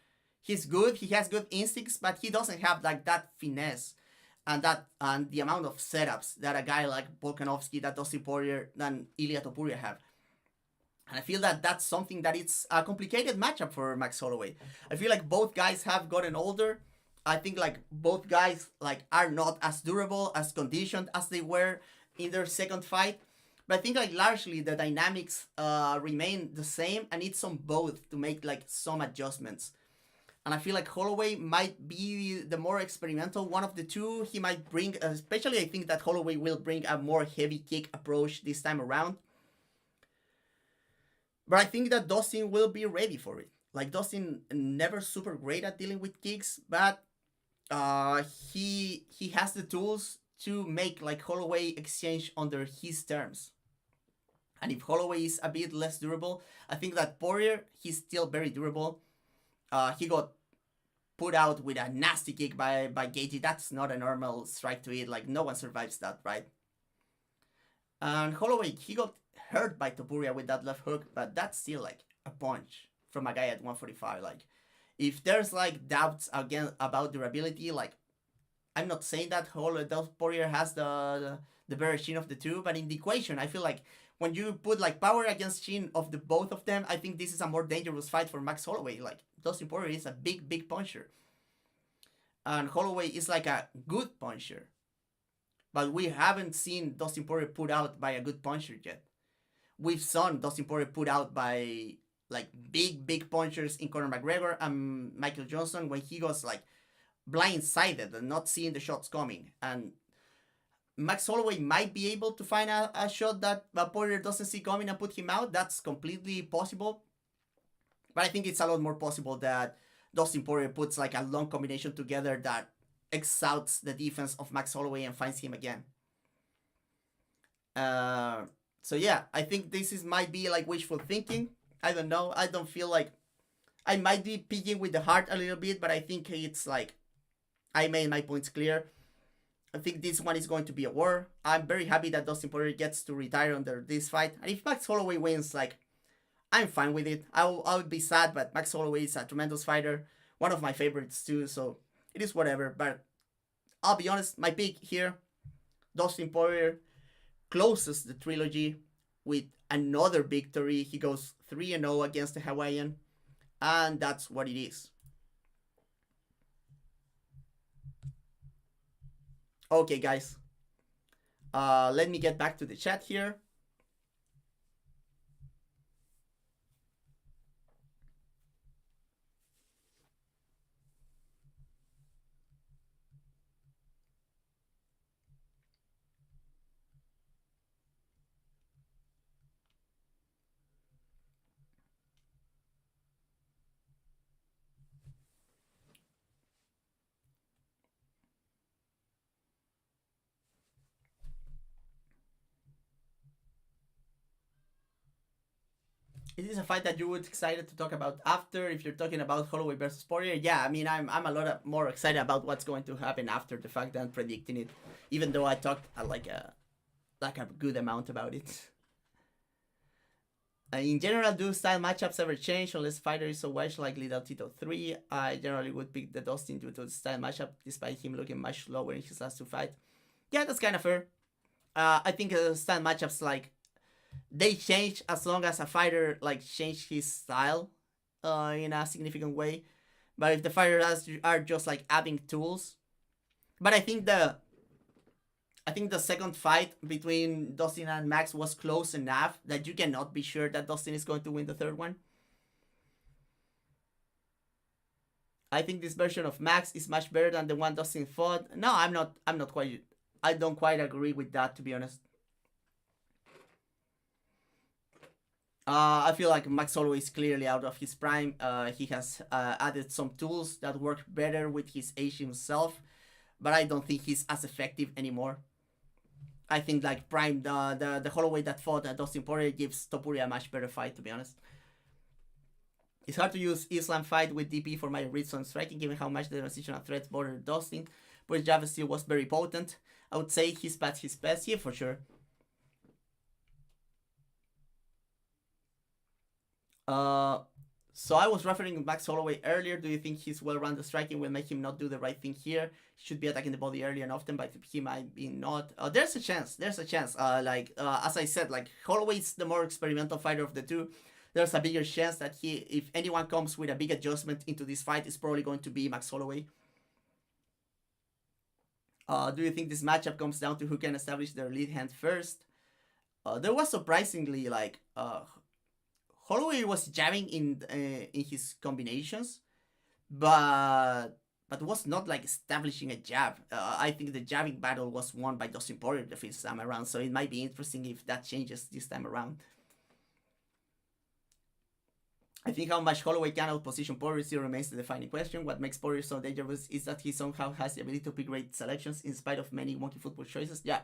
He's good, he has good instincts, but he doesn't have like that finesse and the amount of setups that a guy like Volkanovski, that Dustin Poirier, and Ilia Topuria have. And I feel that that's something that it's a complicated matchup for Max Holloway. I feel like both guys have gotten older. I think like both guys like are not as durable, as conditioned as they were in their second fight. But I think like largely the dynamics remain the same, and it's on both to make like some adjustments. And I feel like Holloway might be the more experimental one of the two. He might bring, especially I think that Holloway will bring a more heavy kick approach this time around. But I think that Dustin will be ready for it. Like Dustin never super great at dealing with kicks, but he has the tools to make like Holloway exchange under his terms. And if Holloway is a bit less durable, I think that Poirier, he's still very durable. He got put out with a nasty kick by Gaethje. That's not a normal strike to it. Like no one survives that, right? And Holloway, he got hurt by Topuria with that left hook, but that's still like a punch from a guy at 145. Like if there's like doubts again about durability, like I'm not saying that Poirier has the better chin of the two, but in the equation, I feel like when you put like power against chin of the both of them, I think this is a more dangerous fight for Max Holloway. Like Dustin Poirier is a big puncher, and Holloway is like a good puncher, but we haven't seen Dustin Poirier put out by a good puncher yet. We've seen Dustin Poirier put out by like big punchers in Conor McGregor and Michael Johnson when he was like blindsided and not seeing the shots coming. And Max Holloway might be able to find a shot that Poirier doesn't see coming and put him out. That's completely possible. But I think it's a lot more possible that Dustin Poirier puts like a long combination together that exhausts the defense of Max Holloway and finds him again. So yeah, I think might be like wishful thinking. I don't know. I don't feel like I might be picking with the heart a little bit, but I think it's like I made my points clear. I think this one is going to be a war. I'm very happy that Dustin Poirier gets to retire under this fight. And if Max Holloway wins, like I'm fine with it. I would be sad, but Max Holloway is a tremendous fighter, one of my favorites too. So it is whatever. But I'll be honest, my pick here, Dustin Poirier closes the trilogy with another victory. He goes 3-0 against the Hawaiian, and that's what it is. Okay, guys. Let me get back to the chat here. Is this a fight that you would excited to talk about after? If you're talking about Holloway versus Poirier, yeah, I mean, I'm a lot more excited about what's going to happen after the fact than predicting it. even though I talked like a good amount about it. In general, do style matchups ever change unless fighter is so wide like Little Tito 3? I generally would pick the Dustin due to the style matchup, despite him looking much lower in his last two fights. Yeah, that's kind of fair. I think style matchups like they change as long as a fighter like change his style in a significant way. But if the fighters are just like adding tools, but I think the second fight between Dustin and Max was close enough that you cannot be sure that Dustin is going to win the third one. I think this version of Max is much better than the one Dustin fought. No, I'm not. I'm not quite. I don't quite agree with that, to be honest. I feel like Max Holloway is clearly out of his prime. He has added some tools that work better with his age himself, but I don't think he's as effective anymore. I think like Prime, the Holloway that fought Dustin Poirier gives Topuria a much better fight, to be honest. It's hard to use Islam fight with DP for my reads on striking, given how much the transitional threats bordered Dustin, but Java still was very potent. I would say he's past his best, yeah, for sure. So I was referring Max Holloway earlier. Do you think his well-rounded striking will make him not do the right thing here? He should be attacking the body early and often, but he might be not. There's a chance. There's a chance. As I said, like Holloway's the more experimental fighter of the two. There's a bigger chance that if anyone comes with a big adjustment into this fight, it's probably going to be Max Holloway. Do you think this matchup comes down to who can establish their lead hand first? There was surprisingly Holloway was jabbing in his combinations, but was not like establishing a jab. I think the jabbing battle was won by Dustin Poirier the first time around, so it might be interesting if that changes this time around. I think how much Holloway can outposition Poirier still remains the defining question. What makes Poirier so dangerous is that he somehow has the ability to pick great selections in spite of many wonky football choices. Yeah,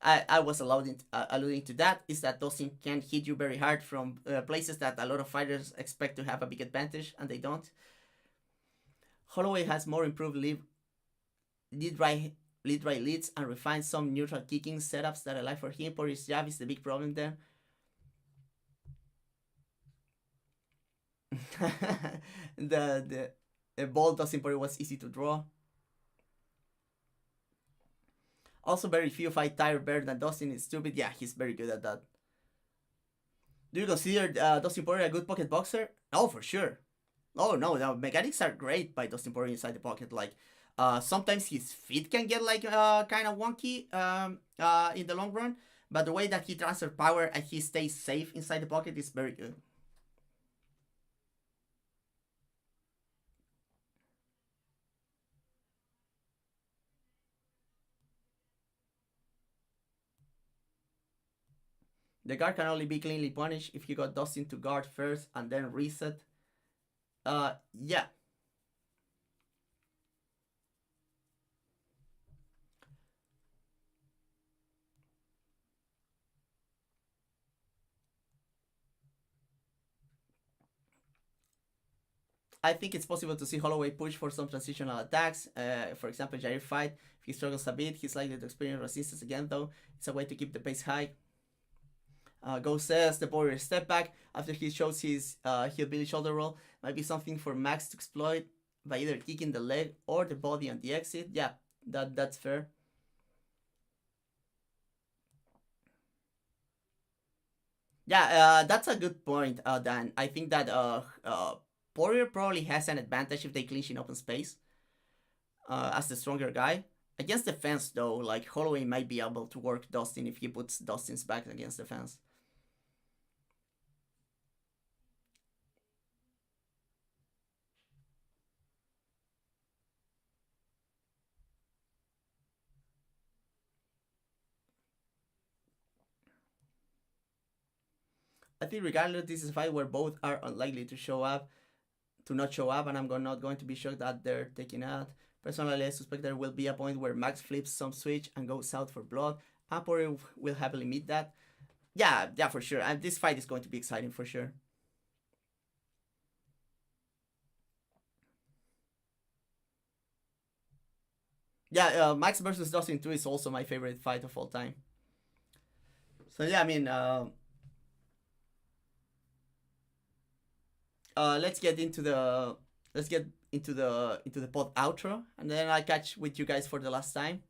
I was alluding to that, is that Dustin can hit you very hard from places that a lot of fighters expect to have a big advantage, and they don't. Holloway has more improved lead right leads and refined some neutral kicking setups that allow for him. Poirier's jab is the big problem there. the ball Dustin Poirier was easy to draw. Also, very few fight Tyre better than Dustin. Is stupid. Yeah, he's very good at that. Do you consider Dustin Poirier a good pocket boxer? No, for sure. Oh no, the mechanics are great by Dustin Poirier inside the pocket. Like, sometimes his feet can get like kind of wonky in the long run, but the way that he transfers power and he stays safe inside the pocket is very good. The guard can only be cleanly punished if you got Dustin to guard first and then reset. Yeah. I think it's possible to see Holloway push for some transitional attacks. For example, Jair fight. If he struggles a bit, he's likely to experience resistance again, though. It's a way to keep the pace high. Go says the Poirier step back after he shows his hillbilly shoulder roll. Might be something for Max to exploit by either kicking the leg or the body on the exit. Yeah, that's fair. Yeah, that's a good point, Dan. I think that Poirier probably has an advantage if they clinch in open space as the stronger guy. Against the fence, though, like Holloway might be able to work Dustin if he puts Dustin's back against the fence. I think regardless, this is a fight where both are unlikely to not show up, and I'm not going to be shocked that they're taking out. Personally, I suspect there will be a point where Max flips some switch and goes out for blood, and Poirier will happily meet that. Yeah, for sure. And this fight is going to be exciting for sure. Yeah, Max versus Dustin 2 is also my favorite fight of all time. So yeah, I mean, let's get into the pod outro, and then I'll catch with you guys for the last time.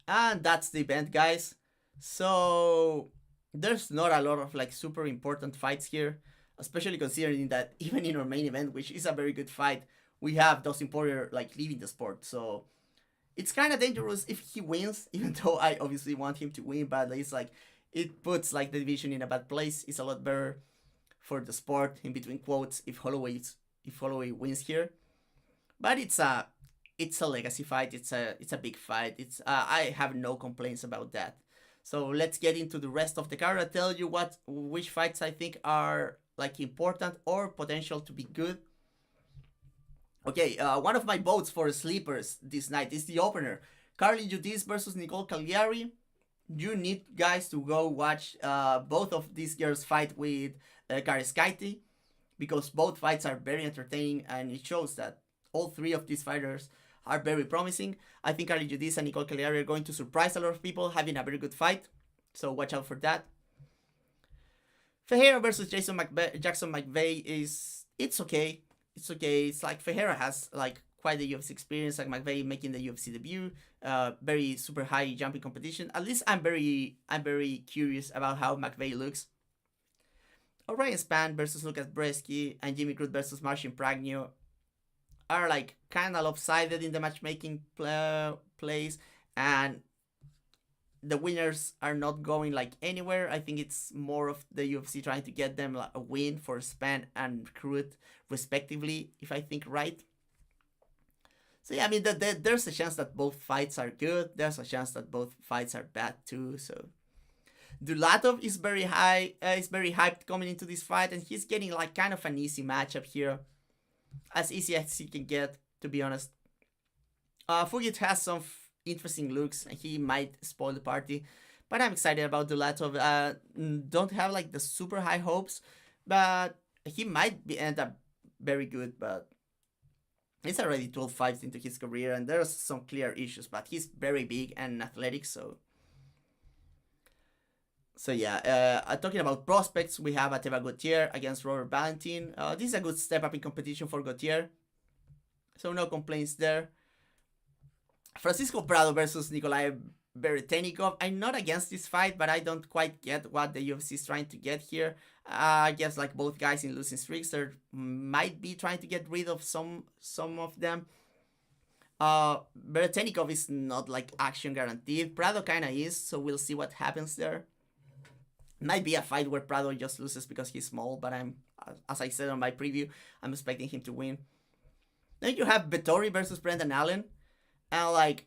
And that's the event, guys. So there's not a lot of like super important fights here, especially considering that even in our main event, which is a very good fight, we have Dustin Poirier like leaving the sport. So it's kind of dangerous if he wins, even though I obviously want him to win. But it's like it puts like the division in a bad place. It's a lot better for the sport, in between quotes, if Holloway wins here. But it's a legacy fight. It's a big fight. It's I have no complaints about that. So let's get into the rest of the card. I'll tell you which fights I think are like important or potential to be good. Okay, one of my votes for sleepers this night is the opener. Carly Judice versus Nicole Cagliari. You need guys to go watch both of these girls fight with Kariskaiti, because both fights are very entertaining and it shows that all three of these fighters are very promising. I think Carly Judice and Nicole Cagliari are going to surprise a lot of people having a very good fight, so watch out for that. Ferreira versus Jackson McVeigh it's okay. It's okay. It's like Ferreira has like quite the UFC experience, like McVeigh making the UFC debut, very super high jumping competition. At least I'm very curious about how McVeigh looks. Orion Span versus Lucas Bresky and Jimmy Crute versus Marcin Pragno are like kind of lopsided in the matchmaking plays, and the winners are not going like anywhere. I think it's more of the UFC trying to get them like a win for Span and Crute respectively, if I think right. So yeah, I mean, there's a chance that both fights are good. There's a chance that both fights are bad too. So Dulatov is very high. Is very hyped coming into this fight, and he's getting like kind of an easy matchup here, as easy as he can get, to be honest. Fugit has some interesting looks, and he might spoil the party. But I'm excited about Dulatov. Don't have like the super high hopes, but he might end up very good. But he's already 12 fights into his career, and there's some clear issues. But he's very big and athletic, so yeah. Talking about prospects, we have Ateva Gautier against Robert Valentin. This is a good step up in competition for Gautier, so no complaints there. Francisco Prado versus Nikolai Beretenikov. I'm not against this fight, but I don't quite get what the UFC is trying to get here. I guess like both guys in losing streaks, they might be trying to get rid of some of them. Beretenikov is not like action guaranteed. Prado kind of is, so we'll see what happens there. Might be a fight where Prado just loses because he's small, but as I said on my preview, I'm expecting him to win. Then you have Vettori versus Brendan Allen. And like,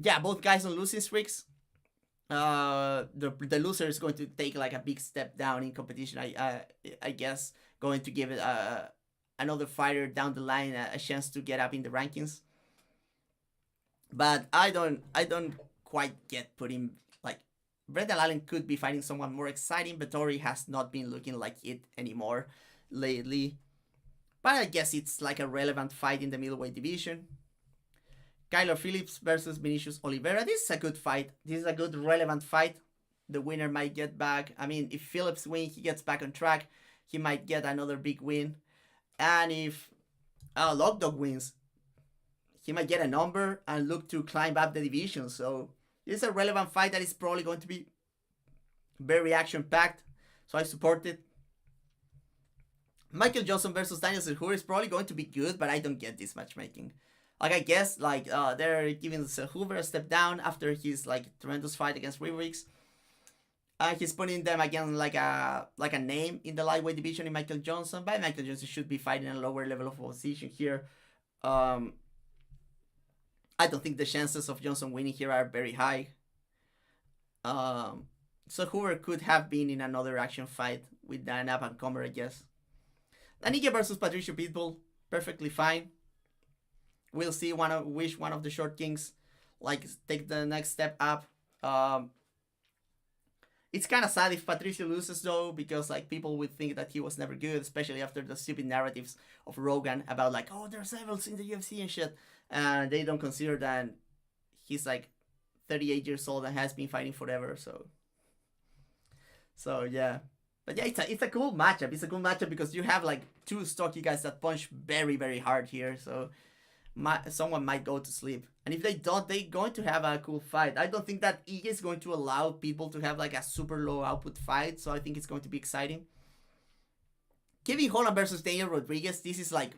yeah, both guys on losing streaks. The loser is going to take like a big step down in competition. I guess going to give it another fighter down the line a chance to get up in the rankings. But I don't quite get putting like Brendan Allen could be fighting someone more exciting. Vettori has not been looking like it anymore lately. But I guess it's like a relevant fight in the middleweight division. Kyler Phillips versus Vinicius Oliveira. This is a good fight. This is a good relevant fight. The winner might get back. I mean, if Phillips wins, he gets back on track. He might get another big win. And if Lockdog wins, he might get a number and look to climb up the division. So this is a relevant fight that is probably going to be very action-packed. So I support it. Michael Johnson versus Daniel Cerrone is probably going to be good, but I don't get this matchmaking. Like, I guess, like, they're giving Hoover a step down after his, like, tremendous fight against Rivers. He's putting them again like a name in the lightweight division in Michael Johnson, but Michael Johnson should be fighting a lower level of opposition here. I don't think the chances of Johnson winning here are very high. So Hoover could have been in another action fight with an up-and-comer, I guess. Danique versus Patricio Pitbull, perfectly fine. We'll see which one of the short kings like take the next step up. It's kind of sad if Patricio loses though, because like people would think that he was never good, especially after the stupid narratives of Rogan about like, oh, there's evils in the UFC and shit, and they don't consider that he's like 38 years old and has been fighting forever. So yeah, but yeah, it's a cool matchup. It's a cool matchup because you have like two stocky guys that punch very very hard here. So someone might go to sleep. And if they don't, they're going to have a cool fight. I don't think that EA is going to allow people to have like a super low output fight, so I think it's going to be exciting. Kevin Holland versus Daniel Rodriguez, this is like